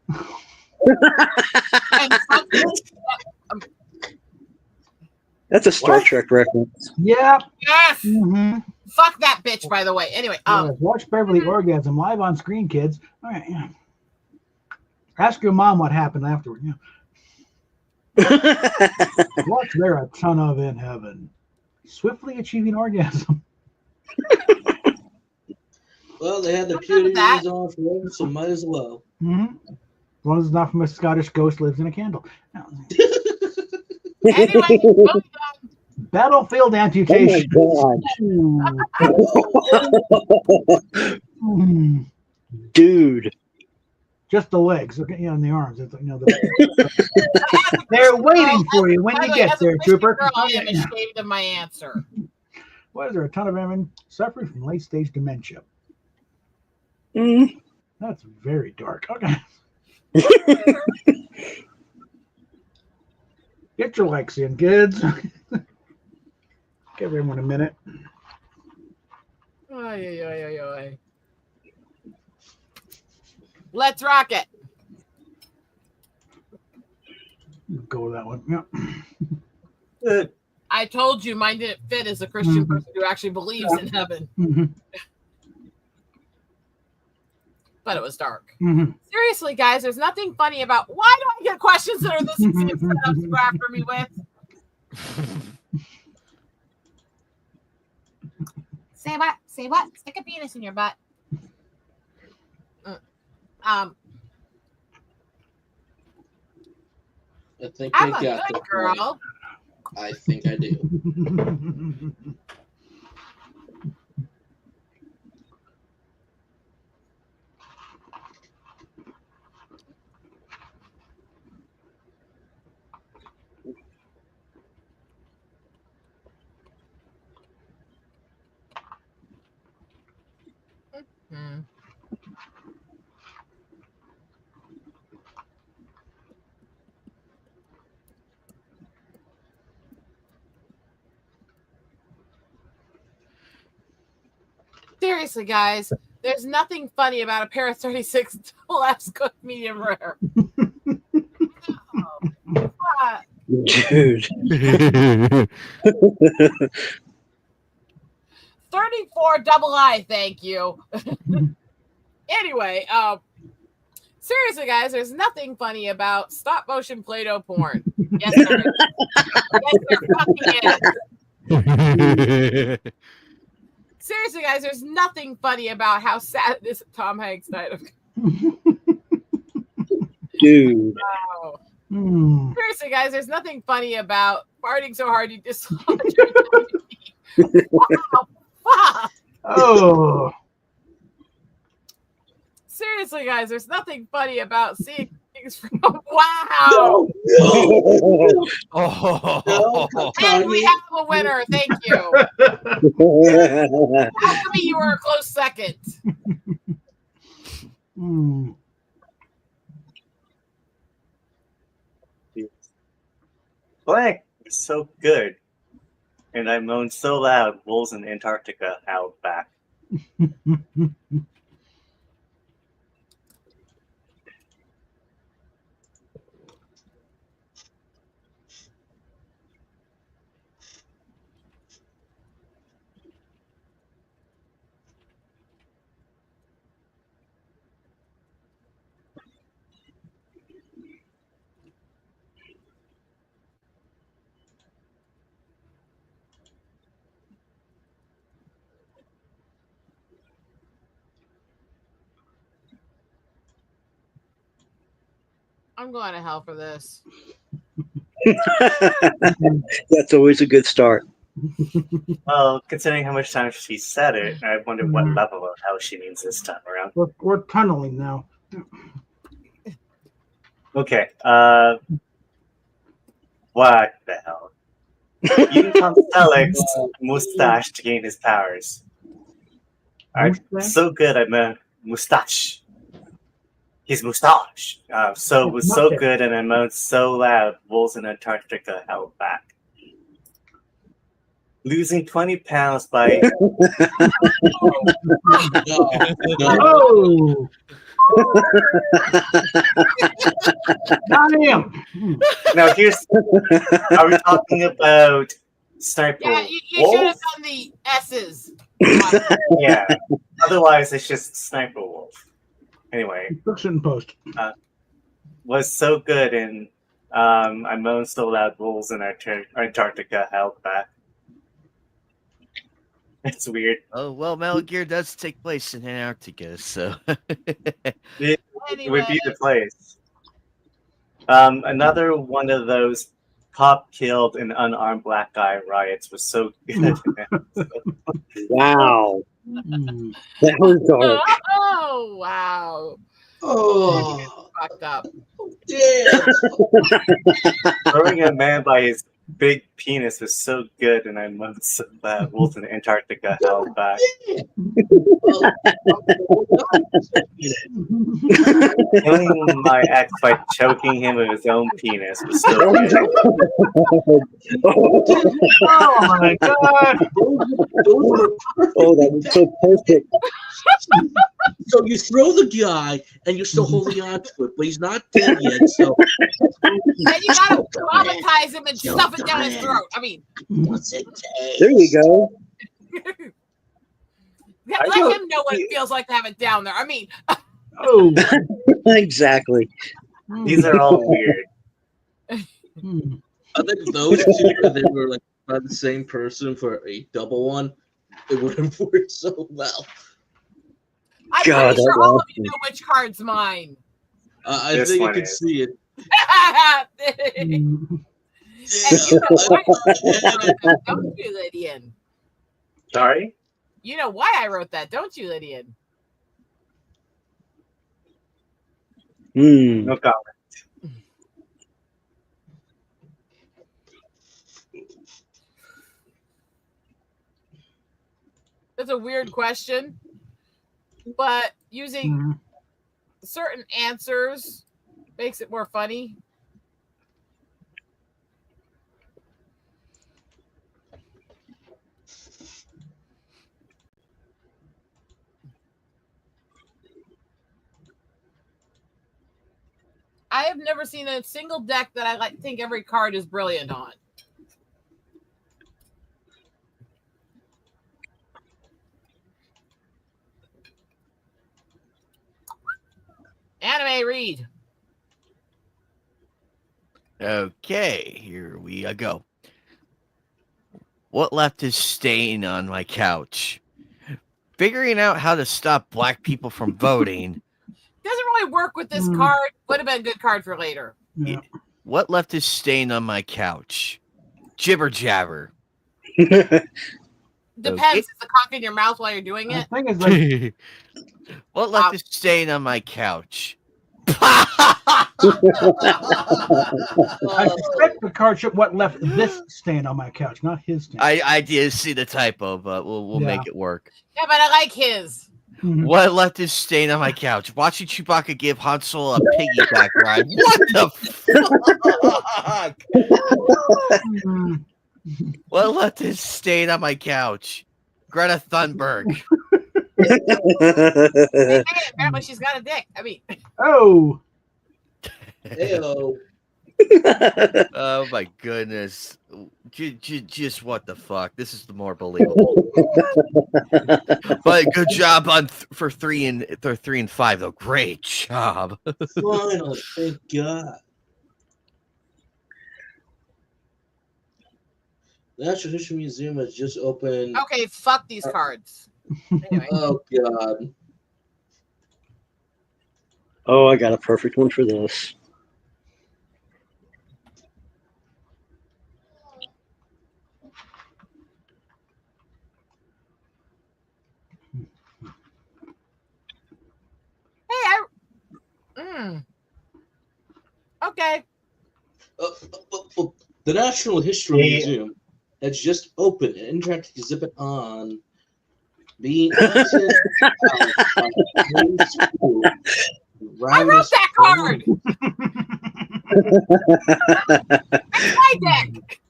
That's a Star Trek reference. Yeah. Yes. Mm-hmm. Fuck that bitch, by the way. Anyway, watch Beverly Orgasm live on screen, kids. All right, yeah. Ask your mom what happened afterward. Yeah. What's there a ton of in heaven? Swiftly achieving orgasm. Well, they had the purity rings on forever, so might as well. Mm-hmm. As long as it's not from a Scottish ghost lives in a candle. Anyway, Battlefield amputation. Oh my God. Dude. Just the legs, okay, and the arms. It's, they're waiting for you when you get there, Trooper. I am ashamed of my answer. What is there? A ton of women suffering from late stage dementia. That's very dark. Okay. Get your likes in, kids. Give everyone a minute. Oy, oy, oy, oy. Let's rock it. Go with that one. Yeah. I told you mine didn't fit as a Christian person who actually believes in heaven. But it was dark. Seriously, guys, there's nothing funny about why do I get questions that are this easy to set up to go after me with? Say what? Say what? Stick a penis in your butt. I think I'm I a got good the girl. point. I think I do. Seriously, guys, there's nothing funny about a pair of 36 double S cooked medium rare. Dude. 34 double I, thank you. Anyway, seriously, guys, there's nothing funny about stop motion Play-Doh porn. Yes, there is. Yes, there fucking is. Seriously, guys, there's nothing funny about how sad this Tom Hanks died of. Dude. Wow. Seriously, guys, there's nothing funny about farting so hard you dislodge your wow, fuck. Oh. Seriously, seriously, guys, there's nothing funny about seeing things from. Wow. No, no, Oh, And we have a winner. Thank you. Tell me you were a close second. Hmm. Blank is so good. And I moaned so loud, wolves in Antarctica howled back. I'm going to hell for this. That's always a good start. Well, considering how much time she said it, I wonder what level of hell she means this time around. We're tunneling now. Okay, what the hell? Use Tom Selleck's mustache to gain his powers. I'm Mustache? so good at my mustache. His mustache. Was so good and I moaned so loud, wolves in Antarctica held back. Losing 20 pounds by Oh! Damn! now here's are we talking about sniper Yeah, you wolf? should have done the S's. Yeah. Otherwise it's just sniper wolf. Anyway. Fix it in post. Was so good and I moaned so loud wolves in Antarctica held back. It's weird. oh well, Metal Gear does take place in Antarctica, so It would be the place. Another one of those cop killed an unarmed black guy riots was so good. Wow. That was dark. Oh, wow. Oh, Fucked up. damn. Throwing a man by his big penis was so good, and I moaned so loud. Wolves in Antarctica held back. Killing my ex by choking him with his own penis was so good. Oh my god! Oh, that was so perfect. So you throw the guy, and you're still holding on to it, but he's not dead yet. So And you gotta traumatize him and stuff it down his throat. I mean, what's it take? There you go. let him know what it feels like to have it down there. I mean, Oh! Exactly. These are all weird. I think those two, if they were like by the same person for a double one, it would have worked so well. I'm God, pretty sure I all love of you know which card's mine. I This think I one can is. see it. And you know why I wrote that, don't you, Lydian? Sorry? You know why I wrote that, don't you, Lydian? Hmm. No comment. That's a weird question, but using certain answers makes it more funny. I have never seen a single deck that I think every card is brilliant on. Anime read. okay, here we go. What left his stain on my couch? Figuring out how to stop black people from voting. Doesn't really work with this card. Would have been a good card for later. Yeah. What left his stain on my couch? Jibber jabber. Depends. Is the cock in your mouth while you're doing The it? thing is, like, What left is staying on my couch? I suspect the card should what left this stain on my couch, not his stain. I did see the typo, but we'll Yeah. make it work. Yeah, but I like his. Mhm. What left is stain on my couch? Watching Chewbacca give Han Solo a piggyback ride. What the fuck? Mhm. What left is stain on my couch? Greta Thunberg. Hey, apparently she's got a dick. I mean, Oh, Heyo. Oh my goodness. Just what the fuck? This is the more believable. But good job on for 3 and 5 though. Great job. Finally, thank God. The Natural History Museum has just opened. okay, fuck these cards. Anyway, Oh God. Oh, I got a perfect one for this. Okay. The Natural History Yeah. Museum has just opened an interactive exhibit on being I wrote that card. That's my deck.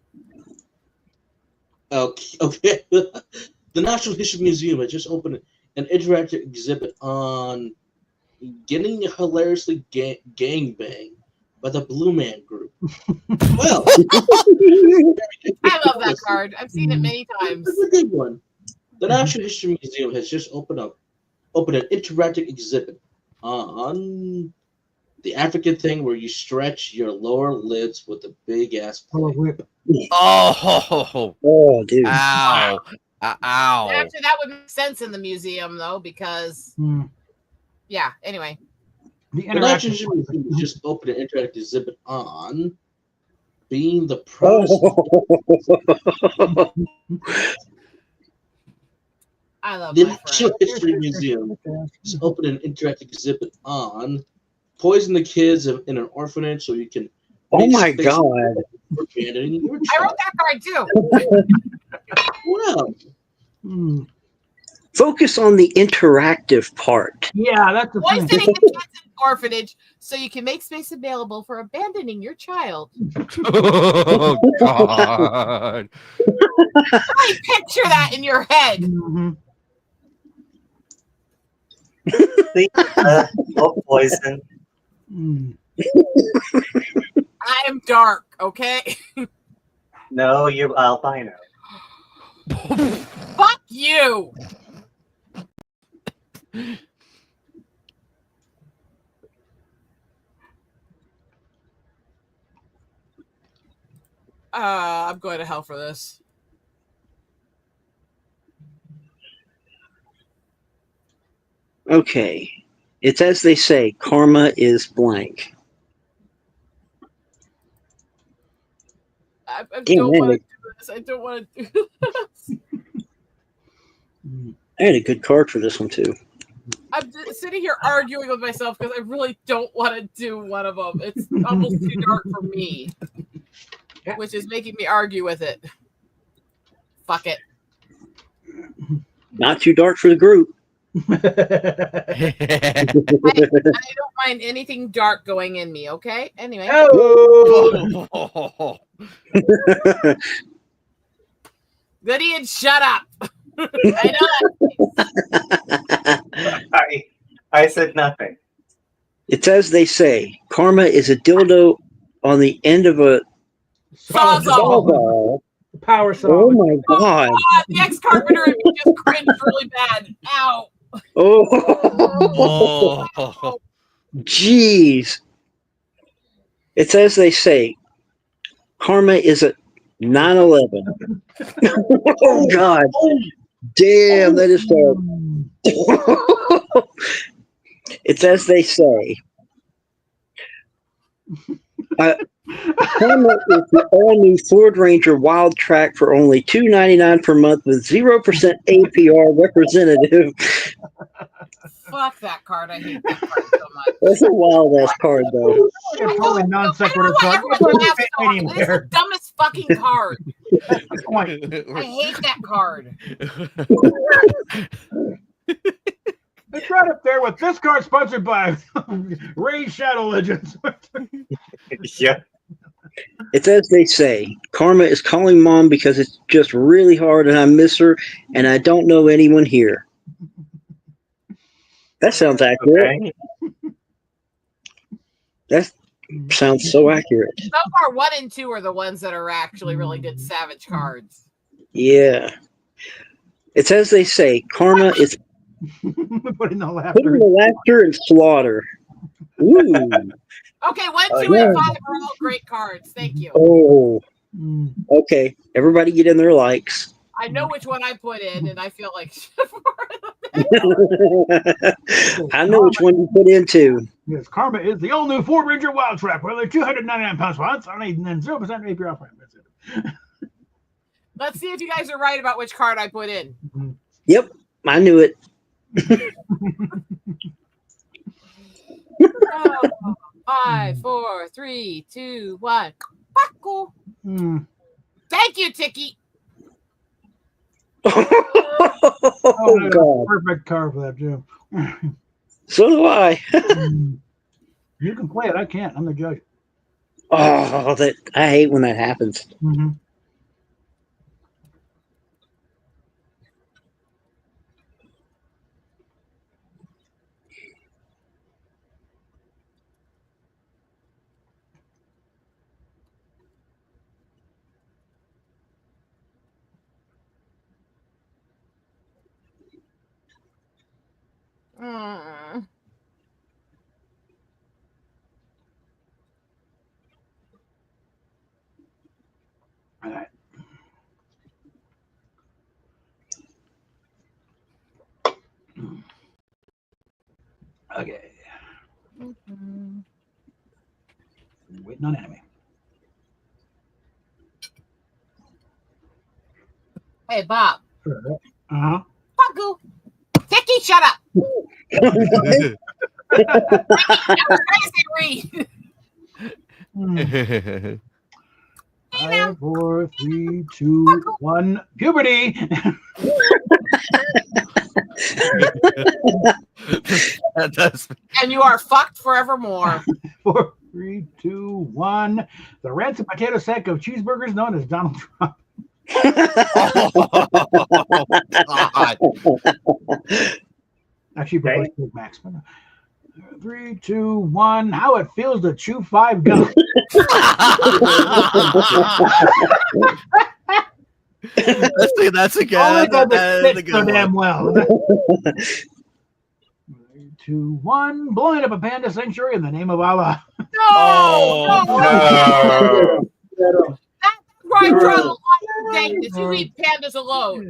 Okay. The Natural History Museum has just opened an interactive exhibit on getting hilariously gangbang by the Blue Man Group. Well, I love that card. I've seen it many times. it's a good one. The Natural History Museum has just opened an interactive exhibit on the African thing where you stretch your lower lids with a big ass plate. Oh, dude. Ow. Ow. Actually, that would make sense in the museum though, because yeah. Anyway, the The Natural History Museum has just opened an interactive exhibit on being the proudest. I love The my Natural friend. History Museum has opened an interactive exhibit on poison the kids in an orphanage so you can. Oh make my space God. for abandoning your I wrote child. that card too. Well, Focus on the interactive part. Yeah, that's the Poisoning thing. the kids in an orphanage so you can make space available for abandoning your child. Oh God. Really picture that in your head. Poison. I am dark, okay? No, you're albino. Fuck you. I'm going to hell for this. Okay. It's as they say, karma is blank. I Damn, don't man, want to do this. I don't want to do this. I had a good card for this one too. I'm just sitting here arguing with myself because I really don't want to do one of them. It's almost too dark for me, which is making me argue with it. Fuck it. Not too dark for the group. I don't mind anything dark going in me, okay? Anyway. Oh. Goody and shut up. I know that. I said nothing. It's as they say, karma is a dildo on the end of a Sawzall. sawzall. Power saw. Oh my God. The ex-carpenter and me just cringed really bad. Ow. Oh, jeez. It's as they say, karma is a 9/11. Oh God. Damn, that is terrible. It's as they say. Karma is the all-new Ford Ranger Wild Track for only $299 per month with 0% APR representative. Fuck that card. I hate that card so much. That's a wild-ass card, though. It's totally non sequitur I card. don't know why everyone laughs so hard. This is Anywhere. the dumbest fucking card. That's the point. I hate that card. It's right up there with this card sponsored by Ray Shadow Legends. Yeah. It's as they say, Karma is calling Mom because it's just really hard and I miss her and I don't know anyone here. That sounds accurate. Okay. That sounds so accurate. So far, 1 and 2 are the ones that are actually really good Savage cards. Yeah. It's as they say, Karma is Putting the laughter. putting the laughter and slaughter. Ooh. Okay, 1, 2, yeah. and 5 are all great cards. Thank you. Oh. Okay. Everybody get in their likes. I know which one I put in, and I feel like I know which one you put into. Yes, Karma is the all-new Ford Ranger Wild Track, where they're 299 pounds per ounce, and then 0% APR off. That's it. Let's see if you guys are right about which card I put in. Yep, I knew it. Oh, 5, 4, 3, 2, 1. Paco. Thank you, Tiki. Oh, God. Perfect card for that, Jim. So do I. You can play it. I can't. I'm the judge. Oh, that I hate when that happens. All right. Okay. Waiting on enemy. Hey, Bob. Uh-huh. Paco. Tiki, shut up. Read. 5, 4, 3, 2, 1. Puberty. That does. And you are fucked forevermore. 4, 3, 2, 1. The rancid potato sack of cheeseburgers known as Donald Trump. God. Actually, proposed Big Macs. 3, 2, 1. How it feels to chew 5 gum. That's a good. Only because That's it a fits so good damn one. well. 3, 2, 1. Blowing up a panda sanctuary in the name of Allah. No! That's right, Ronald. You leave pandas alone.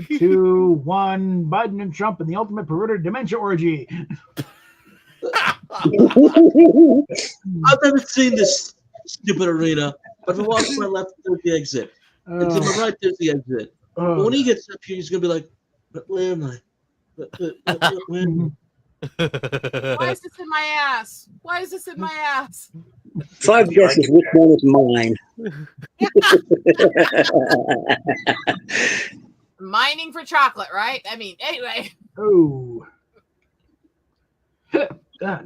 3, 2, 1. Biden and Trump in the ultimate perverted dementia orgy. I've never seen this stupid arena, but if I walk to my left, there's the exit. And to my right, there's the exit. But when he gets up here, he's going to be like, but where am I? Where am I? Why is this in my ass? Why is this in my ass? 5 guesses which one is mine. Mining for chocolate, right? I mean, anyway. Oh. I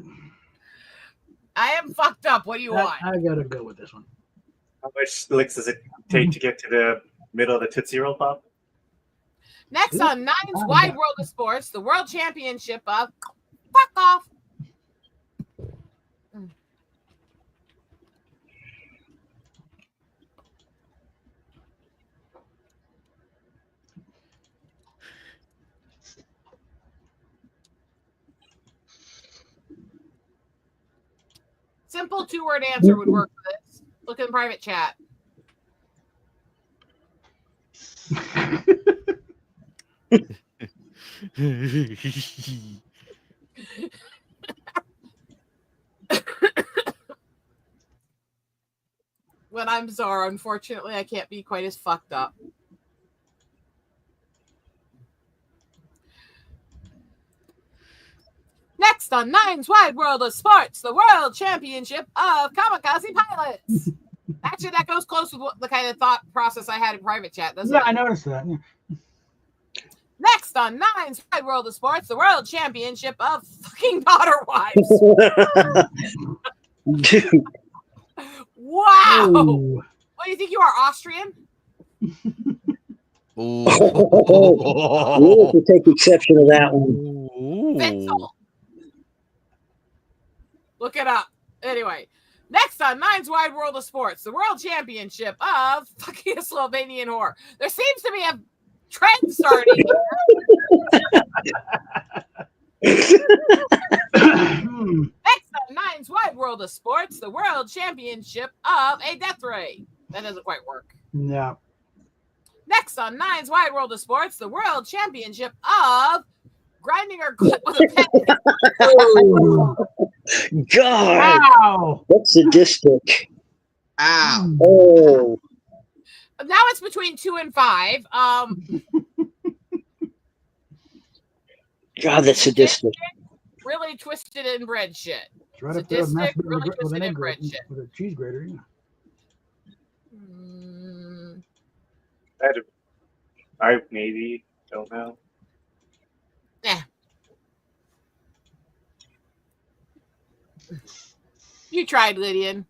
am fucked up. What do you want? I gotta go with this one. How much licks does it take to get to the middle of the Tootsie Roll Pop? Next on Nine's Wide World of Sports, the World Championship of Fuck Off. Simple 2-word answer would work for this. Look in the private chat. when I'm Zara. Unfortunately, I can't be quite as fucked up. Next on Nine's Wide World of Sports, the World Championship of Kamikaze Pilots. Actually, that goes close with the kind of thought process I had in private chat, doesn't Yeah, it? I noticed that. Yeah. Next on Nine's Wide World of Sports, the World Championship of fucking daughter wives. Dude, Wow. Ooh. What do you think you are, Austrian? we'll have to take exception to that one. Vinzel. Look it up. Anyway, next on Nine's Wide World of Sports, the World Championship of fucking a Slovenian whore. There seems to be a trend starting. Next on Nine's Wide World of Sports, the World Championship of a death ray. That doesn't quite work. Yeah. Next on Nine's Wide World of Sports, the World Championship of grinding her clit with a pen. Oh, God, wow. that's sadistic. Ow. Oh, Now it's between 2 and 5. God, that's sadistic. Really twisted inbred shit. It's right up there with Sadistic, mashed really with an twisted egg inbred grater, shit. with a cheese grater. Yeah. I maybe don't know. You tried, Lydian.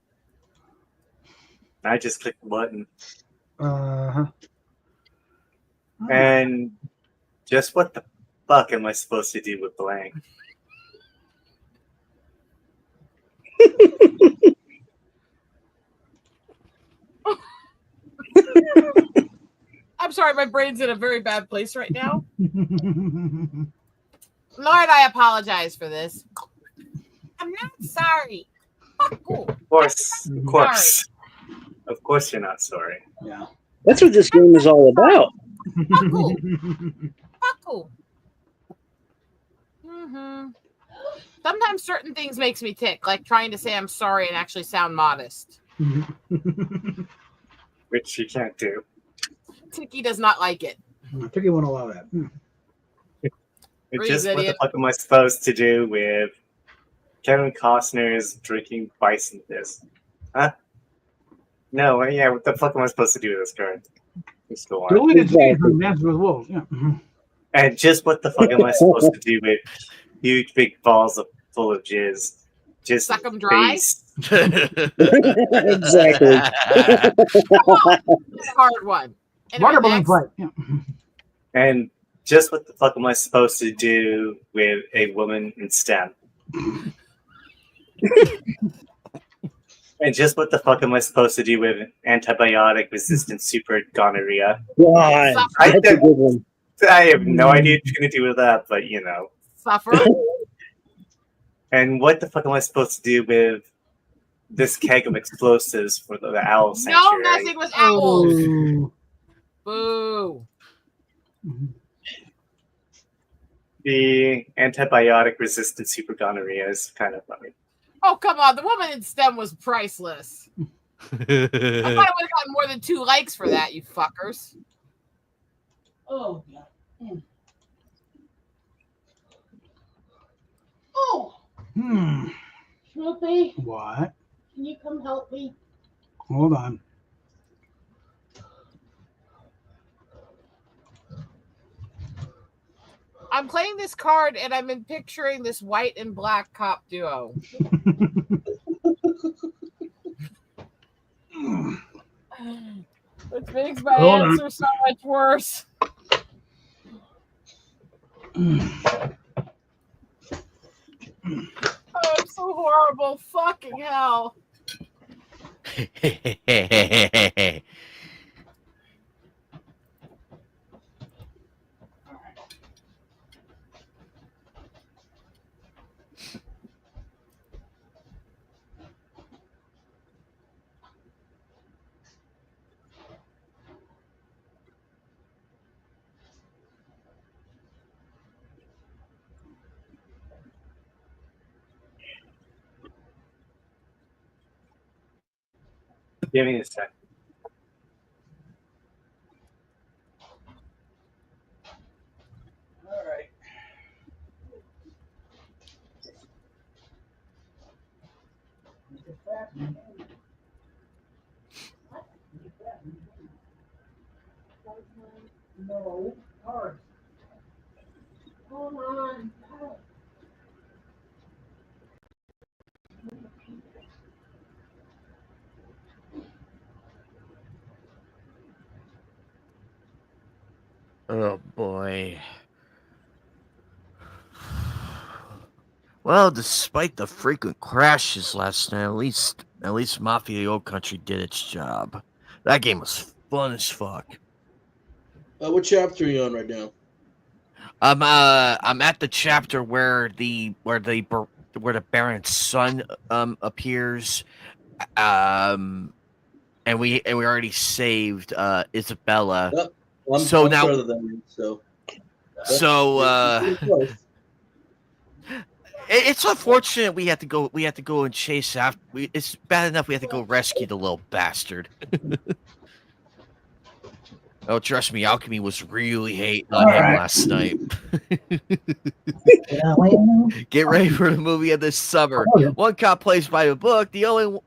I just clicked the button. Uh-huh. And just what the fuck am I supposed to do with blank? I'm sorry, my brain's in a very bad place right now. Lord, I apologize for this. I'm not sorry. Fuck you. Of course. Of course you're not sorry. Yeah. That's what this game is all about. Fuck you. Fuck you. Mm-hmm. Sometimes certain things makes me tick, like trying to say I'm sorry and actually sound modest. Which you can't do. Ticky does not like it. Ticky won't allow that. It's just what the fuck am I supposed to do with Kevin Costner's drinking bison piss? Huh? No, yeah, what the fuck am I supposed to do with this card? Let's go on. Deleted scenes from Dances with Wolves. Yeah. And just what the fuck am I supposed to do with huge big balls full of jizz? Just suck them dry? Exactly. Hard one. Anyway, Water balloon next. fight. Yeah. And just what the fuck am I supposed to do with a woman in STEM? And just what the fuck am I supposed to do with antibiotic resistant super gonorrhea? God, that's a good one. I have no idea what you're gonna do with that, but you know. Suffer. And what the fuck am I supposed to do with this keg of explosives for the owl No, sanctuary? nothing was owls. Ooh. Boo. The antibiotic resistant super gonorrhea is kind of funny. Oh, come on. The woman in STEM was priceless. I thought I would have gotten more than 2 likes for that, you fuckers. Oh, yeah. Oh, Snoopy, What? can you come help me? Hold on. I'm playing this card and I'm picturing this white and black cop duo. Which makes my Hold on. answer so much worse. Oh, I'm so horrible. Fucking hell. Give me a sec. All right. No, hard. Hold on. Oh boy. Well, despite the frequent crashes last night, at least Mafia the Old Country did its job. That game was fun as fuck. What chapter are you on right now? I'm at the chapter where the Baron's son appears, and we already saved Isabella. Oh, well, So I'm now- further than you, so. So Pretty close. it's unfortunate we have to go and chase after. It's bad enough we have to go rescue the little bastard. Oh, trust me, Alchemy was really hating on him last night. Get ready for the movie of this summer. One cop plays by the book. The other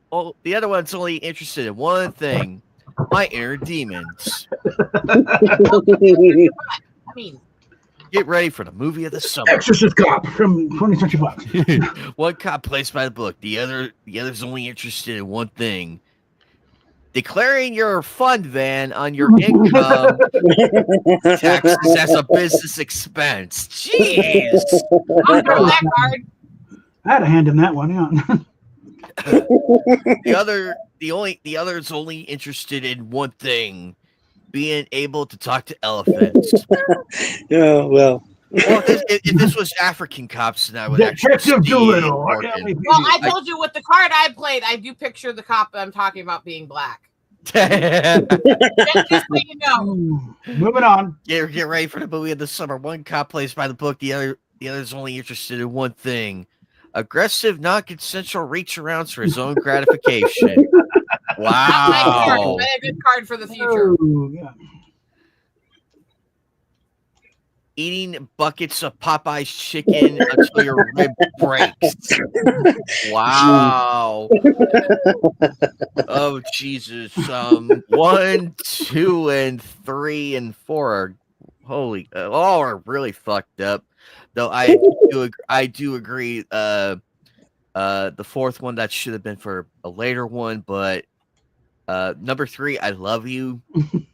one's only interested in one thing: my inner demons. I mean, Get ready for the movie of the summer. Exorcist Cop from 20th Century Fox. One cop plays by the book. The other's only interested in one thing: declaring your fund van on your income taxes as a business expense. Jeez. I'll throw that card. I had a hand in that one, yeah. The other's only interested in one thing: being able to talk to elephants. Oh, well. Well, if this was African cops, then I would actually Detective see Doolittle. Morgan. Well, I told you with the card I played, I do picture the cop I'm talking about being black. Just so you know. Moving on. Get ready for the movie of the summer. One cop plays by the book. The other's only interested in one thing: aggressive, non-consensual reach arounds for his own gratification. Wow. A good card for the future. Oh, yeah. Eating buckets of Popeye's chicken until your rib breaks. Wow. Oh Jesus. 1, 2, and 3, and 4 are all are really fucked up. Though I do agree. The fourth one, that should have been for a later one, but number 3, I love you.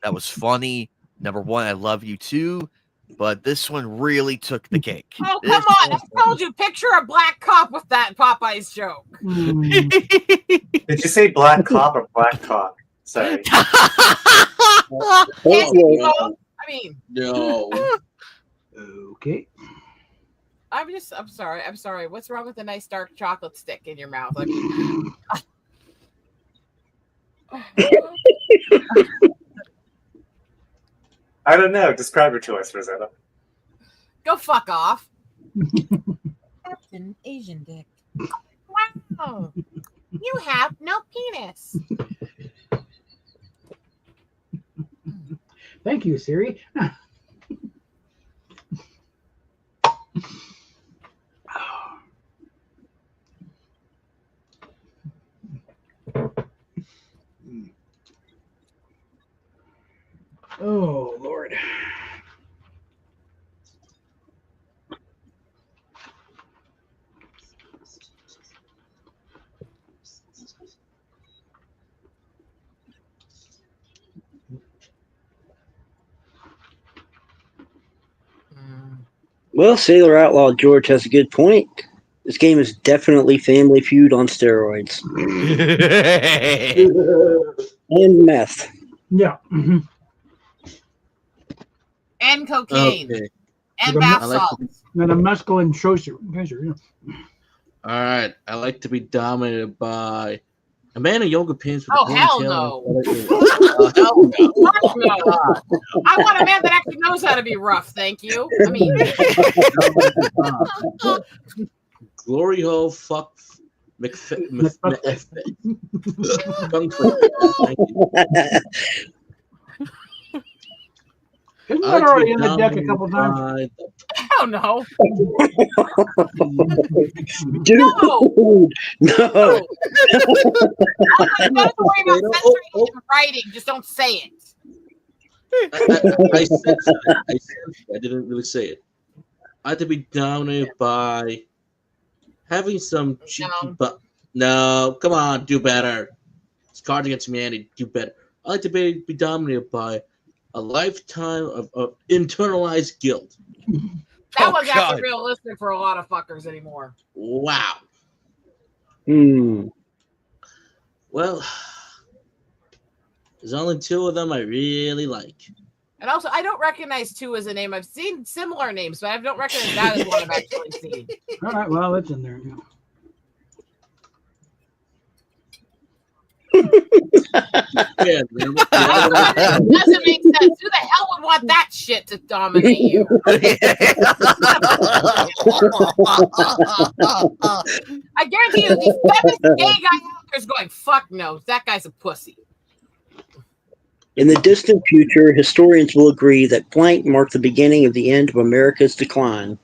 That was funny. Number 1, I love you too. But this one really took the cake. Oh, come on. I told you, picture a black cop with that Popeye's joke. Did you say black cop or black cock? Sorry. Can't you both? I mean, No. Okay. I'm sorry. What's wrong with a nice dark chocolate stick in your mouth? I mean, I don't know. Describe your choice, Rosetta. go fuck off. Captain Asian Dick. Wow. You have no penis. Thank you, Siri. Oh, Lord. Well, Sailor Outlaw George has a good point. This game is definitely Family Feud on steroids. And meth. Yeah. Mm-hmm. And cocaine. Okay. And bath I like salts. And a mescaline tracer. Yeah. All right. I like to be dominated by Amanda Yoga Pins. Oh, hell no. Hell no. Fuck no. I want a man that actually knows how to be rough, thank you. I mean, Glory hole, fuck Kung Fu. Thank you. Isn't I that like to already be in the deck a dominated couple times? by the I don't know. Dude, no. No. You don't have to worry about Oh, censoring oh. in writing. Just don't say it. I said it. I didn't really say it. I had to be dominated by having some cheeky No, come on, do better. It's Cards Against Humanity, do better. I like to be dominated by a lifetime of internalized guilt. That one's actually realistic for a lot of fuckers anymore. Wow. Well, there's only two of them I really like. And also, I don't recognize 2 as a name. I've seen similar names, but I don't recognize that as one I've actually seen. All right, well, it's in there. Yeah. Doesn't make sense. Who the hell would want that shit to dominate you? I guarantee you, these feminist gay guy out there's going, fuck no, that guy's a pussy. In the distant future, historians will agree that blank marked the beginning of the end of America's decline.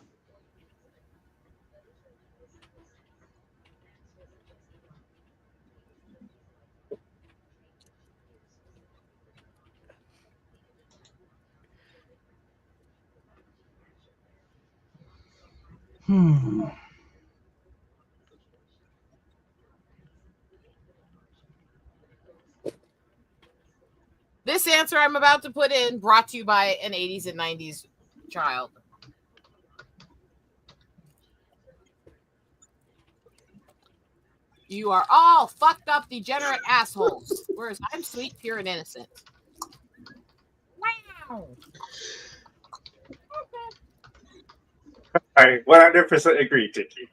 This answer I'm about to put in brought to you by an 80s and 90s child. You are all fucked up, degenerate assholes. Whereas I'm sweet, pure, and innocent. Wow. I 100% agree, Tiki.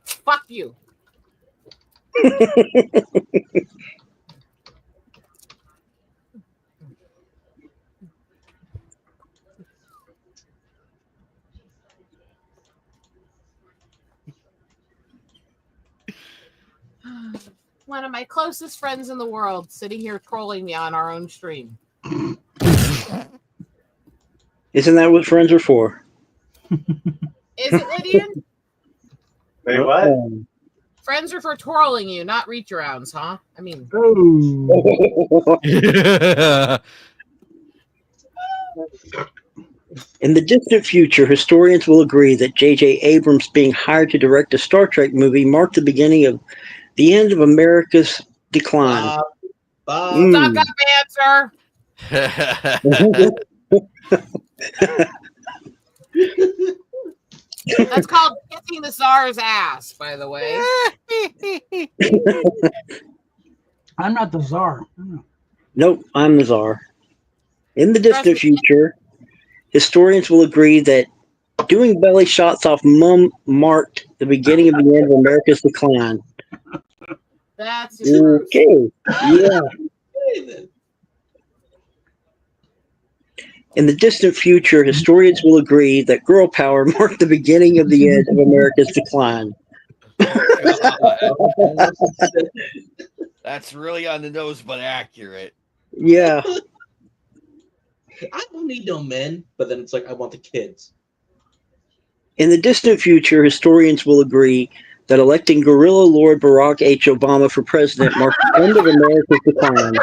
Fuck you. One of my closest friends in the world sitting here trolling me on our own stream. Isn't that what friends are for? Is it, Lydian? Wait, what? Friends are for trolling you, not reach arounds, huh? I mean, In the distant future, historians will agree that J.J. Abrams being hired to direct a Star Trek movie marked the beginning of the end of America's decline. Suck up, answer. That's called kissing the Tsar's ass, by the way. I'm not the czar. Nope, I'm the czar. In the distant future, historians will agree that doing belly shots off mum marked the beginning of the end of America's decline. That's true. Okay. Yeah. In the distant future, historians will agree that girl power marked the beginning of the end of America's decline. That's really on the nose, but accurate. Yeah. I don't need no men, but then it's like I want the kids. In the distant future, historians will agree that electing guerrilla Lord Barack H. Obama for president marked the end of America's decline.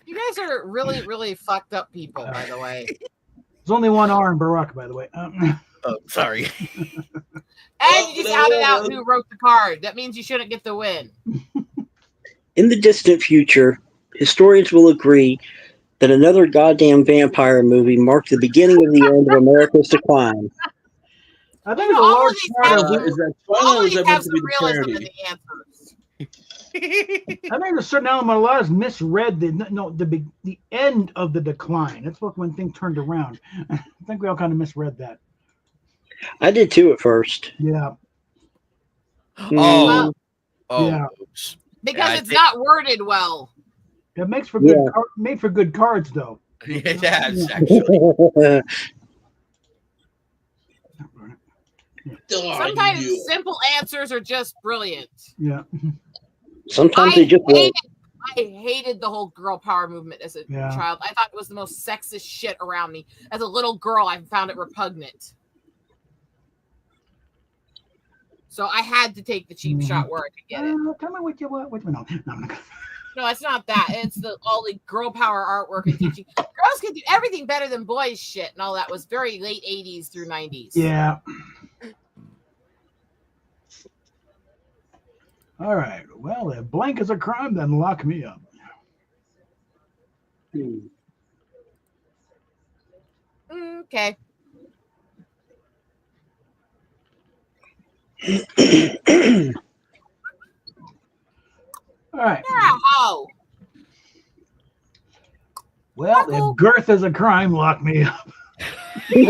You guys are really, really fucked up people, by the way. There's only one R in Barack, by the way. Oh, sorry. And you just outed out who wrote the card. That means you shouldn't get the win. In the distant future, historians will agree that another goddamn vampire movie marked the beginning of the end of America's decline. I think it's a large part of Is that All Twilight or of is these that have meant to some be the realism in parody? the answers. I think a certain element of lies misread the end of the decline. That's when things turned around. I think we all kind of misread that. I did too at first. Yeah. Oh. Oh. Yeah. Oops. Because I it's think- not worded well. It makes for good Yeah. made for good cards though. It has, actually. Sometimes simple answers are just brilliant. Yeah. Sometimes they just work. I hated the whole girl power movement as a child. I thought it was the most sexist shit around me. As a little girl, I found it repugnant. So I had to take the cheap shot where I could get it. Tell me what you want. No, I'm not gonna. No, it's not that. It's all the girl power artwork and teaching. Girls can do everything better than boys shit and all that was very late 80s through 90s. Yeah. All right. Well, if blank is a crime, then lock me up. Okay. All right. Oh. Well, if girth is a crime, lock me up. Okay.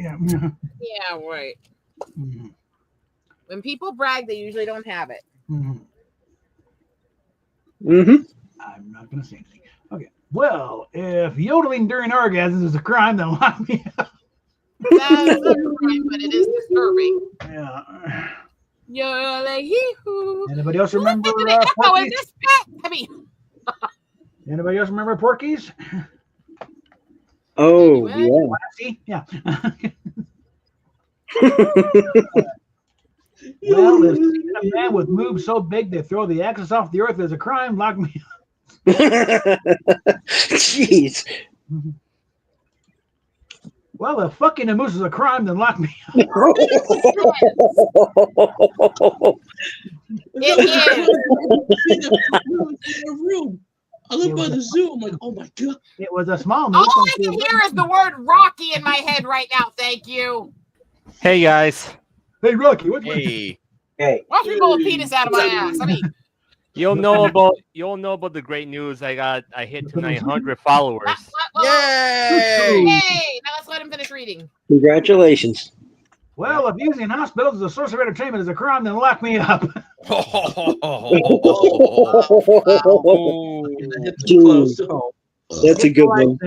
Yeah. Yeah. Right. When people brag, they usually don't have it. I'm not going to say anything. Okay. Well, if yodeling during orgasms is a crime, then lock me up. That is a crime, but it is disturbing. Yeah. Yo-le-hee-hoo. Anybody else remember Porky's? Anybody else remember Porky's? Oh, yeah. Well, if seeing a man with moves so big they throw the axis off the earth is a crime, lock me up. Jeez. Well, if fucking a moose is a crime, then lock me up. Room. I live by the zoo. I'm like, oh my god. It was a small moose. All I can hear is the word Rocky in my head right now. Thank you. Hey guys. Hey Rocky. Hey. Watch me pull a penis out of my ass. I mean, You'll know about the great news. I hit to 900 followers. Yay! Hey, now let's let him finish reading. Congratulations. Well, if using hospitals as a source of entertainment is a crime, then lock me up. Dude, that's a good one.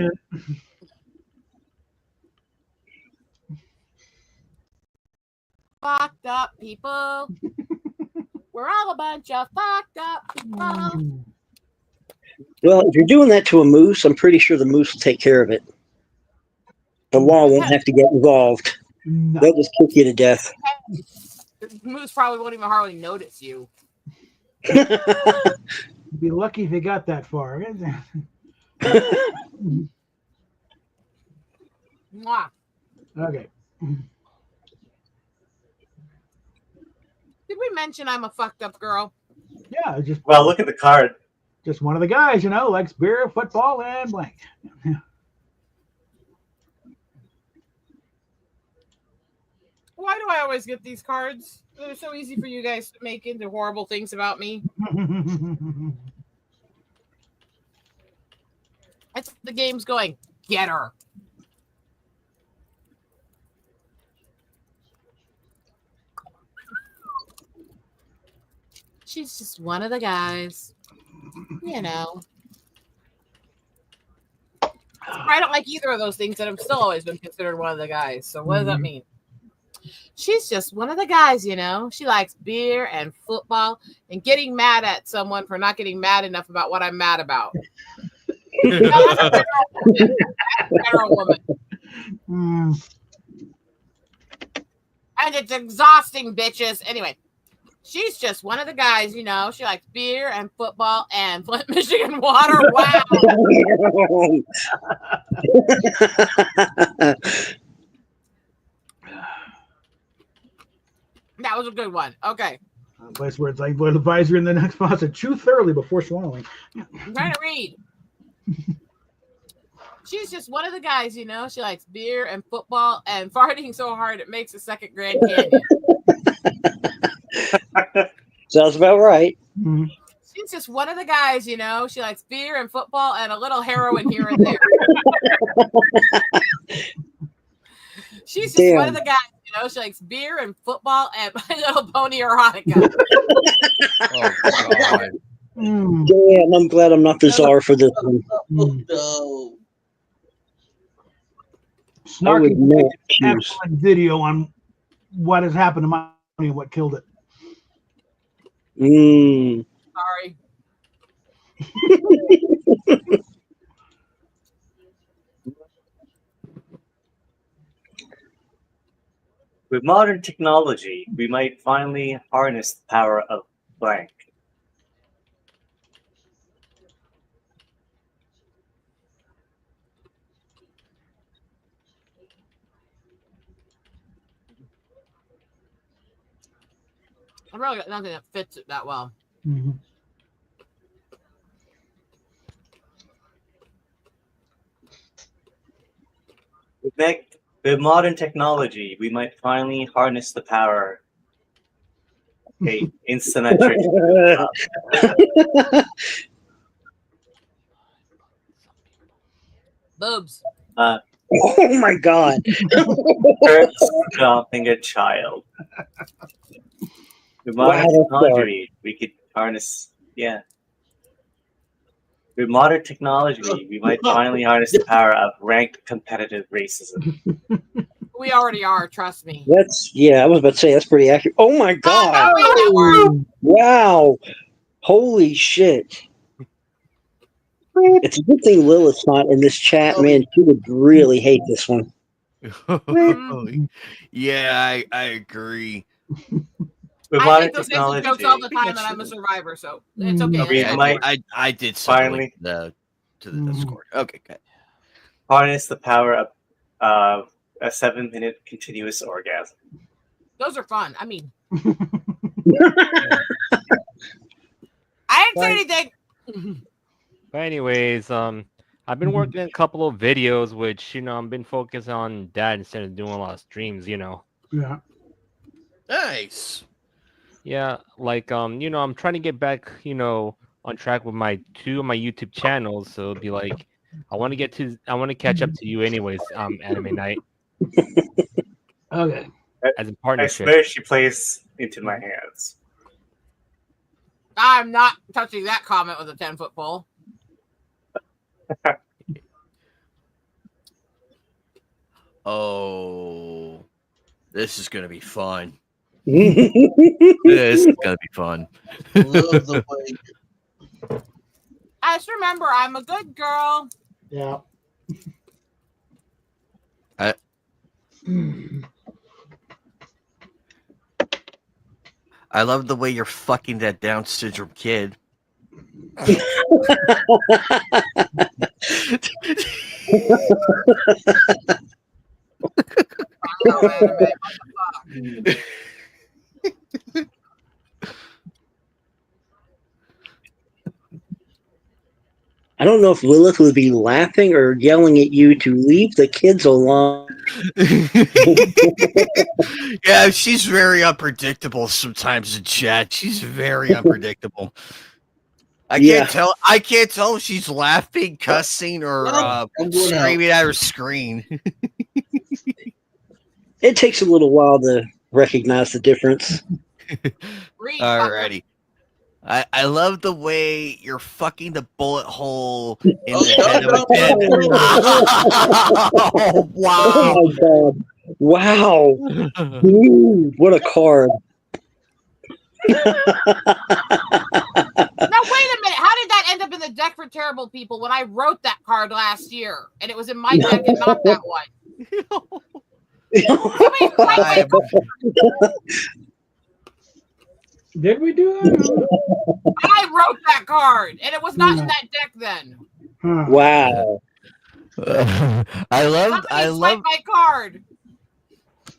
Fucked up people. We're all a bunch of fucked up people. Well, if you're doing that to a moose, I'm pretty sure the moose will take care of it. The law won't have to get involved. No. They'll just kick you to death. The moose probably won't even hardly notice you. You'd be lucky if you got that far. Mwah. Okay. Did we mention I'm a fucked up girl? Yeah, just Well, look at the card. just one of the guys, likes beer, football, and blank. Why do I always get these cards? They're so easy for you guys to make into horrible things about me. That's the game's going. Get her. She's just one of the guys. I don't like either of those things, and I've still always been considered one of the guys. So what does that mean? She's just one of the guys, She likes beer and football and getting mad at someone for not getting mad enough about what I'm mad about. That's a general woman. And it's exhausting, bitches. Anyway, she's just one of the guys, She likes beer and football and Flint, Michigan water. Wow. That was a good one. Okay. Place where it's like blood advisory in the next faucet. Chew thoroughly before swallowing. I'm trying to read. She's just one of the guys, She likes beer and football and farting so hard it makes a second Grand Canyon. Sounds about right. She's just one of the guys, She likes beer and football and a little heroin here and there. She's just one of the guys, She likes beer and football and My Little Pony erotica. Oh, God. Damn, I'm glad I'm not the czar for this one. No. Snarky not made an choose. excellent video on what has happened to my and what killed it. Mm. Sorry. With modern technology, we might finally harness the power of blank. I really got nothing that fits it that well. Mhm. With modern technology, we might finally harness the power. Okay, asymmetric. Boobs. Oh my god. Curse stopping a child. With modern Wow, that's dark. technology, we could harness. Yeah. With modern technology, we might finally harness the power of ranked competitive racism. We already are, trust me. That's I was about to say that's pretty accurate. Oh my god. Wow. Holy shit. It's a good thing Lilith's not in this chat, man. She would really hate this one. Yeah, I agree. With I modern make those same technology, jokes all the time, and I'm a survivor, so it's okay. we It's might I did something finally to the Discord. Okay, good. harness the power of a 7-minute continuous orgasm. Those are fun. I mean, I didn't say anything. But anyways, I've been working on a couple of videos, which I've been focused on that instead of doing a lot of streams. Yeah. Nice. Yeah, like I'm trying to get back, on track with my two of my YouTube channels. So it'll be like, I want to catch up to you, anyways. Anime Night. Okay. As a I partnership. swear she plays into my hands. I'm not touching that comment with a 10-foot pole. Oh, this is gonna be fun. This is gonna be fun. Love the way. I just remember I'm a good girl. Yeah. I love the way you're fucking that Down syndrome kid. I don't know if Lilith would be laughing or yelling at you to leave the kids alone. Yeah, she's very unpredictable sometimes in chat. She's very unpredictable. I can't tell if she's laughing, cussing, or screaming at her screen. It takes a little while to recognize the difference. Alrighty. I love the way you're fucking the bullet hole in the head of a dead. Oh, wow. Oh my god. Wow. Ooh, what a card. Now wait a minute. How did that end up in the deck for terrible people when I wrote that card last year and it was in my deck and not that one? Did we do that? I wrote that card and it was not in that deck then. Wow. I love my card.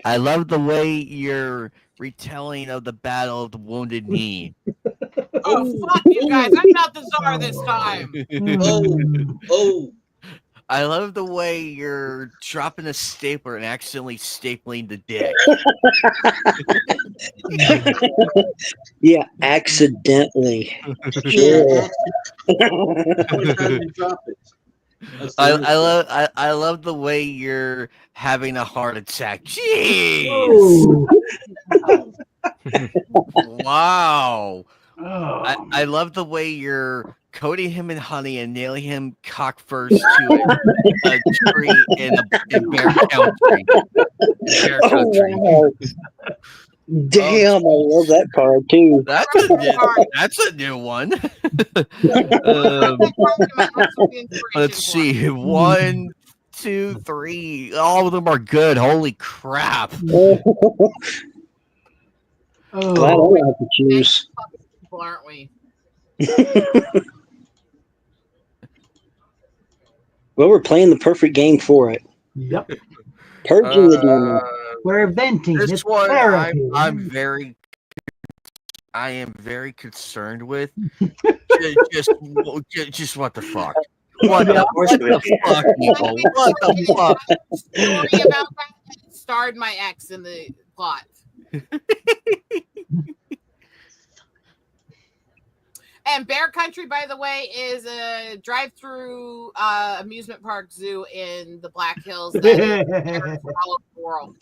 I love the way you're retelling of the Battle of the Wounded Knee. Oh, fuck you guys. I'm not the czar this time. Oh. I love the way you're dropping a stapler and accidentally stapling the dick. Yeah, accidentally. Yeah. How many times you drop it? I love the way you're having a heart attack. Jeez. Wow. I love the way you're coating him in honey and nailing him cock first to a tree in Bear Country. Bear Country. Wow. Damn, I love that card too. That's a new one. Let's see. 1, 2, 3. All of them are good. Holy crap. Glad I don't have to choose. People, aren't we? Well, we're playing the perfect game for it. Yep. Purging the demon. We're venting. This It's one, therapy. I am very concerned with. just what the fuck? What the fuck, people? What the fuck? Story about that starred my ex in the plot. And Bear Country, by the way, is a drive-through amusement park zoo in the Black Hills that is all over the world.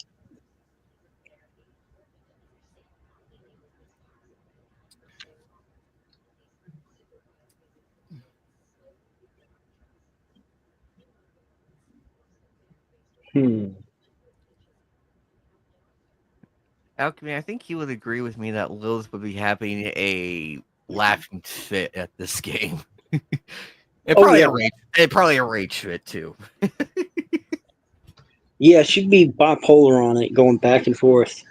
Alchemy, I think you would agree with me that Lilith would be having a laughing fit at this game. Probably a rage fit too. Yeah, she'd be bipolar on it, going back and forth.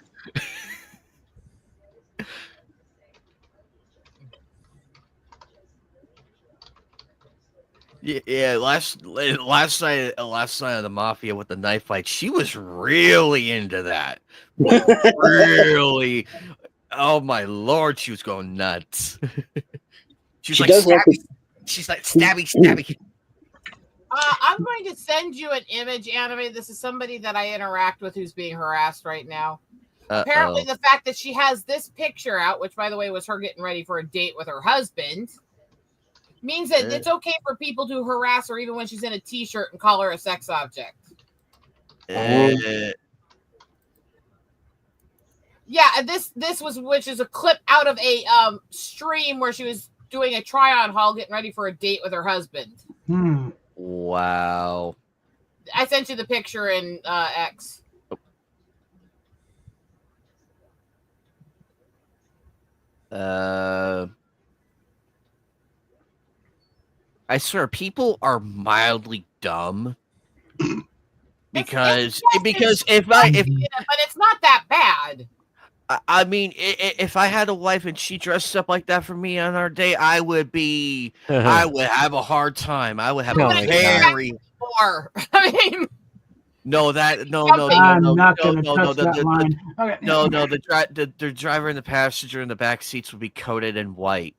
Yeah, last night of the Mafia with the knife fight, she was really into that. Really, oh my lord, she was going nuts. She's like stabby. I'm going to send you an image, Anime. This is somebody that I interact with who's being harassed right now. Apparently, the fact that she has this picture out, which by the way was her getting ready for a date with her husband, means that it's okay for people to harass her even when she's in a t-shirt and call her a sex object. Yeah, this was, which is a clip out of a stream where she was doing a try-on haul, getting ready for a date with her husband. Wow. I sent you the picture in X. I swear, people are mildly dumb because but it's not that bad. I mean, if I had a wife and she dressed up like that for me on our date, I would have a hard time. I would have a very more. I mean, no. I'm not going to touch that line. Okay. No. The driver and the passenger in the back seats would be coated in white.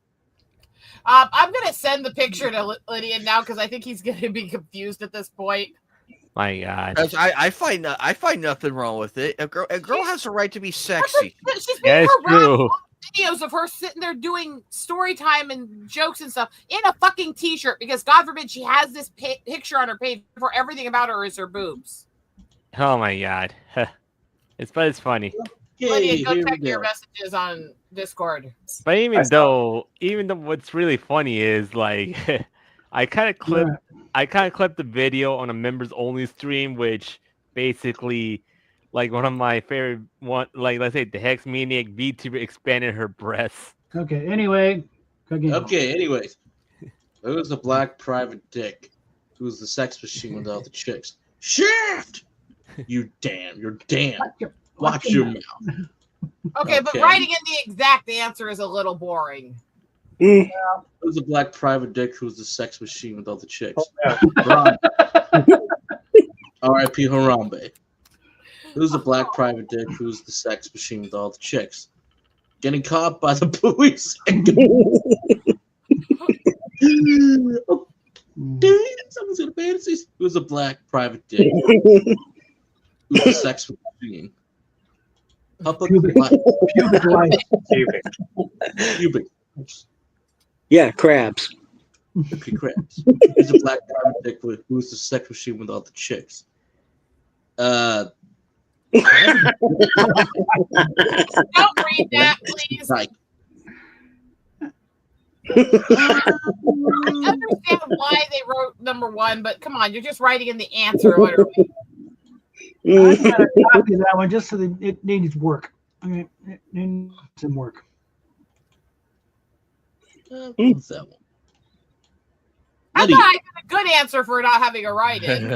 I'm going to send the picture to Lydia now because I think he's going to be confused at this point. My God, I find nothing wrong with it. A girl has a right to be sexy. She's being harassed. Videos of her sitting there doing story time and jokes and stuff in a fucking t-shirt because God forbid she has this picture on her page for everything about her is her boobs. Oh my God, it's funny. Lydia, go check your messages on Discord. But even though what's really funny is like I kind of clipped the video on a members only stream, which basically like one of my favorite like let's say the Hex Maniac VTuber expanded her breasts. Okay, anyways. Who's the Black Private Dick? Who's the sex machine with all the chicks? Shaft! You're damn. Watch your mouth. Okay, but writing in the exact answer is a little boring. Mm. Who's the Black Private Dick? Who's the sex machine with all the chicks? R.I.P. Harambe. Who's the Black Private Dick? Who's the sex machine with all the chicks? Getting caught by the police. Someone's got fantasies. Who's the Black Private Dick? Who's the sex machine? Pubic. Yeah, crabs. Okay, crabs. Who's a Black Private Dick? Who's the sex machine with all the chicks? Don't read that, please. Like, I understand why they wrote number 1, but come on, you're just writing in the answer, literally. I got a copy of that one just so that it needs work. It needs some work. What's that one? I thought I did a good answer for not having a write-in.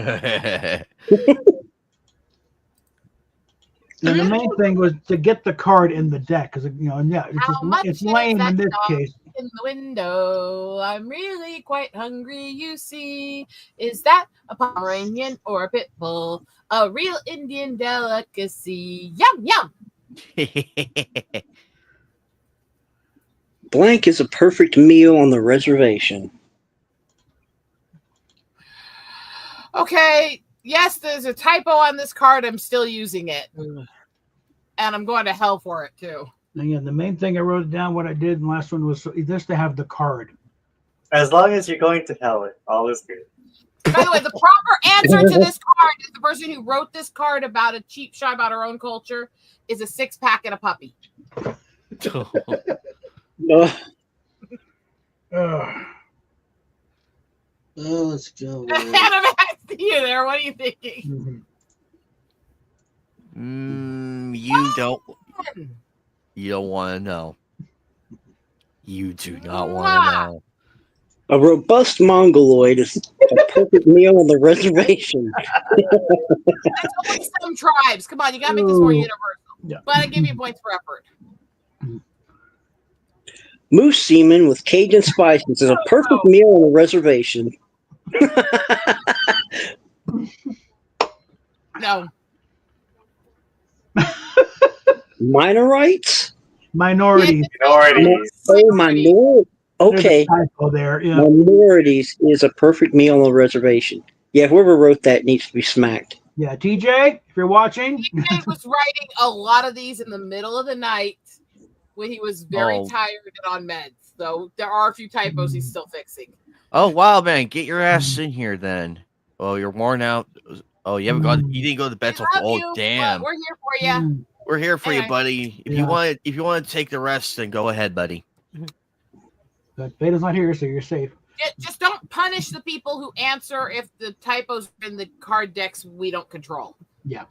And the main thing was to get the card in the deck because it's lame in this case. In the window, I'm really quite hungry. You see, is that a Pomeranian or a pit bull? A real Indian delicacy. Yum yum. Blank is a perfect meal on the reservation. Okay. Yes, there's a typo on this card. I'm still using it. And I'm going to hell for it, too. Again, the main thing I wrote down, what I did in the last one was just to have the card. As long as you're going to hell, all is good. By the way, the proper answer to this card is the person who wrote this card about a cheap shot about our own culture is a 6-pack and a puppy. Let's go. Adam asked you there. What are you thinking? You don't want to know. You do not want to know. A robust mongoloid is a perfect meal on the reservation. That's only some tribes. Come on, you gotta make this more universal. Yeah. But I give you points for effort. Moose semen with Cajun spices is a perfect meal on the reservation. No. Minorites? Minorities. Minorities. Okay. There, yeah. Minorities is a perfect meal on the reservation. Yeah, whoever wrote that needs to be smacked. Yeah, TJ, if you're watching. TJ was writing a lot of these in the middle of the night when he was very tired and on meds. So there are a few typos he's still fixing. Oh, wow, man. Get your ass in here then. Oh, you're worn out. Oh, you haven't gone. You didn't go to bed till. Oh, damn. We're here for you. We're here for you, buddy. If you want to take the rest, then go ahead, buddy. But Beta's not here, so you're safe. Just don't punish the people who answer if the typos are in the card decks we don't control. Yeah.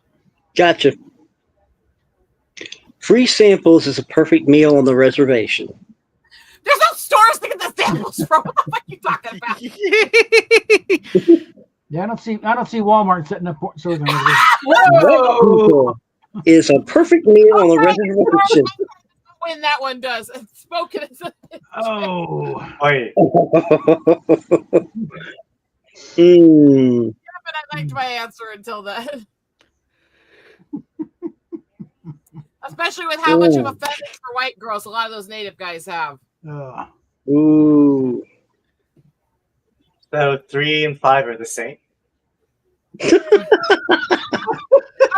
Gotcha. Free samples is a perfect meal on the reservation. There's no stores to get the samples from. What the fuck are you talking about? Yeah, I don't see Walmart setting up stores on Whoa! Is a perfect meal on the reservation. When that one does. Spoken as a Wait. Yeah, but I liked my answer until then. Especially with how much of a fetish for white girls a lot of those native guys have. Ooh. So 3 and 5 are the same. Are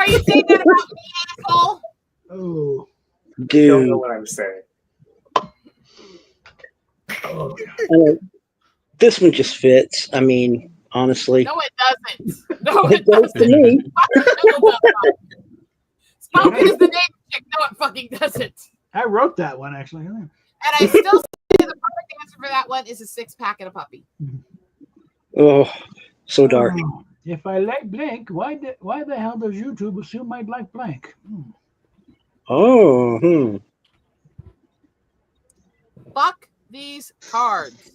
you saying that about me, asshole? Oh. Dude. I don't know what I'm saying. This one just fits. I mean, honestly. No, it doesn't. No, it does to me. Spoken is the name chick. No, it fucking doesn't. I wrote that one, actually. And I still say the perfect answer for that one is a 6-pack and a puppy. Oh, so dark. If I like blank, why the hell does YouTube assume I'd like blank? Fuck these cards.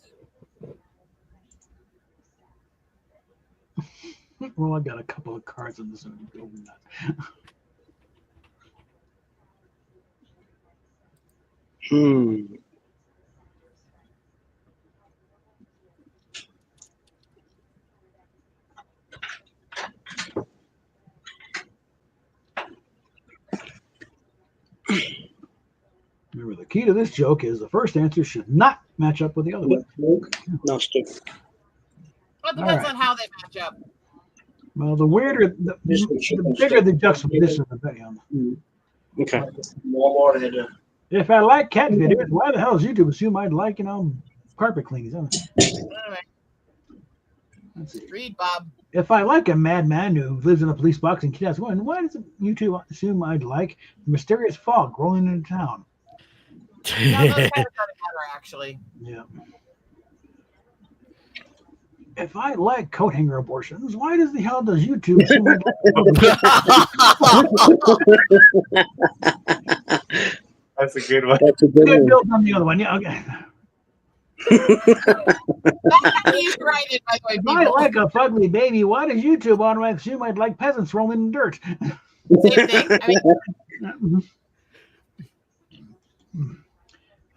Well, I've got a couple of cards in this one. Remember, the key to this joke is the first answer should not match up with the other one. No, stupid. Well, it depends on how they match up. Well, the weirder, the bigger the juxtaposition, the better. Okay. If I like cat videos, why the hell does YouTube assume I'd like, carpet cleanings? Anyway. Read, Bob. If I like a madman who lives in a police box and kidnaps women, why does YouTube assume I'd like the mysterious fog rolling into town? No, those kind of go together, actually. Yeah. If I like coat hanger abortions, why does the hell does YouTube seem like That's a good one. That's a good good one. build on the other one? Yeah, okay. He's right, by the way, If I people. like a fugly baby, why does YouTube automatically assume I'd like peasants rolling in dirt? Same thing. I mean,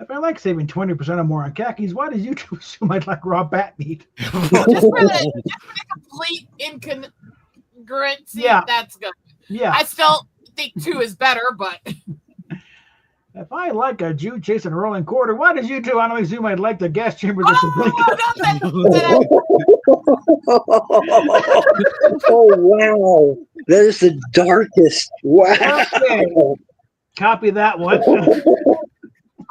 If I like saving 20% or more on khakis, why does YouTube assume I'd like raw bat meat? just for the complete incongruency, Yeah. that's good. Yeah. I still think 2 is better, but If I like a Jew chasing a rolling quarter, why does YouTube automatically assume I'd like the gas chambers of some Oh wow, that is the darkest. Wow. Okay. Copy that one.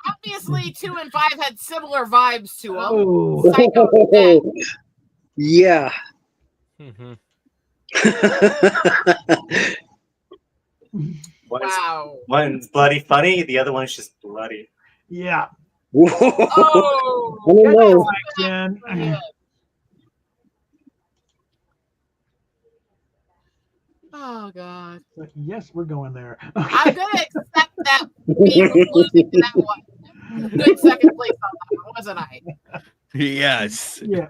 obviously 2 and 5 had similar vibes to them. Oh. Psycho Cat. Yeah. Wow. One's bloody funny, the other one's just bloody. Yeah. Oh, I don't know. Action. Oh God. Yes, we're going there. I'm gonna accept that being losing to that one. Good second place on that one, wasn't I? Yes. Yeah.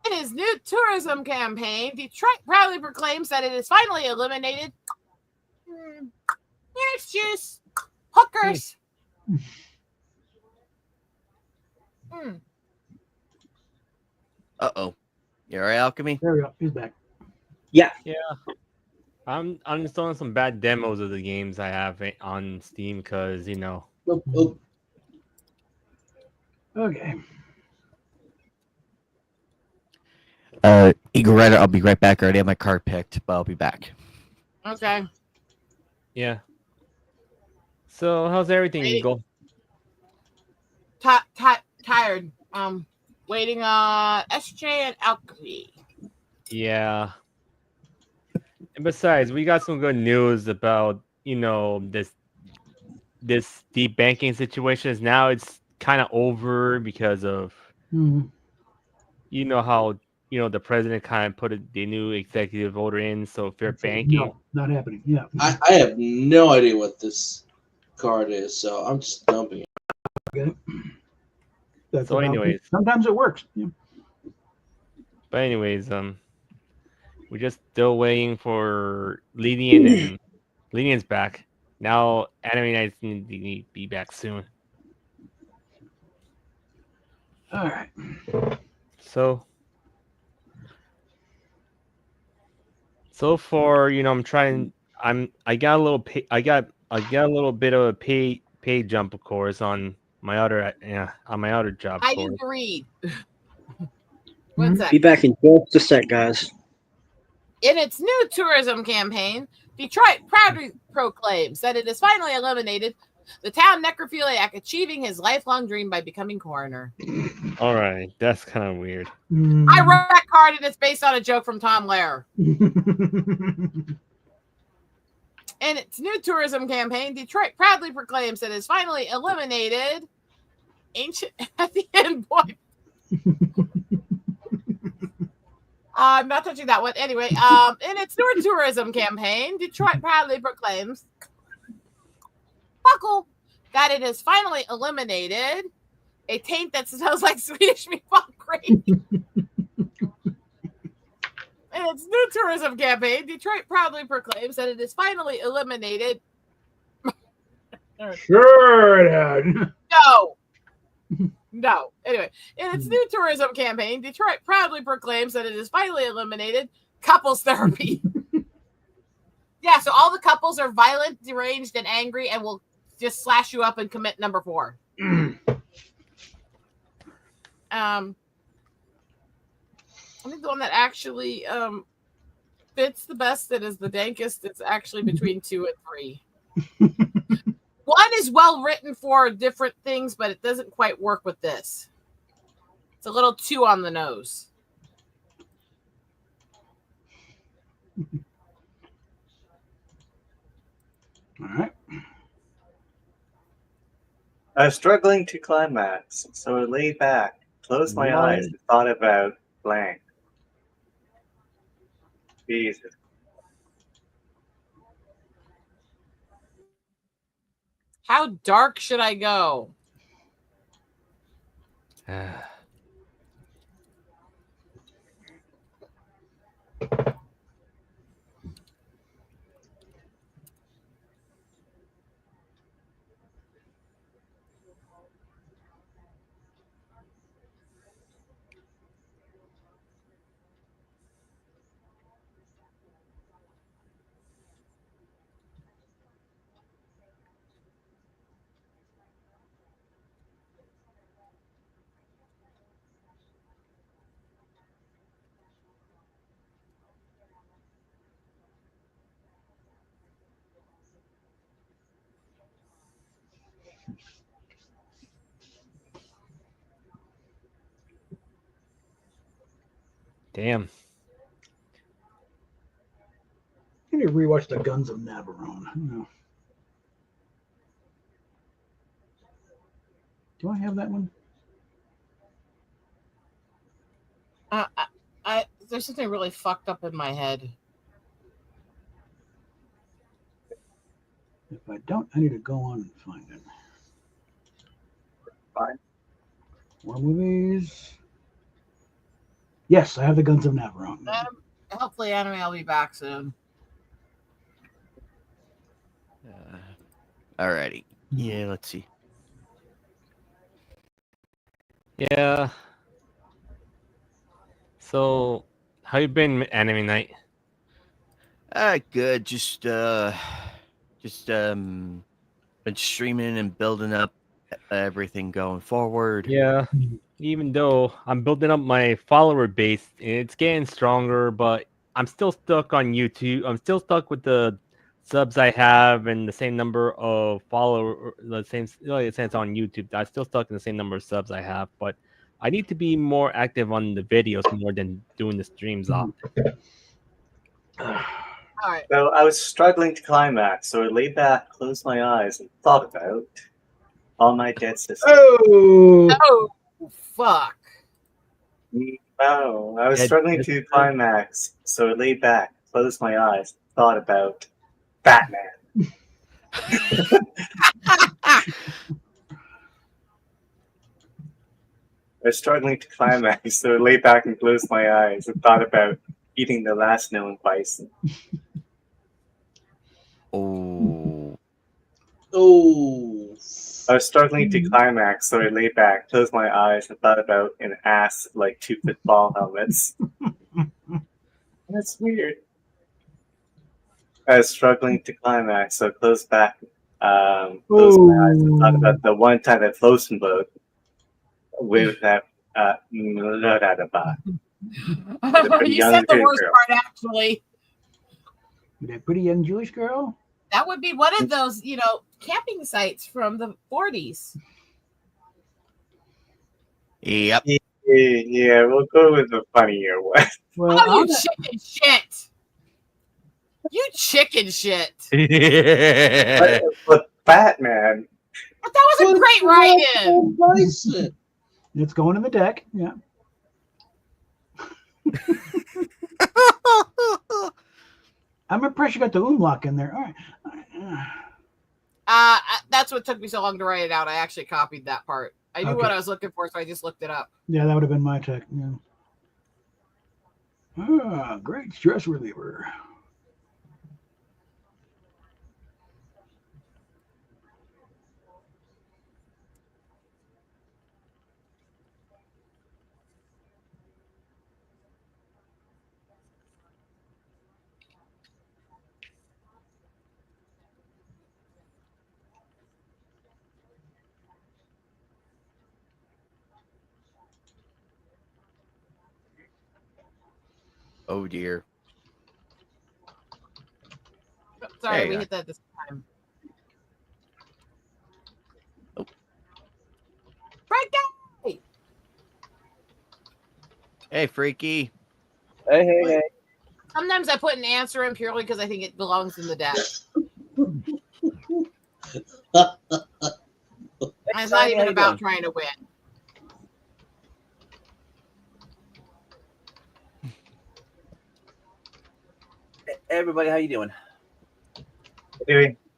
In his new tourism campaign, Detroit proudly proclaims that it has finally eliminated orange juice, hookers. Uh-oh. You all right, Alchemy? There we go. He's back. Yeah. Yeah. I'm installing some bad demos of the games I have on Steam because, you know. Okay. Eagle Rider, I'll be right back. I already have my card picked, but I'll be back. Okay. Yeah. So how's everything, Hey. Eagle? Tired. Waiting on SJ and Alchemy. Yeah. And besides, we got some good news about, you know, this deep banking situation. Now it's kind of over because of, you know, how, you know, the president kind of put the new executive order in, so fair banking. No, not happening. Yeah. I have no idea what this card is, so I'm just dumping it. Okay. That's So about- anyways. sometimes it works. Yeah. But anyways, we're just still waiting for Lenient and Lenient's back. Now Anime Nights need to be back soon. All right. So far, you know, I got a little bit of a pay jump, of course, on my other job. I course. need to read. One sec. Be back in just a sec, guys. In its new tourism campaign, Detroit proudly proclaims that it has finally eliminated the town necrophiliac, achieving his lifelong dream by becoming coroner. All right, that's kind of weird. I wrote that card, and it's based on a joke from Tom Lehrer. In its new tourism campaign, Detroit proudly proclaims that it has finally eliminated ancient at the end point. I'm not touching that one. Anyway, in its new tourism campaign, Detroit proudly proclaims that it has finally eliminated a taint that smells like Swedish meatball gravy. In its new tourism campaign, Detroit proudly proclaims that it has finally eliminated. Sure it had. No. Anyway, in its new tourism campaign, Detroit proudly proclaims that it has finally eliminated couples therapy. Yeah, so all the couples are violent, deranged, and angry, and will just slash you up and commit number 4. I think the one that actually fits the best, that is the dankest, it's actually between 2 and 3. One is well written for different things, but it doesn't quite work with this. It's a little too on the nose. All right. I was struggling to climax, so I laid back, closed my eyes, and thought about blank. Jesus. How dark should I go? Damn. I need to rewatch the Guns of Navarone. No. Do I have that one? There's something really fucked up in my head. If I don't, I need to go on and find it. Fine. More movies. Yes, I have the Guns of Navarone. Hopefully, anime, I'll be back soon. Alrighty. Yeah, let's see. Yeah. So, how you been, Anime Night? Good. Just been streaming and building up everything going forward. Yeah. Even though I'm building up my follower base, it's getting stronger, but I'm still stuck on YouTube. I'm still stuck with the subs I have and the same number of followers. The same, it's on YouTube. I'm still stuck in the same number of subs I have, but I need to be more active on the videos more than doing the streams often. All right. So I was struggling to climax, so I laid back, closed my eyes, and thought about all my dead sisters. Oh, fuck. No, I was struggling to climax, so I laid back, closed my eyes, thought about Batman. I was struggling to climax, so I laid back and closed my eyes and thought about eating the last known bison. Oh. Oh. I was struggling to climax, so I laid back, closed my eyes, and thought about an ass like 2-foot ball helmets. That's weird. I was struggling to climax, so I closed back, closed my eyes, and thought about the one time that Flossen boat with that You said the worst part, actually. That pretty young Jewish girl? That would be one of those, camping sites from the 40s. Yep. Yeah, we'll go with the funnier one. Well, Oh, you chicken shit. You chicken shit. But Batman. But that was a great write-in. It's going in the deck. Yeah. I'm impressed you got the umlaut in there. All right. That's what took me so long to write it out. I actually copied that part. I knew what I was looking for, so I just looked it up. Yeah, that would have been my tech. Yeah. Great stress reliever. Oh dear. Sorry, we hit that this time. Oh. Frankie! Hey, Freaky. Hey. Sometimes I put an answer in purely because I think it belongs in the deck. I And it's not Shiny, how even you about doing? trying to win. Hey, everybody, how you doing?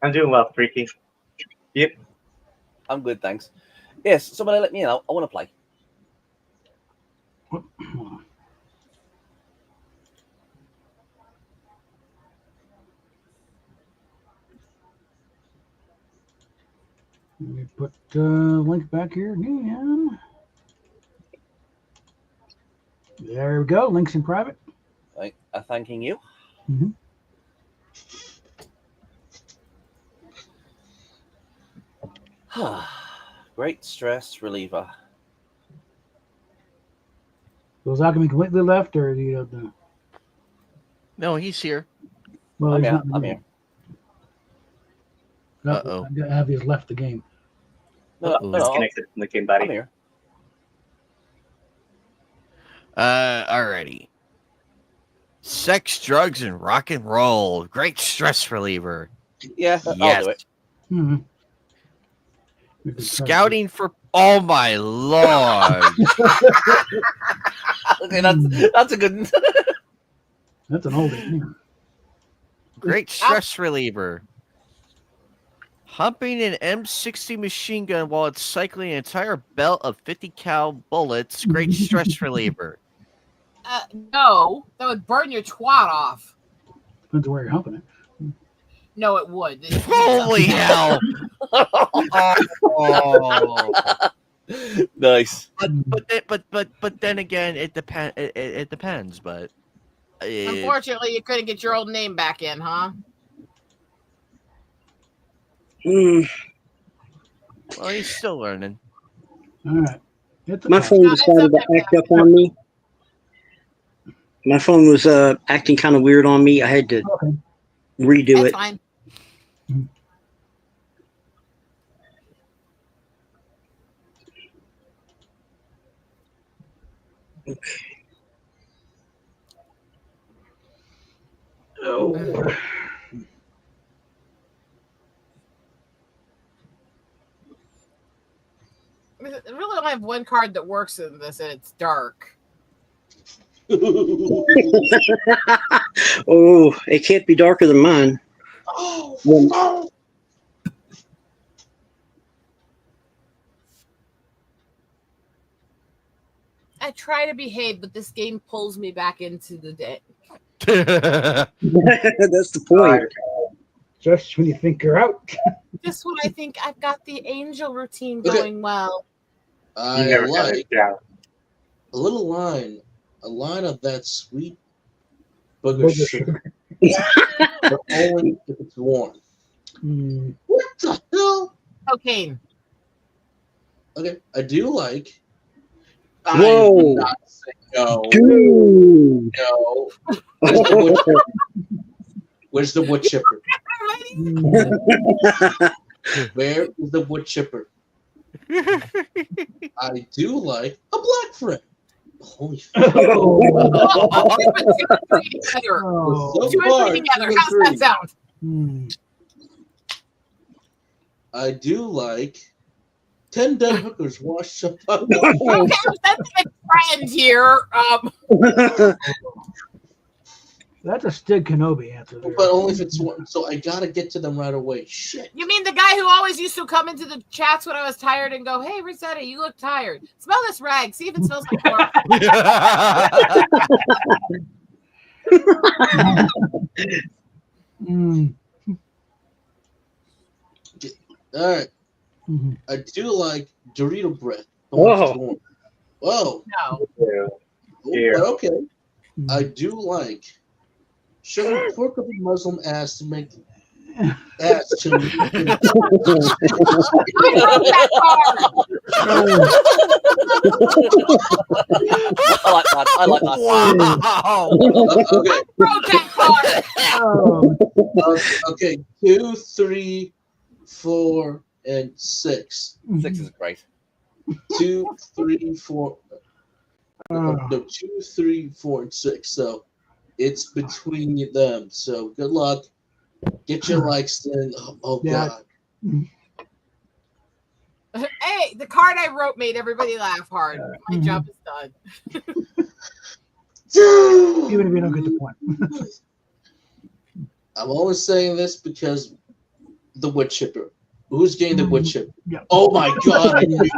I'm doing well, Freaky. Yep. I'm good, thanks. Yes, somebody let me in. I want to play. Let me put link back here again. There we go. Links in private. Right, thanking you. Mm-hmm. Great stress reliever. Was Alchemy completely left, or do you have the? No, he's here. Well, I'm he's here. not in the I'm game. here. Uh-oh. Abby's left the game. No, Disconnected from the game, buddy. I'm here. Alrighty. Sex, drugs, and rock and roll. Great stress reliever. Yeah, I'll Yes. do it. Mm-hmm. Scouting for. Oh my lord. Okay, that's a good. That's an oldie. Yeah. Great stress reliever. Humping an M60 machine gun while it's cycling an entire belt of 50 cal bullets. Great stress reliever. No, that would burn your twat off. Depends on where you're humping it. No, it would. Holy hell! Oh. Nice. But then again, it depends. It depends. But Unfortunately, you couldn't get your old name back in, huh? Well, he's still learning. All right. My phone decided to act up on me. My phone was acting kind of weird on me. I had to redo That's it. fine. Okay. Oh. I really only have one card that works in this, and it's dark. Oh, it can't be darker than mine. Well, I try to behave, but this game pulls me back into the day. that's the point. Just when you think you're out. Just when I think I've got the angel routine Okay. going well. I never got like it down. a little line, a line of that sweet booger sugar, but only if it's warm. What the hell? Cocaine. Okay, I do like. Whoa. I did not say no. Dude. No. Where's the wood chipper? Where's the wood chipper? Where is the wood chipper? I do like a black friend. Holy fuck. Oh, put 2 and 3 together. So 2 and far, 3 together. 2 and How's 3. that sound? I do like 10 dead hookers washed up. Okay, that's a friend here. That's a Stig Kenobi answer there. But only if it's one. So I gotta get to them right away. Shit. You mean the guy who always used to come into the chats when I was tired and go, "Hey, Rosetta, you look tired. Smell this rag. See if it smells like pork." All right. Mm-hmm. I do like Dorito bread. Whoa. Whoa. No. Yeah. But okay. I do like shoving pork up a Muslim ass to make ass to me. I like that. I like that. Okay. 2, 3, 4, and 6. 6 is great. 2, 3, 4. No, 2, 3, 4, and 6. So it's between them. So good luck. Get your likes in. Oh Yeah. God. Hey, the card I wrote made everybody laugh hard. My job is done. Even if you don't get the point. I'm only saying this because the wood chipper. Who's getting the wood chipper? Yeah. Oh my god, I knew it.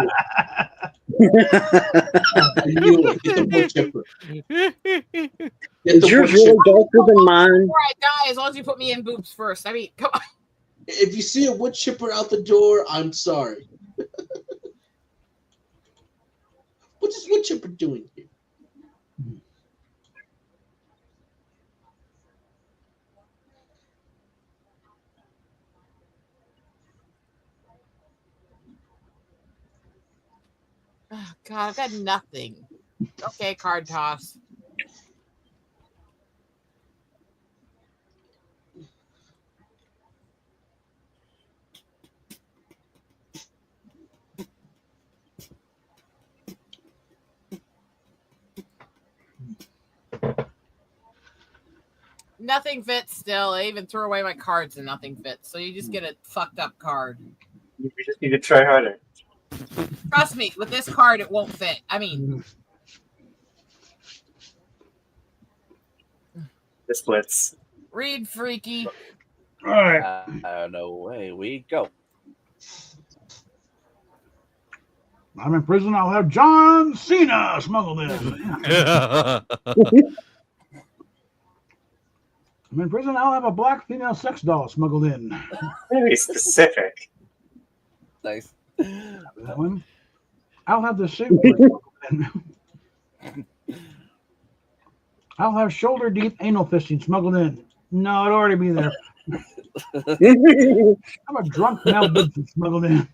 I knew it. Get the wood chipper. Get Is the yours wood really chipper. darker than mine? Before I die, as long as you put me in boobs first. I mean, come on. If you see a wood chipper out the door, I'm sorry. What is wood chipper doing here? Oh, God, I've got nothing. Okay, card toss. Nothing fits still. I even threw away my cards and nothing fits. So you just get a fucked up card. You just need to try harder. Trust me, with this card, it won't fit. I mean, The splits. read freaky. All right. Away we go. I'm in prison. I'll have John Cena smuggled in. I'm in prison. I'll have a black female sex doll smuggled in. Very specific. Nice. That one. I'll have the same smuggled in. I'll have shoulder deep anal fisting smuggled in. No, it'll already be there. I'm a drunk Mel Gibson smuggled in.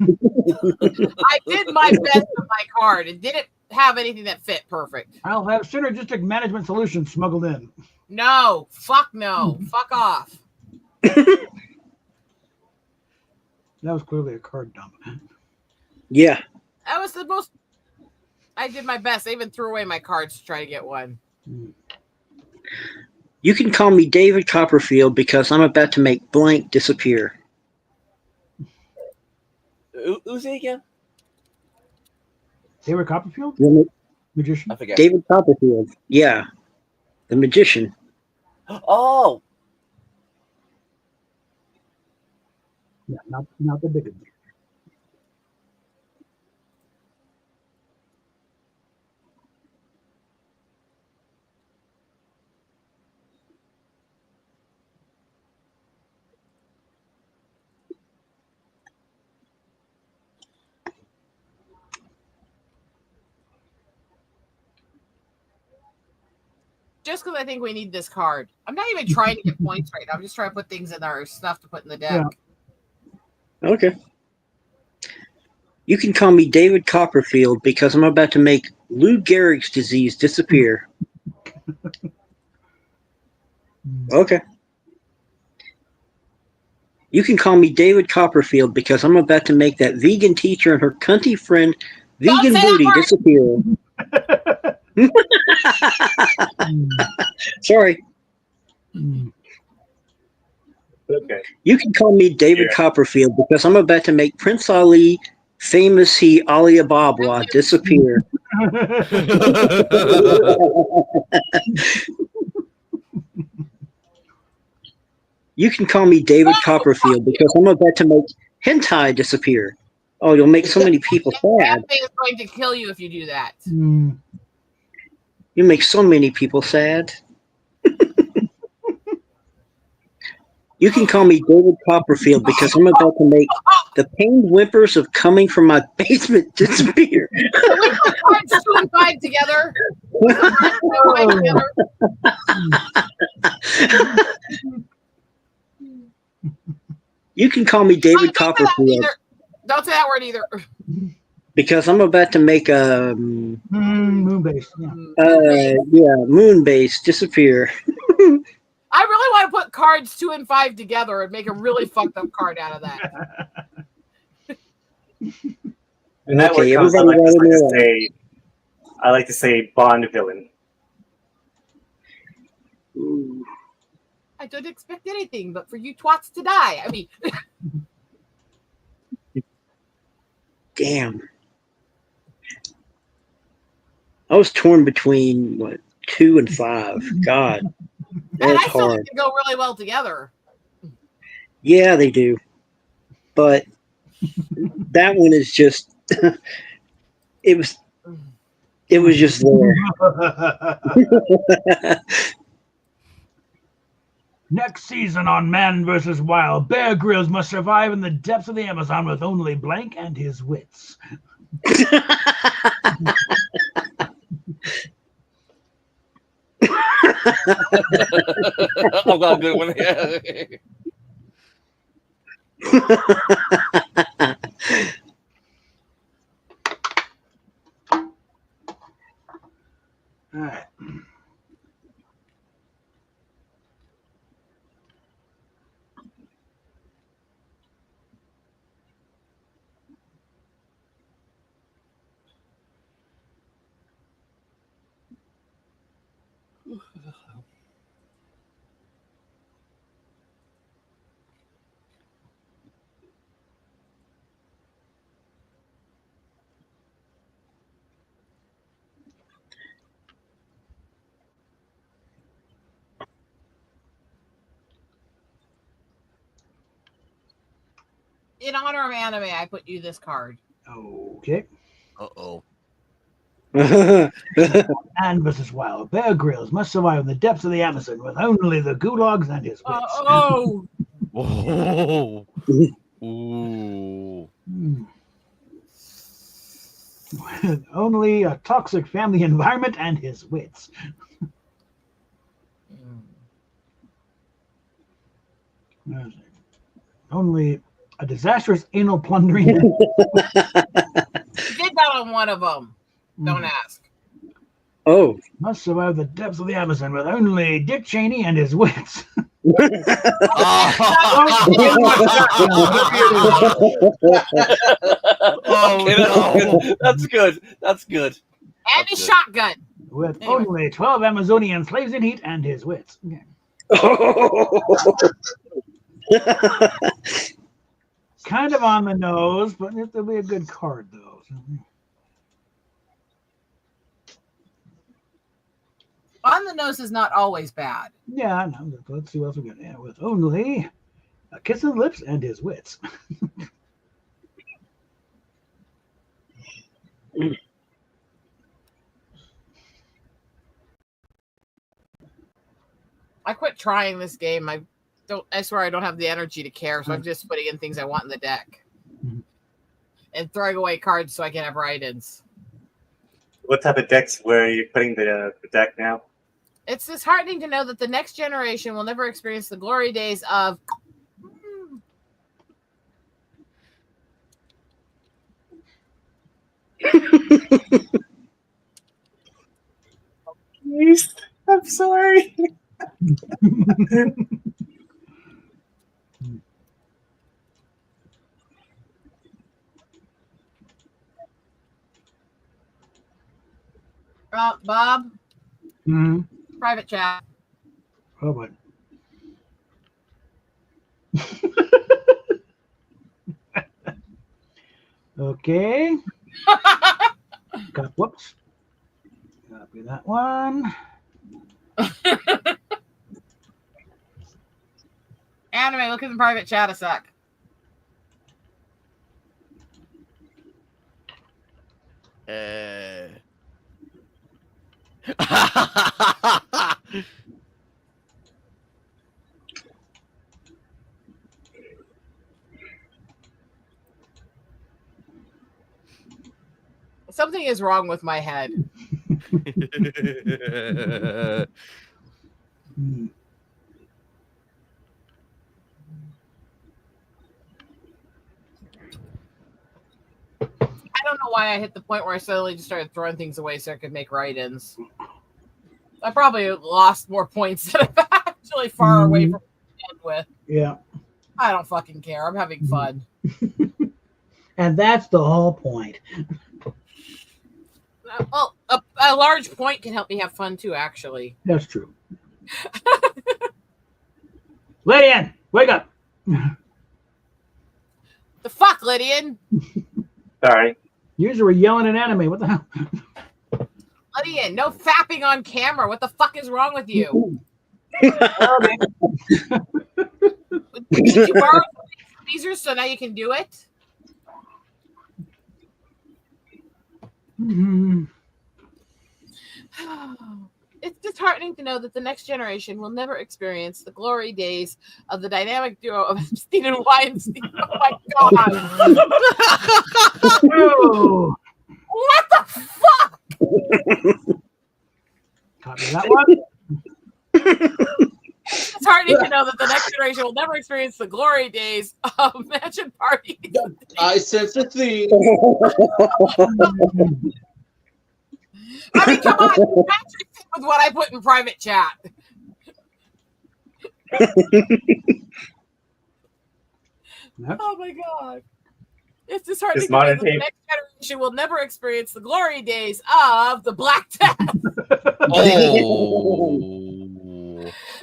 I did my best with my card. It didn't have anything that fit perfect. I'll have synergistic management solutions smuggled in. No. Fuck no. Fuck off. That was clearly a card dump. Yeah. That was the most. I did my best. I even threw away my cards to try to get one. You can call me David Copperfield because I'm about to make blank disappear. Who's he again? David Copperfield? Magician? I forget. David Copperfield. Yeah. The magician. Oh, Yeah, not the big one. Just because I think we need this card. I'm not even trying to get points right now. I'm just trying to put things in our stuff to put in the deck. Okay. You can call me David Copperfield because I'm about to make Lou Gehrig's disease disappear. Okay. You can call me David Copperfield because I'm about to make that vegan teacher and her cunty friend Vegan Booty disappear. Sorry. Okay. You can call me David Copperfield because I'm about to make Prince Ali, famous he Ali Ababa, disappear. You can call me David Copperfield because I'm about to make hentai disappear. Oh, you'll make so many people sad. That thing is going to kill you if you do that. You make so many people sad. You can call me David Copperfield because I'm about to make the pained whimpers of coming from my basement disappear. Can we put cards 2 and 5 together? You can call me David Copperfield Don't say that word either. because I'm about to make a Moonbase. Moonbase disappear. I really want to put cards 2 and 5 together and make a really fucked up card out of that. And that Okay, word comes, everybody got it now. I like to say Bond villain. I don't expect anything but for you twats to die. I mean, damn. I was torn between, 2 and 5. God, And that's I still hard. think they go really well together. Yeah, they do. But that one is just, it was just there. Next season on Man vs. Wild, Bear Grylls must survive in the depths of the Amazon with only blank and his wits. I've got a good one. Yeah. All right. In honor of anime, I put you this card. Okay. Uh-oh. Man vs. Wild, Bear Grylls must survive in the depths of the Amazon with only the gulags and his wits. Oh. Whoa. Ooh. With only a toxic family environment and his wits. Only a disastrous anal plundering. You did that on one of them. Don't ask. Oh. Must survive the depths of the Amazon with only Dick Cheney and his wits. Okay, that's good. That's good. And his shotgun. With only 12 Amazonian slaves in heat and his wits. Kind of on the nose, but it'll be a good card, though. On the nose is not always bad. Yeah, no, let's see what else we got. Yeah, with only a kiss of the lips and his wits. I quit trying this game. I swear I don't have the energy to care, so I'm just putting in things I want in the deck. And throwing away cards so I can have write-ins. What type of decks where you're putting the deck now? It's disheartening to know that the next generation will never experience the glory days of Please, I'm sorry. Bob, private chat. Oh, but okay. Whoops. Copy that one. Anime, look in the private chat a sec. Something is wrong with my head. I don't know why I hit the point where I suddenly just started throwing things away so I could make write-ins. I probably lost more points than I'm actually far away from the end with. Yeah. I don't fucking care. I'm having fun. And that's the whole point. Well, a large point can help me have fun too, actually. That's true. Lydian, wake up. The fuck, Lydian? Sorry. Usually we're yelling at anime. What the hell? Let me in. No fapping on camera. What the fuck is wrong with you? Did you borrow Caesar so now you can do it? Mhm. It's disheartening to know that the next generation will never experience the glory days of the dynamic duo of Epstein and Weinstein. Oh my god! Oh, What the fuck? copy that one. It's heartening to know that the next generation will never experience the glory days of mansion parties. I sense a theme. I mean, come on, Patrick, with what I put in private chat. Oh my god. It's disheartening to know that the next generation will never experience the glory days of the Black Death. Oh.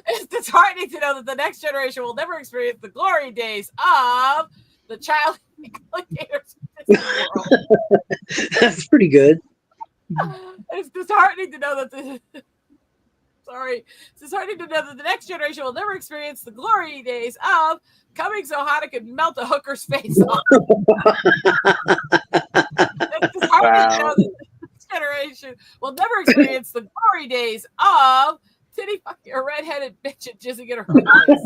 It's disheartening to know that the next generation will never experience the glory days of the child alligators in the world. That's pretty good. It's disheartening to know that the it's disheartening to know that the next generation will never experience the glory days of coming so hot it could melt a hooker's face off. It's disheartening to know that the next generation will never experience the glory days of titty fucking a redheaded bitch and jizzing in her eyes.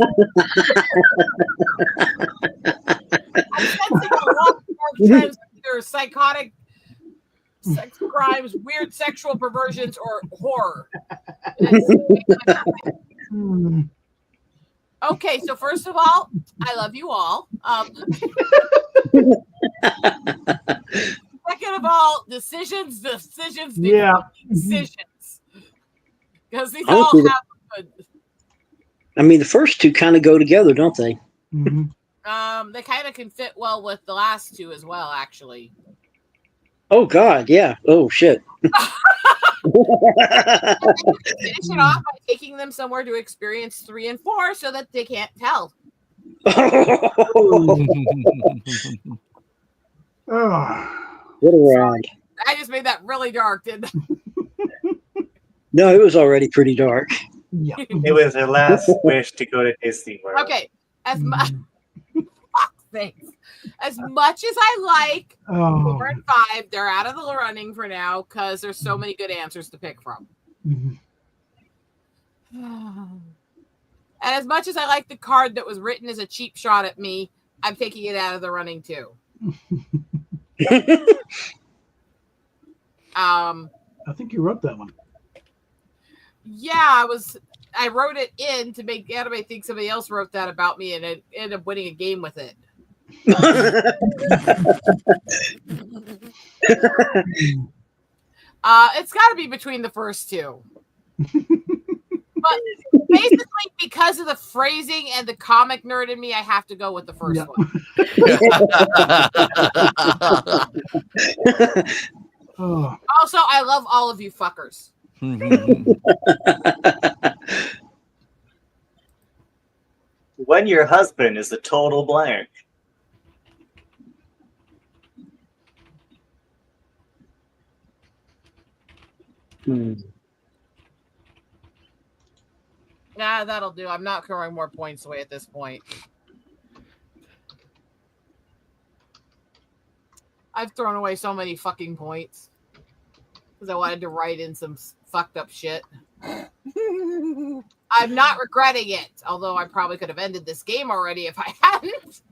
I'm sensing a lot more transgender, psychotic sex crimes, weird sexual perversions, or horror. Okay, so first of all, I love you all. Second of all, decisions. Yeah. Decisions. Because these Honestly, all have good. I mean, the first two kind of go together, don't they? Mm-hmm. They kind of can fit well with the last two as well, actually. Oh God, yeah. Oh shit. Finish it off by taking them somewhere to experience 3 and 4 so that they can't tell. What a ride. I just made that really dark, didn't I? No, it was already pretty dark. Yeah. It was her last wish to go to Disney World. Okay, as much thanks. As much as I like 4 and 5, they're out of the running for now because there's so many good answers to pick from. Mhm. And as much as I like the card that was written as a cheap shot at me, I'm taking it out of the running too. I think you wrote that one. Yeah, I wrote it in to make anime think somebody else wrote that about me, and it ended up winning a game with it. It's got to be between the first two. But basically, because of the phrasing and the comic nerd in me, I have to go with the first one. Also, I love all of you fuckers. When your husband is a total blank. Nah, that'll do. I'm not throwing more points away at this point. I've thrown away so many fucking points because I wanted to write in some fucked up shit. I'm not regretting it, although I probably could have ended this game already if I hadn't.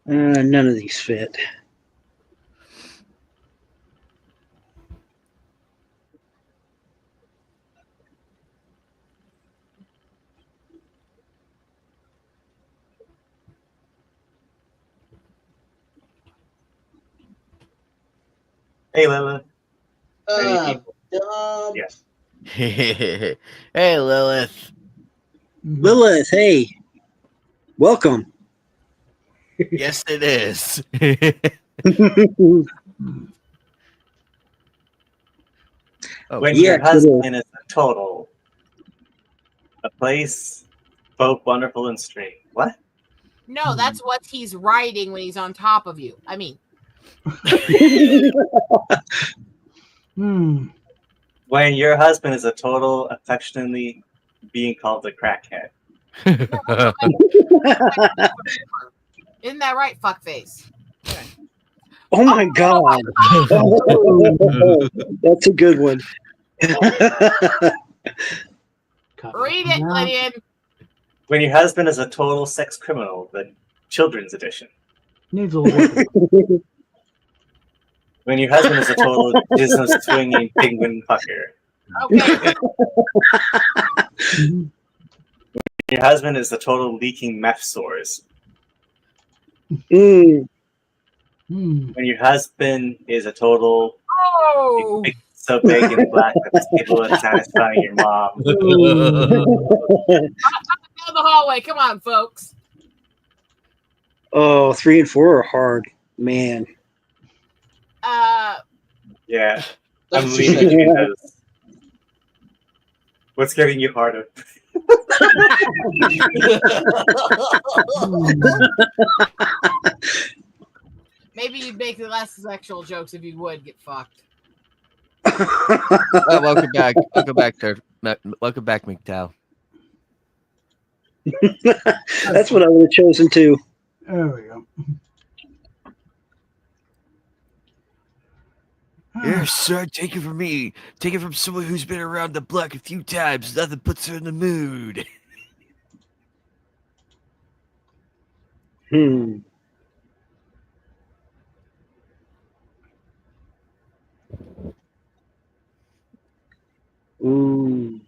None of these fit. Hey, Lilith. Yes. Hey, Lilith. Lilith, hey. Welcome. Yes, it is. When Yeah, your it husband is a total, a place, both wonderful and straight. What? No, that's what he's riding when he's on top of you. I mean, When your husband is a total, affectionately being called a crackhead. isn't that right, fuckface? Oh my god. Oh, that's a good one. Read it, Lydian. When your husband is a total sex criminal, the children's edition. Needs a little. When your husband is a total business swinging penguin fucker. Okay. When your husband is a total leaking meth sores. Mm. When your husband is a total Oh. so big and black that it's capable of satisfying your mom. Down the hallway. Come on, folks. Oh, 3 and 4 are hard, man. Yeah, I'm leaving you those. What's getting you harder? Maybe you'd make less sexual jokes if you would get fucked. Welcome back. Welcome back, welcome back, McDowell. That's what I would have chosen too. There we go. Here, sir, take it from me. Take it from someone who's been around the block a few times. Nothing puts her in the mood. Ooh.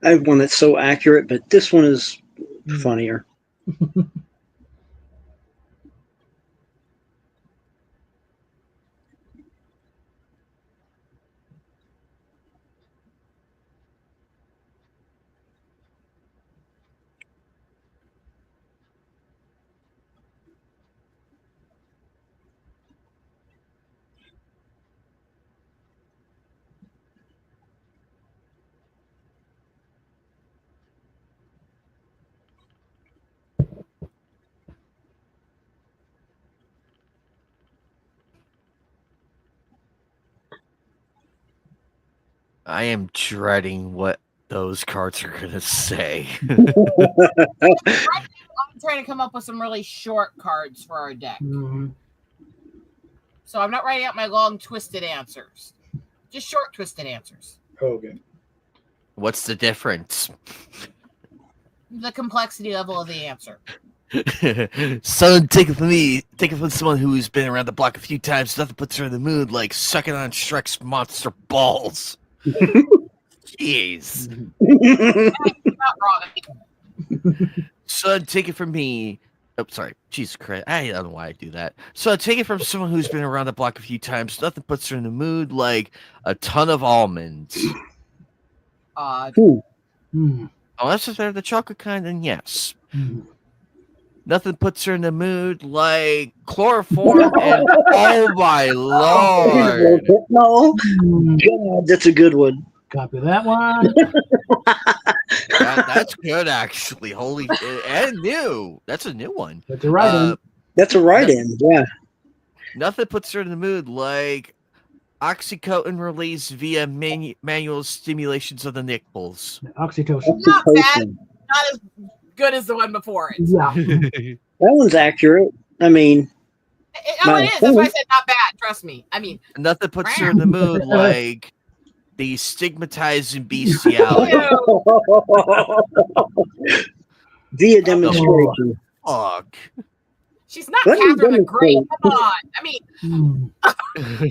I have one that's so accurate, but this one is funnier. I am dreading what those cards are going to say. I'm trying to come up with some really short cards for our deck. So I'm not writing out my long, twisted answers. Just short, twisted answers. Okay. What's the difference? The complexity level of the answer. Son, take it from me. Take it from someone who's been around the block a few times. Nothing puts her in the mood like sucking on Shrek's monster balls. Jeez. Not wrong. Son, take it from me. Oh, sorry. Jesus Christ. I don't know why I do that. So take it from someone who's been around the block a few times. Nothing puts her in the mood like a ton of almonds. Hmm. Unless if they're the chocolate kind, then yes. Nothing puts her in the mood like chloroform and oh my lord. No. God, that's a good one. Copy that one. That's good actually. Holy and new. That's a new one. That's a write-in. That's a write-in, yeah. Nothing puts her in the mood like oxycodone released via manual stimulations of the nipples. Oxytocin. Not bad. Not as good as the one before it. Yeah. That one's accurate. I mean, it is. That's why I said not bad. Trust me. I mean, nothing puts her in the mood like the stigmatizing bestiality. via demonstration. Fuck. She's not Let me Catherine the Great. demonstrate. Come on. I mean,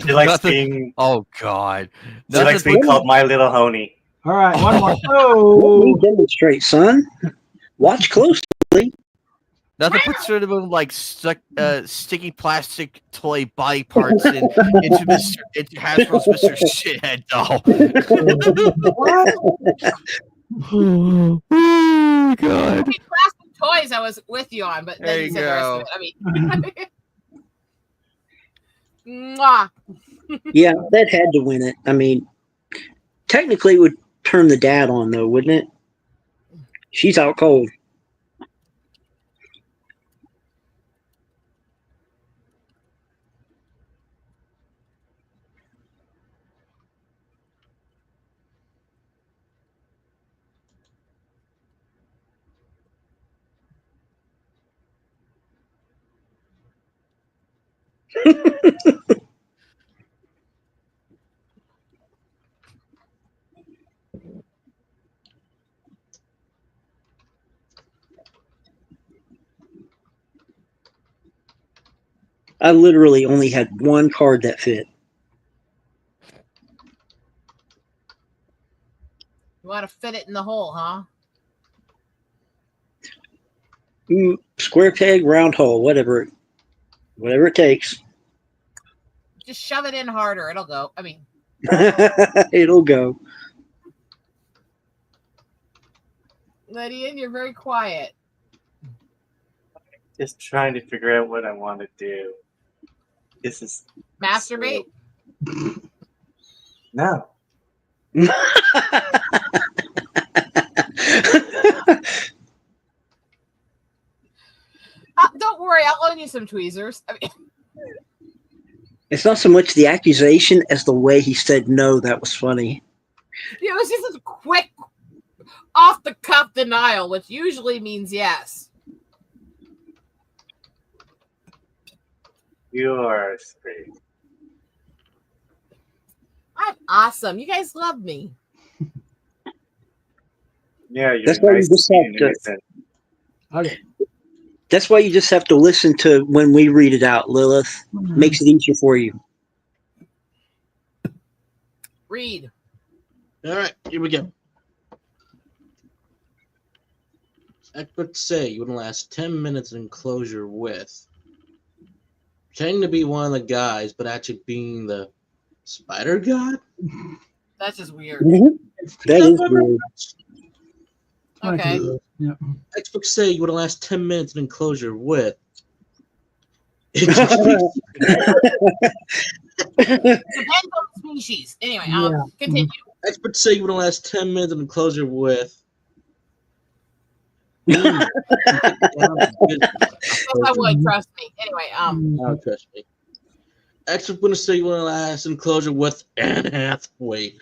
She likes Nothing- being. Oh god. She likes being called My Little Honey. All right, one more. Let Oh. me demonstrate, son. Watch closely. Nothing puts sort of like sticky plastic toy body parts into Hasbro's Mr. Shithead doll. Oh God! Plastic toys, I was with you on, but then you said the rest of it. I mean, mwah. Yeah, that had to win it. I mean, technically, it would turn the dad on though, wouldn't it? She's out cold. I literally only had one card that fit. You want to fit it in the hole, huh? Square peg, round hole, whatever it takes. Just shove it in harder. It'll go. I mean, It'll go. Lydia, you're very quiet. Just trying to figure out what I want to do. This is Masturbate? no. Don't worry, I'll loan you some tweezers. I mean, It's not so much the accusation as the way he said no that was funny. it was just a quick, off the cuff denial, which usually means yes. You are sweet. I'm awesome. You guys love me. Yeah, you're That's why nice you just and have to. innocent. Okay. That's why you just have to listen to when we read it out, Lilith. Makes it easier for you. Read. All right, here we go. Experts say you would last 10 minutes in enclosure with pretending to be one of the guys, but actually being the spider god. That's just weird. That is weird. Okay. Yeah. Experts say you would last 10 minutes in enclosure with Depends on the species. Anyway, continue. Experts say you would last 10 minutes in enclosure with I would, trust me. Anyway, Oh, trust me. Experts would say you would last in enclosure with Anne Hathaway.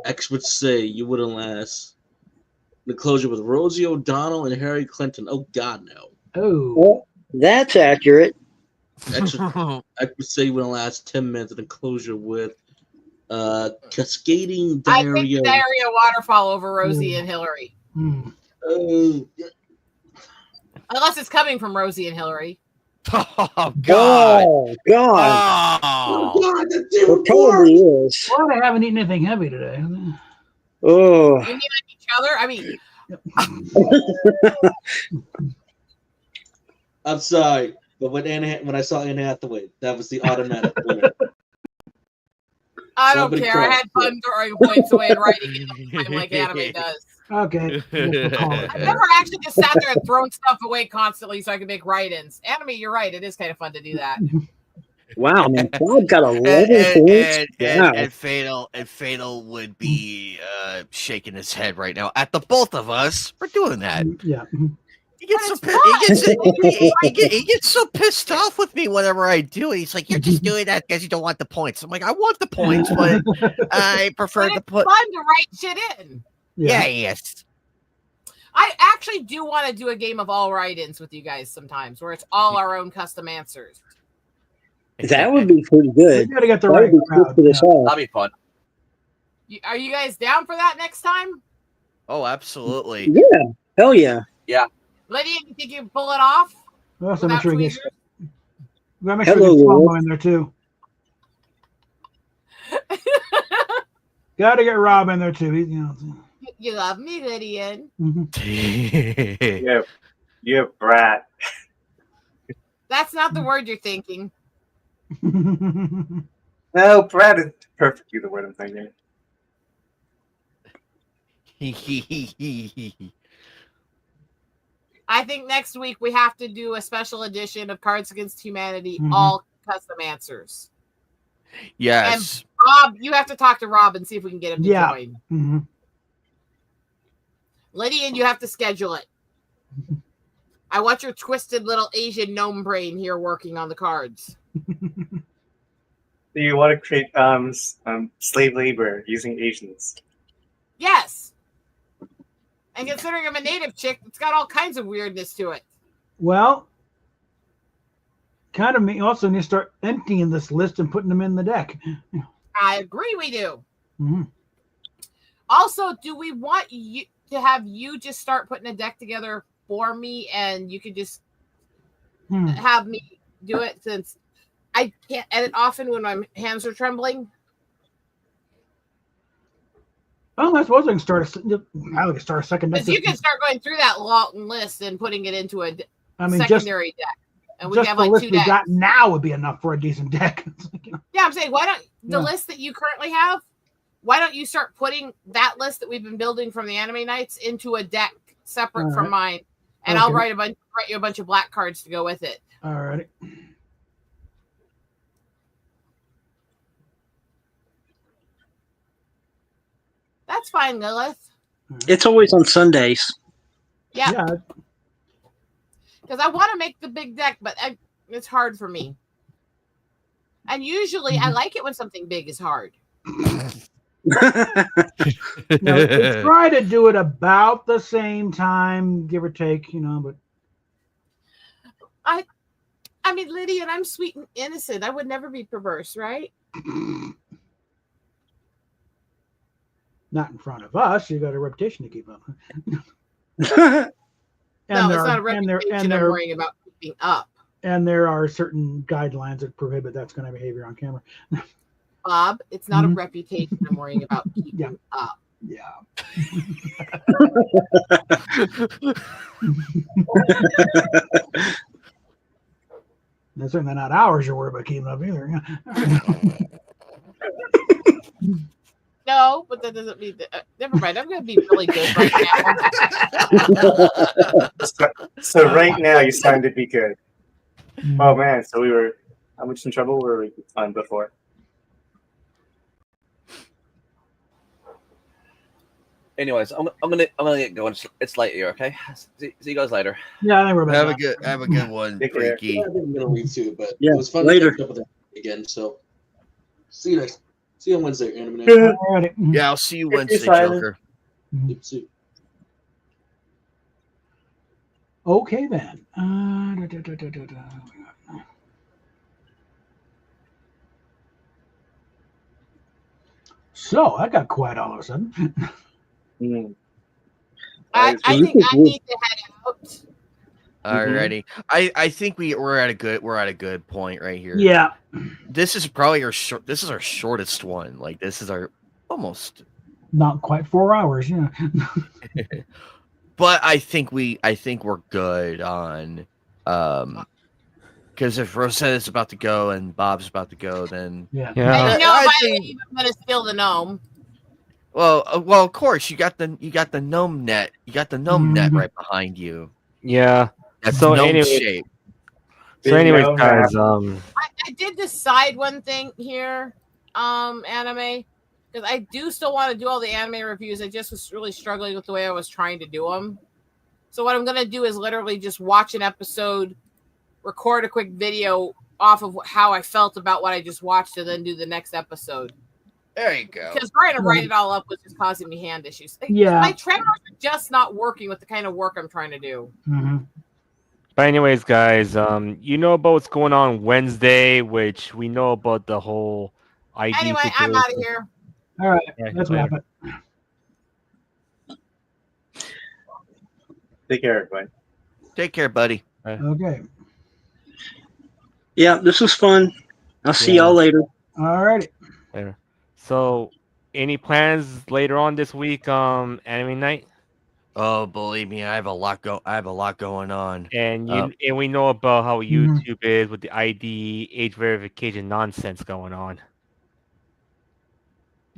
Experts say you wouldn't last in enclosure with Rosie O'Donnell and Harry Clinton. Oh God, no. Oh, Well, that's accurate. Experts say you wouldn't last 10 minutes in enclosure with cascading I picked diarrhea. diarrhea waterfall over Rosie and Hillary. Oh, Unless it's coming from Rosie and Hillary. Oh God! Oh God! Oh. God, that's It even probably worse. is. well, I haven't eaten anything heavy today. Oh. You mean like each other? I mean, I'm sorry, but when I saw Anne Hathaway, that was the automatic winner. I don't Somebody care. I cry. had fun throwing points away and writing it all the time like anime does. Okay. We'll call it. I've never actually just sat there and thrown stuff away constantly so I can make write-ins. Anime, you're right. It is kind of fun to do that. Wow, man. Bob got 11 points. Wow. And Fatal would be shaking his head right now at the both of us for doing that. Yeah. He gets, so, But it's he gets so pissed off with me whenever I do it. He's like, "You're just doing that because you don't want the points." I'm like, "I want the points, but I prefer But to it's put." fun to write shit in. Yeah, yes. I actually do want to do a game of all write-ins with you guys sometimes, where it's all our own custom answers. That would be pretty good. We gotta get the That right would be crowd. good for this Yeah. all. That'd be fun. Are you guys down for that next time? Oh, absolutely. Yeah. Hell yeah. Lydia, you think you can pull it off? We also Without make sure we get. tweezers? We gotta make sure we Hello, get Will. Slomo in there too. Got to get Rob in there too. He's, You love me, Lydian. You brat. That's not the word you're thinking. No, brat is perfectly the word I'm thinking. I think next week we have to do a special edition of Cards Against Humanity, Mhm. all custom answers. Yes. Rob, you have to talk to Rob and see if we can get him to Yeah. join. Mhm. Lydian, you have to schedule it. I want your twisted little Asian gnome brain here working on the cards. Do you want to create slave labor using Asians? Yes. And considering I'm a native chick, it's got all kinds of weirdness to it. Well, kind of me also need to start emptying this list and putting them in the deck. I agree we do. Mhm. Also, do we want you to have you just start putting a deck together for me and you could just have me do it since I can't edit often when my hands are trembling? Oh, I suppose I can start a second deck. Because you can start going through that long list and putting it into a secondary deck. And we just have the like list 2 we decks. got now would be enough for a decent deck. Yeah, I'm saying, why don't the Yeah. list that you currently have, why don't you start putting that list that we've been building from the anime nights into a deck separate All from right. mine, and I'll Okay. write you a bunch of black cards to go with it. All right. That's fine, Lilith. It's always on Sundays. Yeah. Because I want to make the big deck, but it's hard for me. And usually I like it when something big is hard. No, we try to do it about the same time, give or take, but I mean, Lydia, and I'm sweet and innocent. I would never be perverse, right? not in front of us. You got a reputation to keep up. No, it's not a reputation I'm there, worrying about keeping up. and there are certain guidelines that prohibit that kind of behavior on camera. Bob, it's not a reputation I'm worrying about keeping up. Yeah. That's certainly not ours you're worried about keeping up either. No, but that doesn't mean that. Never mind. I'm going to be really good right now. So right now you're starting to be good. Oh man, so we were how much in trouble were we on before? Anyways, I'm gonna get going. It's late here, okay? See you guys later. Yeah, I think we're about Have a good one, Freaky. Yeah, I think I'm gonna leave too, but Yeah, it was fun later. to catch up with that again. So see you on Wednesday, Anime. Alrighty. Yeah, I'll see you Wednesday, Simon. Joker. See you. Okay then. So I got quiet all of a sudden. I think I need to head out. Alrighty. I think we're at a good point right here. Yeah. This is probably our shortest one. Like this is our almost. Not quite 4 hours, yeah. But I think we're good on because if Rosetta's about to go and Bob's about to go, then Yeah. And you know, I by the think- way, I'm going to steal the gnome. well, of course you got the gnome net. You got the gnome net right behind you. Yeah. That's So gnome anyway- shape. So, anyways, Video guys, I did decide one thing here, anime, because I do still want to do all the anime reviews. I just was really struggling with the way I was trying to do them. So what I'm going to do is literally just watch an episode, record a quick video off of how I felt about what I just watched, and then do the next episode. There you go. Because trying to write it all up was just causing me hand issues. Yeah. My trainers are just not working with the kind of work I'm trying to do. but anyways, guys, you know about what's going on Wednesday, which we know about the whole ID. Anyway, I'm out of situation. here. All right. Yeah, Let's later. wrap it. Take care, everybody. Take care, buddy. Okay. Yeah, this was fun. I'll see Yeah. y'all later. All righty. Later. So any plans later on this week? Anime night. Oh, believe me, I have a lot going on. And we know about how YouTube is with the ID age verification nonsense going on.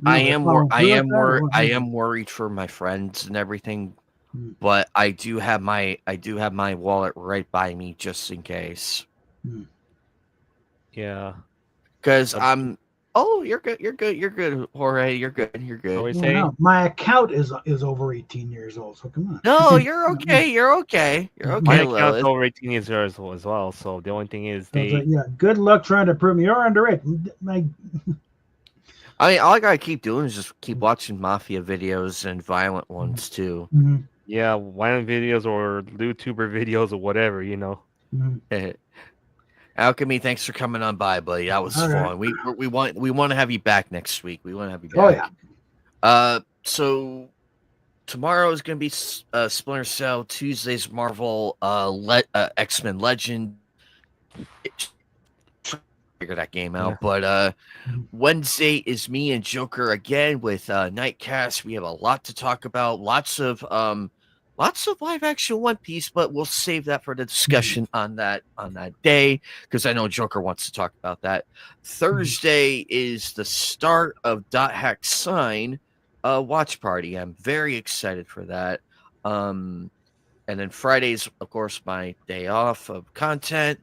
I am worried for my friends and everything, but I do have my wallet right by me just in case. Yeah. Because I'm. Oh, you're good, Jorge. You're good. Well, no, my account is over 18 years old, so come on. No, you're okay. You're okay. My account's Lilith. over 18 years old as well. So the only thing is I was like, yeah, good luck trying to prove me you're underage. I mean, all I gotta keep doing is just keep watching mafia videos and violent ones too. Yeah, violent videos or YouTuber videos or whatever, you know. Alchemy, thanks for coming on by, buddy. That was All fun. right. We want to have you back next week. We want to have you back. Oh yeah. So tomorrow is gonna be Splinter Cell. Tuesday's Marvel. X-Men Legend. Figure that game out. But Wednesday is me and Joker again with Nightcast. We have a lot to talk about. Lots of live action One Piece, but we'll save that for the discussion on that day because I know Joker wants to talk about that. Thursday is the start of Dot Hack Sign watch party. I'm very excited for that. And then Friday's, of course, my day off of content.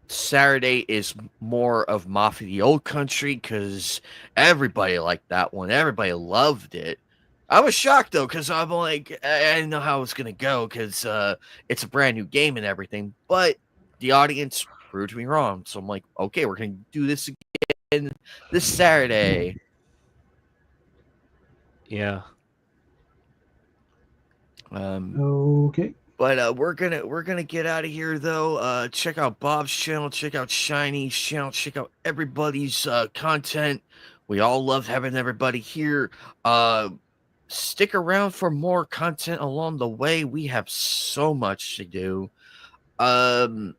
Saturday is more of Mafia the Old Country because everybody liked that one. Everybody loved it. I was shocked though because I'm like, I didn't know how it was gonna go because it's a brand new game and everything, but the audience proved me wrong. So I'm like, okay, we're gonna do this again this Saturday. Yeah. Okay. But we're gonna get out of here though. Check out Bob's channel, check out Shiny's channel, check out everybody's content. We all love having everybody here. Stick around for more content along the way. We have so much to do. I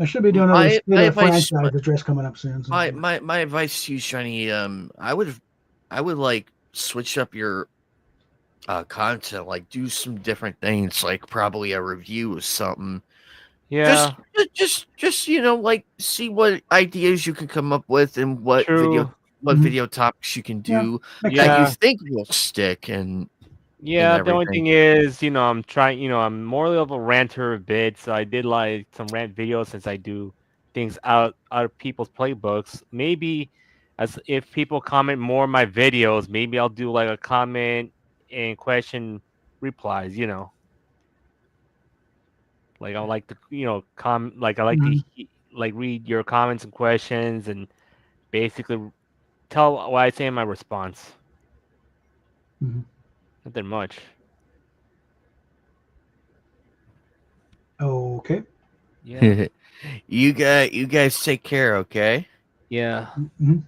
should be doing another franchise address coming up soon. My advice to you, Shiny, I would like switch up your content, like do some different things, like probably a review of something. Yeah. Just like see what ideas you can come up with and what video topics you can do that you think will stick and the only thing is, I'm trying, I'm more of a ranter a bit, so I did like some rant videos since I do things out of people's playbooks. Maybe as if people comment more on my videos, maybe I'll do like a comment and question replies, like I like to, I like to read your comments and questions and basically tell what I say in my response. Nothing much. Okay. Yeah. You guys take care, okay? Yeah. Mm-hmm.